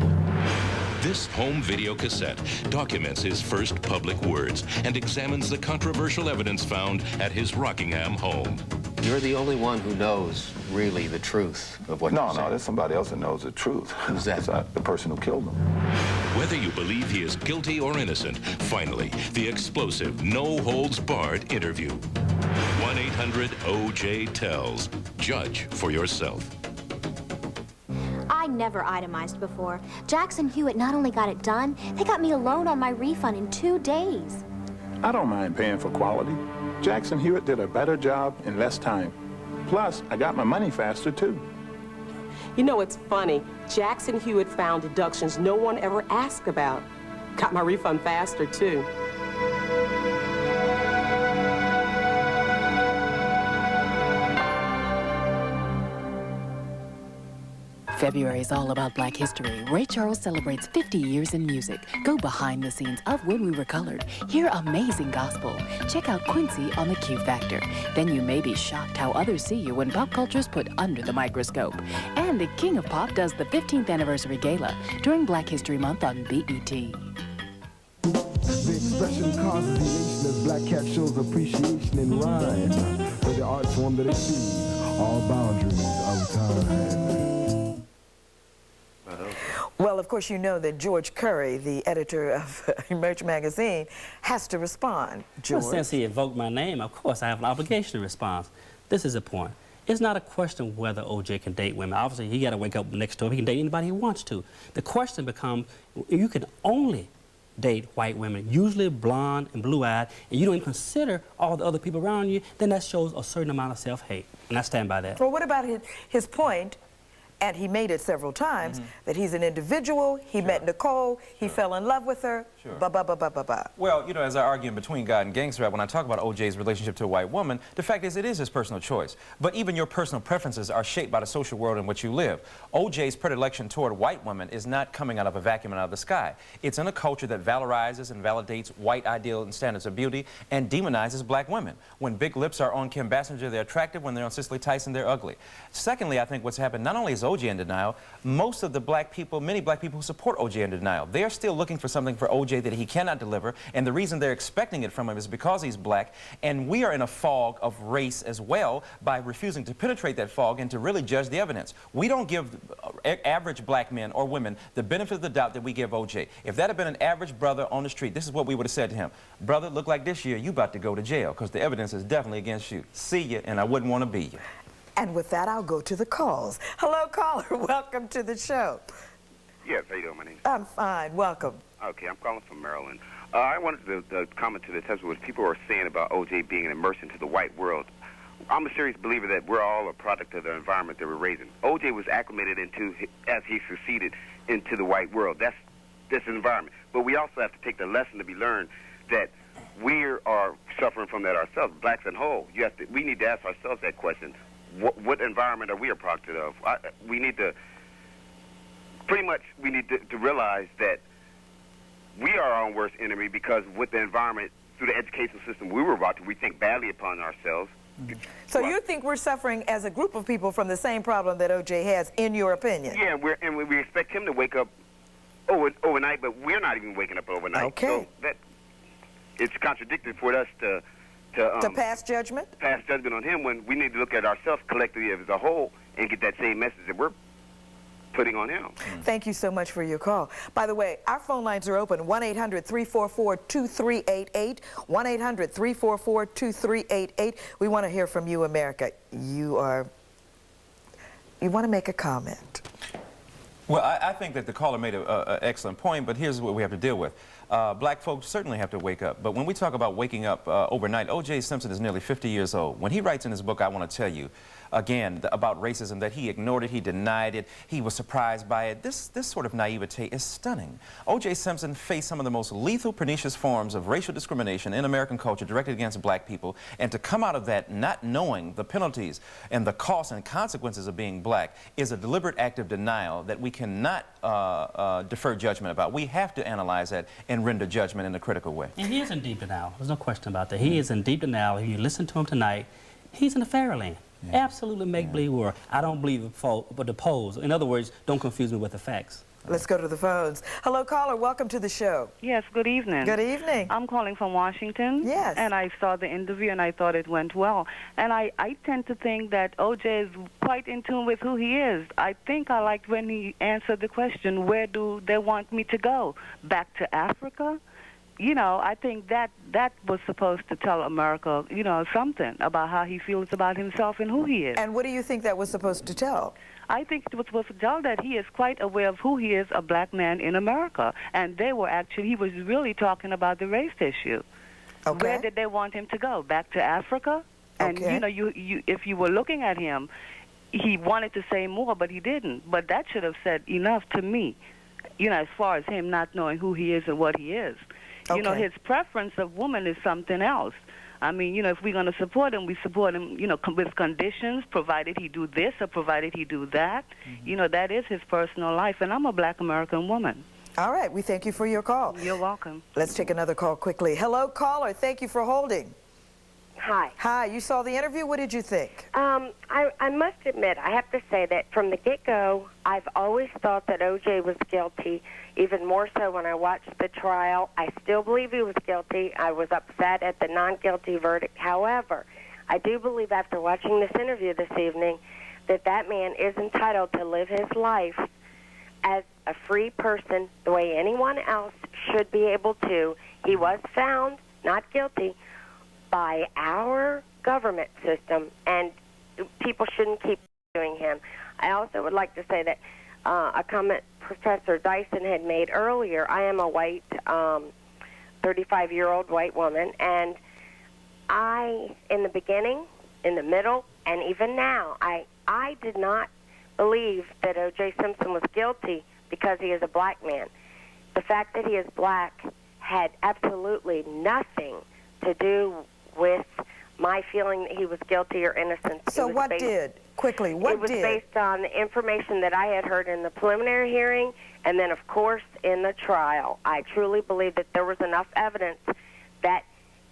This home video cassette documents his first public words and examines the controversial evidence found at his Rockingham home. You're the only one who knows really the truth of what you're saying. There's somebody else that knows the truth. Who's that? It's the person who killed him. Whether you believe he is guilty or innocent, finally, the explosive, no-holds-barred interview. 1-800-OJ-TELLS. Judge for yourself. I never itemized before. Jackson Hewitt not only got it done, they got me a loan on my refund in 2 days. I don't mind paying for quality. Jackson Hewitt did a better job in less time. Plus, I got my money faster, too. You know, it's funny. Jackson Hewitt found deductions no one ever asked about. Got my refund faster, too. February is all about Black history. Ray Charles celebrates 50 years in music. Go behind the scenes of When We Were Colored. Hear amazing gospel. Check out Quincy on the Q Factor. Then you may be shocked how others see you when pop culture is put under the microscope. And the King of Pop does the 15th anniversary gala during Black History Month on BET. The expression causes elation as Black Cat shows appreciation in rhyme. For the arts form that exceed all boundaries of time. Well, of course, you know that George Curry, the editor of Emerge magazine, has to respond. George. Well, since he invoked my name, of course, I have an obligation to respond. This is the point. It's not a question whether O.J. can date women. Obviously, he got to wake up next door. He can date anybody he wants to. The question becomes, you can only date white women, usually blonde and blue-eyed, and you don't even consider all the other people around you, then that shows a certain amount of self-hate. And I stand by that. Well, what about his point, and he made it several times, that he's an individual, he met Nicole, he fell in love with her, Well, you know, as I argue in Between God and Gangster Rap, when I talk about O.J.'s relationship to a white woman, the fact is it is his personal choice. But even your personal preferences are shaped by the social world in which you live. O.J.'s predilection toward white women is not coming out of a vacuum and out of the sky. It's in a culture that valorizes and validates white ideals and standards of beauty and demonizes black women. When big lips are on Kim Basinger, they're attractive. When they're on Cicely Tyson, they're ugly. Secondly, I think what's happened, not only is O.J. in denial, most of the black people, many black people who support O.J. in denial. They're still looking for something for O.J. that he cannot deliver, and the reason they're expecting it from him is because he's black, and we are in a fog of race as well by refusing to penetrate that fog and to really judge the evidence. We don't give average black men or women the benefit of the doubt that we give O.J. If that had been an average brother on the street, this is what we would have said to him. Brother, look like this year you about to go to jail because the evidence is definitely against you. See you, and I wouldn't want to be you. And with that, I'll go to the calls. Hello, caller. Welcome to the show. Yes, how you doing, my name? I'm fine. Welcome. Okay, I'm calling from Maryland. I wanted to comment to the test what people are saying about O.J. being immersed into the white world. I'm a serious believer that we're all a product of the environment that we're raising. O.J. was acclimated into, as he succeeded, into the white world. That's this environment. But we also have to take the lesson to be learned that we are suffering from that ourselves, blacks and whole. We need to ask ourselves that question. What environment are we a product of? We need to, pretty much, we need to realize that we are our own worst enemy because with the environment, through the education system we were brought to, we think badly upon ourselves. So you think we're suffering as a group of people from the same problem that O.J. has, in your opinion? Yeah, and we expect him to wake up overnight, but we're not even waking up overnight. Okay. So it's contradictory for us to pass judgment? Pass judgment on him when we need to look at ourselves collectively as a whole and get that same message that we're putting on him. Thank you so much for your call. By the way, our phone lines are open, 1-800-344-2388, 1-800-344-2388. We want to hear from you, America. You want to make a comment. Well, I think that the caller made an excellent point, but here's what we have to deal with. Black folks certainly have to wake up, but when we talk about waking up overnight, O.J. Simpson is nearly 50 years old. When he writes in his book, I Want to Tell You, again, about racism, that he ignored it, he denied it, he was surprised by it. This sort of naivete is stunning. O.J. Simpson faced some of the most lethal, pernicious forms of racial discrimination in American culture directed against black people, and to come out of that not knowing the penalties and the costs and consequences of being black is a deliberate act of denial that we cannot defer judgment about. We have to analyze that and render judgment in a critical way. And he is in deep denial. There's no question about that. He is in deep denial. If you listen to him tonight, he's in a fairyland. Yeah. Absolutely make-believe world. I don't believe the polls. In other words, don't confuse me with the facts. Let's go to the phones. Hello, caller. Welcome to the show. Yes, good evening. Good evening. I'm calling from Washington. Yes. And I saw the interview and I thought it went well. And I tend to think that O.J. is quite in tune with who he is. I think I liked when he answered the question, where do they want me to go? Back to Africa? You know, I think that was supposed to tell America, you know, something about how he feels about himself and who he is. And what do you think that was supposed to tell? I think it was supposed to tell that he is quite aware of who he is, a black man in America. And they were actually, he was really talking about the race issue. Okay. Where did they want him to go? Back to Africa? And, Okay. you know, you if you were looking at him, he wanted to say more, but he didn't. But that should have said enough to me, you know, as far as him not knowing who he is and what he is. You know, Okay. his preference of woman is something else. I mean, you know, if we're going to support him, we support him, you know, with conditions, provided he do this or provided he do that. You know, that is his personal life, and I'm a black American woman. All right. We thank you for your call. You're welcome. Let's take another call quickly. Hello, caller. Thank you for holding. Hi. Hi. You saw the interview. What did you think? I must admit, I have to say that from the get-go, I've always thought that O.J. was guilty, even more so when I watched the trial. I still believe he was guilty. I was upset at the non-guilty verdict. However, I do believe after watching this interview this evening that that man is entitled to live his life as a free person the way anyone else should be able to. He was found not guilty by our government system, and people shouldn't keep doing him. I also would like to say that a comment Professor Dyson had made earlier, I am a white, 35-year-old white woman, and I, in the beginning, in the middle, and even now, I did not believe that O.J. Simpson was guilty because he is a black man. The fact that he is black had absolutely nothing to do with my feeling that he was guilty or innocent. So what did? Quickly, what It was did? based on the information that I had heard in the preliminary hearing and then, of course, in the trial. I truly believe that there was enough evidence that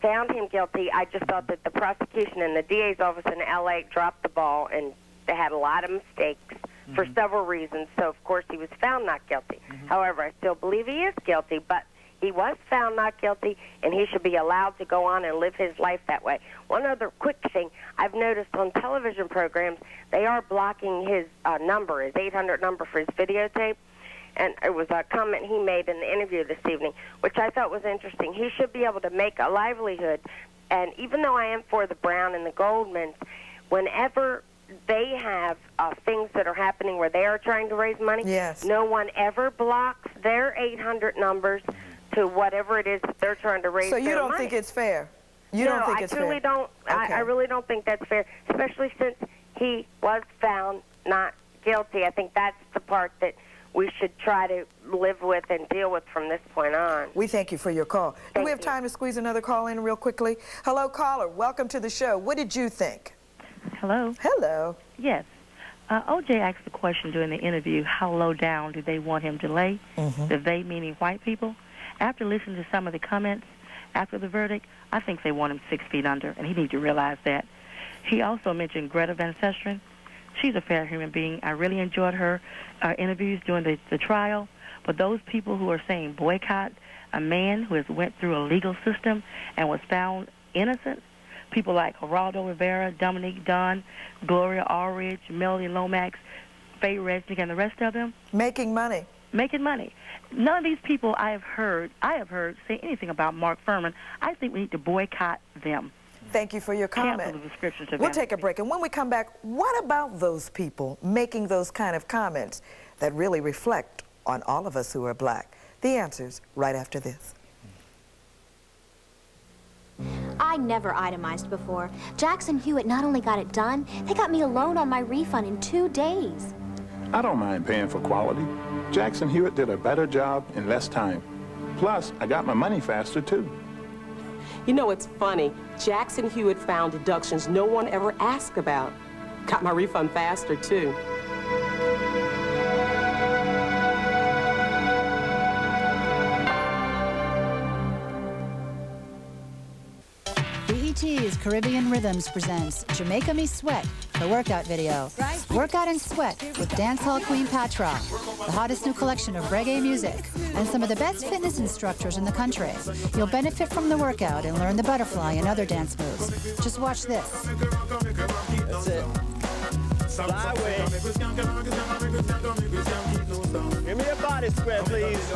found him guilty. I just thought that the prosecution and the DA's office in L.A. dropped the ball, and they had a lot of mistakes for several reasons. So, of course, he was found not guilty. However, I still believe he is guilty, but he was found not guilty, and he should be allowed to go on and live his life that way. One other quick thing, I've noticed on television programs, they are blocking his number, his 800 number for his videotape. And it was a comment he made in the interview this evening, which I thought was interesting. He should be able to make a livelihood. And even though I am for the Brown and the Goldmans, whenever they have things that are happening where they are trying to raise money, no one ever blocks their 800 numbers to whatever it is that they're trying to raise. So you their don't money. think it's fair? You don't think it's fair? I truly don't. Okay. I really don't think that's fair, especially since he was found not guilty. I think that's the part that we should try to live with and deal with from this point on. We thank you for your call. Do we have time to squeeze another call in real quickly? Hello, caller. Welcome to the show. What did you think? Hello. Hello. Yes. O.J. asked the question during the interview, how low down do they want him to lay? The they meaning white people. After listening to some of the comments after the verdict, I think they want him 6 feet under, and he needs to realize that. He also mentioned Greta Van Susteren. She's a fair human being. I really enjoyed her interviews during the trial. But those people who are saying boycott a man who has went through a legal system and was found innocent, people like Geraldo Rivera, Dominique Dunn, Gloria Allred, Melody Lomax, Faye Resnick and the rest of them. Making money. Making money. None of these people I have heard say anything about Mark Furman. I think we need to boycott them. Thank you for your comment. Cancel the subscription to We'll them. take a break, and when we come back, what about those people making those kind of comments that really reflect on all of us who are black? The answers right after this. I never itemized before. Jackson Hewitt not only got it done, they got me a loan on my refund in 2 days. I don't mind paying for quality. Jackson Hewitt did a better job in less time. Plus, I got my money faster, too. You know, it's funny. Jackson Hewitt found deductions no one ever asked about. Got my refund faster, too. BET's Caribbean Rhythms presents Jamaica Me Sweat, the workout video. Workout and sweat with dancehall queen Patra, the hottest new collection of reggae music, and some of the best fitness instructors in the country. You'll benefit from the workout and learn the butterfly and other dance moves. Just watch this. That's it. Fly away. Give me a body square, please.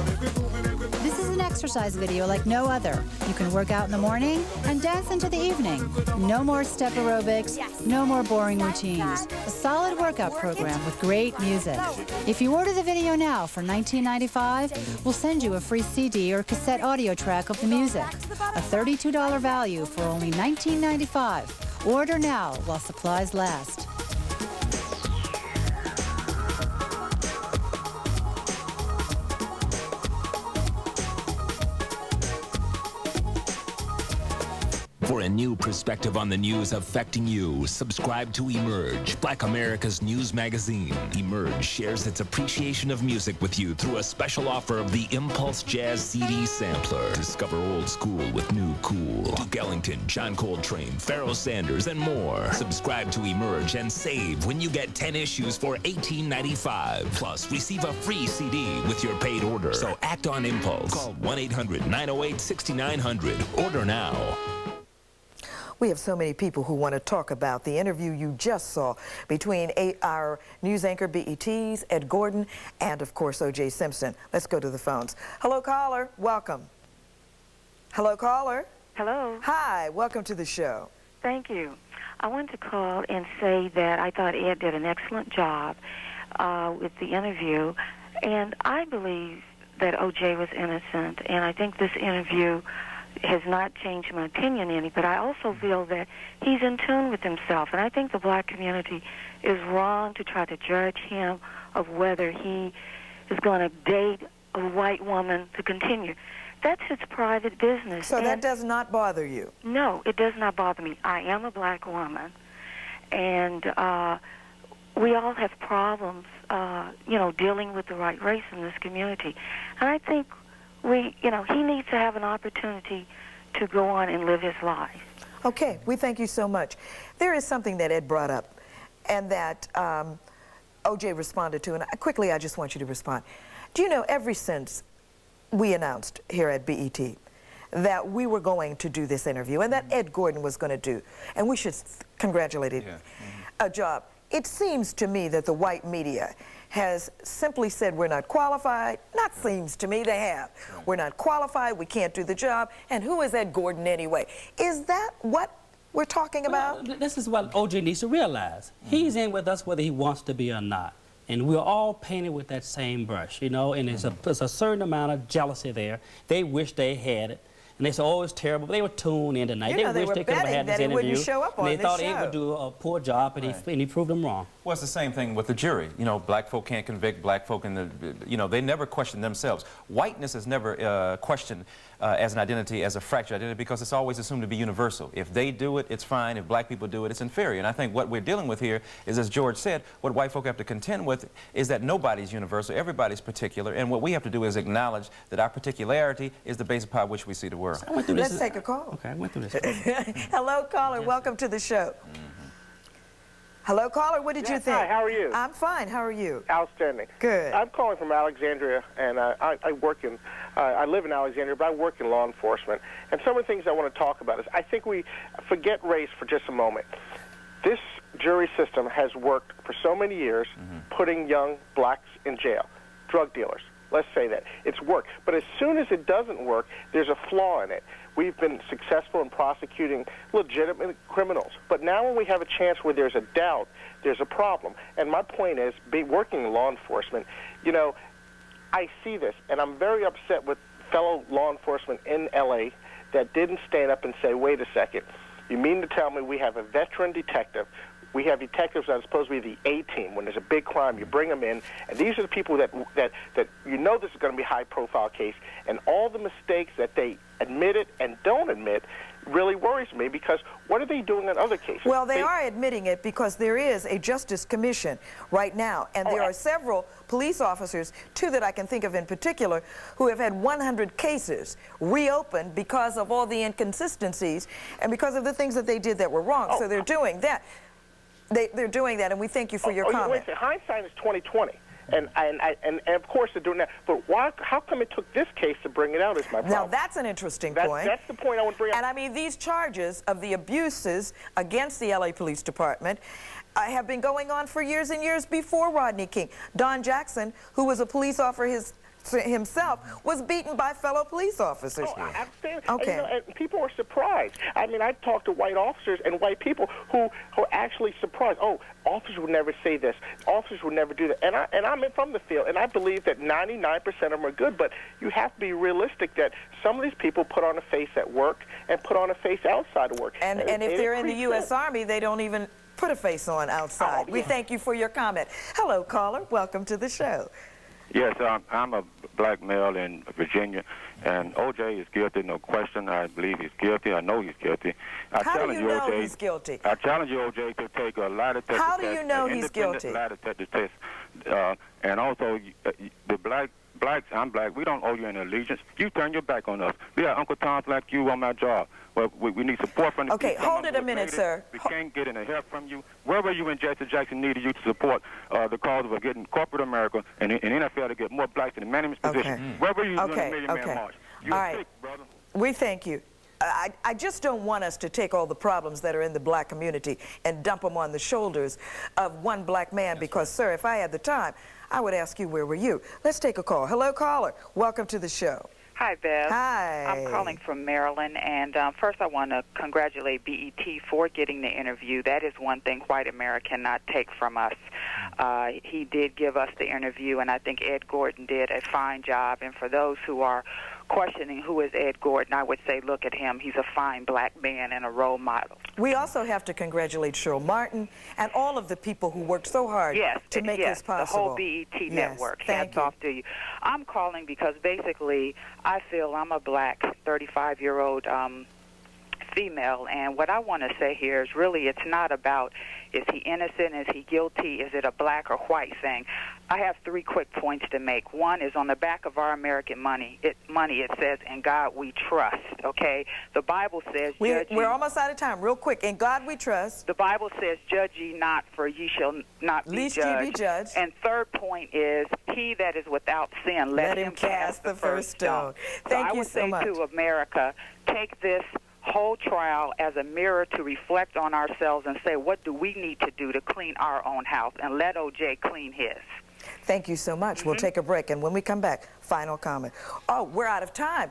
This is an exercise video like no other. You can work out in the morning and dance into the evening. No more step aerobics, no more boring routines. A solid workout program with great music. If you order the video now for $19.95, we'll send you a free CD or cassette audio track of the music. A $32 value for only $19.95. Order now while supplies last. For a new perspective on the news affecting you, subscribe to Emerge, Black America's news magazine. Emerge shares its appreciation of music with you through a special offer of the Impulse Jazz CD Sampler. Discover old school with new cool. Duke Ellington, John Coltrane, Pharoah Sanders, and more. Subscribe to Emerge and save when you get 10 issues for $18.95. Plus, receive a free CD with your paid order. So act on impulse. Call 1-800-908-6900. Order now. We have so many people who want to talk about the interview you just saw between our news anchor, BET's, Ed Gordon, and, of course, O.J. Simpson. Let's go to the phones. Hello, caller. Welcome. Hello, caller. Hello. Hi. Welcome to the show. Thank you. I wanted to call and say that I thought Ed did an excellent job with the interview, and I believe that O.J. was innocent, and I think this interview has not changed my opinion any, but I also feel that he's in tune with himself, and I think the black community is wrong to try to judge him of whether he is going to date a white woman to continue. That's his private business. So that does not bother you? No, it does not bother me. I am a black woman, and we all have problems, dealing with the right race in this community. And I think he needs to have an opportunity to go on and live his life. Okay, we thank you so much. There is something that Ed brought up and that O.J. responded to, and quickly I just want you to respond. Do you know, ever since we announced here at BET that we were going to do this interview and that Ed Gordon was going to do, and we should congratulate him, a job, it seems to me that the white media has simply said we're not qualified. Not seems to me, they have. We're not qualified, we can't do the job, and who is Ed Gordon anyway? Is that what we're talking about? Well, this is what O.J. needs to realize. He's in with us whether he wants to be or not. And we're all painted with that same brush, and there's a certain amount of jealousy there. They wish they had it. And they said, oh, it's terrible. But they were tuned in tonight. They wish they could have had this interview. And they thought Ed would do a poor job, and he proved them wrong. Well, it's the same thing with the jury. Black folk can't convict black folk, and they never question themselves. Whiteness is never questioned as an identity, as a fractured identity, because it's always assumed to be universal. If they do it, it's fine. If black people do it, it's inferior. And I think what we're dealing with here is, as George said, what white folk have to contend with is that nobody's universal, everybody's particular, and what we have to do is acknowledge that our particularity is the basis upon which we see the world. Let's take a call. Okay, I went through this. Hello, caller. Welcome to the show. Hello, caller. What did you think? Hi, how are you? I'm fine. How are you? Outstanding. Good. I'm calling from Alexandria, and I live in Alexandria, but I work in law enforcement. And some of the things I want to talk about is I think we forget race for just a moment. This jury system has worked for so many years, putting young blacks in jail, drug dealers. Let's say that. It's worked. But as soon as it doesn't work, there's a flaw in it. We've been successful in prosecuting legitimate criminals. But now when we have a chance where there's a doubt, there's a problem. And my point is, working in law enforcement, you know, I see this, and I'm very upset with fellow law enforcement in L.A. that didn't stand up and say, wait a second, you mean to tell me we have a veteran detective, we have detectives that are supposed to be the A-team. When there's a big crime, you bring them in, and these are the people that you know this is going to be a high-profile case, and all the mistakes that they admitted and don't admit really worries me, because what are they doing in other cases? Well, they are admitting it because there is a Justice Commission right now, and there are several police officers, two that I can think of in particular, who have had 100 cases reopened because of all the inconsistencies and because of the things that they did that were wrong. So they're doing that. They're doing that, and we thank you for your comment. Wait, hindsight is 20/20. And of course they're doing that. But why? How come it took this case to bring it out is my problem. Now, that's an interesting point. That's the point I want to bring up. And I mean, these charges of the abuses against the L.A. Police Department have been going on for years and years before Rodney King. Don Jackson, who was a police officer himself, was beaten by fellow police officers. Oh, I understand. Okay. And, you know, and people are surprised. I mean, I've talked to white officers and white people who are actually surprised. Oh, officers would never say this. Officers would never do that. And I'm from the field, and I believe that 99% of them are good, but you have to be realistic that some of these people put on a face at work and put on a face outside of work. And if they're in the U.S. Army, they don't even put a face on outside. We thank you for your comment. Hello, caller. Welcome to the show. Yes, I'm a black male in Virginia, and O.J. is guilty, no question. I believe he's guilty. I know he's guilty. How do you know he's guilty? I challenge you, O.J., to take a lie detector test. How do you know he's guilty? Lie detector test. And also, the blacks, I'm black, we don't owe you any allegiance. You turn your back on us. We have Uncle Toms like you on my job. Well, we need support from the Okay, hold it a minute, sir. We can't get any help from you. Where were you when Jesse Jackson needed you to support the cause of getting corporate America and NFL to get more blacks in the management position? Where were you during the Million Man March? You All right. sick, brother. We thank you. I just don't want us to take all the problems that are in the black community and dump them on the shoulders of one black man because, sir, if I had the time, I would ask you, where were you? Let's take a call. Hello, caller. Welcome to the show. Hi, Bev. Hi. I'm calling from Maryland, and first I want to congratulate BET for getting the interview. That is one thing white America cannot take from us. He did give us the interview, and I think Ed Gordon did a fine job. And for those who are questioning who is Ed Gordon, I would say look at him. He's a fine black man and a role model. We also have to congratulate Cheryl Martin and all of the people who worked so hard to make this possible. The whole BET network. Hats off to you. I'm calling because basically I feel I'm a black 35-year-old female, and what I want to say here is really it's not about is he innocent, is he guilty, is it a black or white thing. I have 3 quick points to make. One is on the back of our American money. It says, "In God we trust." Okay, the Bible says, we're almost out of time. Real quick, in God we trust. The Bible says, "Judge ye not, for ye shall not be Lest judged." ye be judged. And third point is, he that is without sin, let him cast the first stone. Thank you so much. I would say to America, take this whole trial as a mirror to reflect on ourselves and say, what do we need to do to clean our own house, and let O.J. clean his. Thank you so much. We'll take a break, and when we come back, final comment. Oh, we're out of time.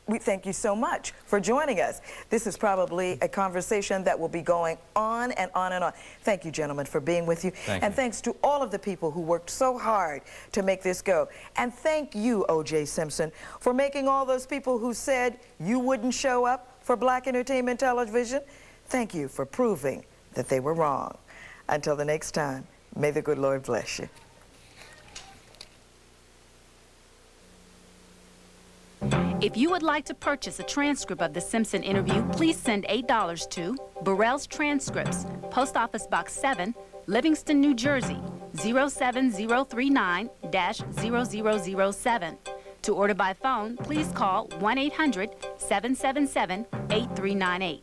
We thank you so much for joining us. This is probably a conversation that will be going on and on and on. Thank you, gentlemen, for being with you. Thanks to all of the people who worked so hard to make this go. And thank you, O.J. Simpson, for making all those people who said you wouldn't show up for Black Entertainment Television. Thank you for proving that they were wrong. Until the next time, may the good Lord bless you. If you would like to purchase a transcript of the Simpson interview, please send $8 to Burrell's Transcripts, Post Office Box 7, Livingston, New Jersey, 07039-0007. To order by phone, please call 1-800-777-8398.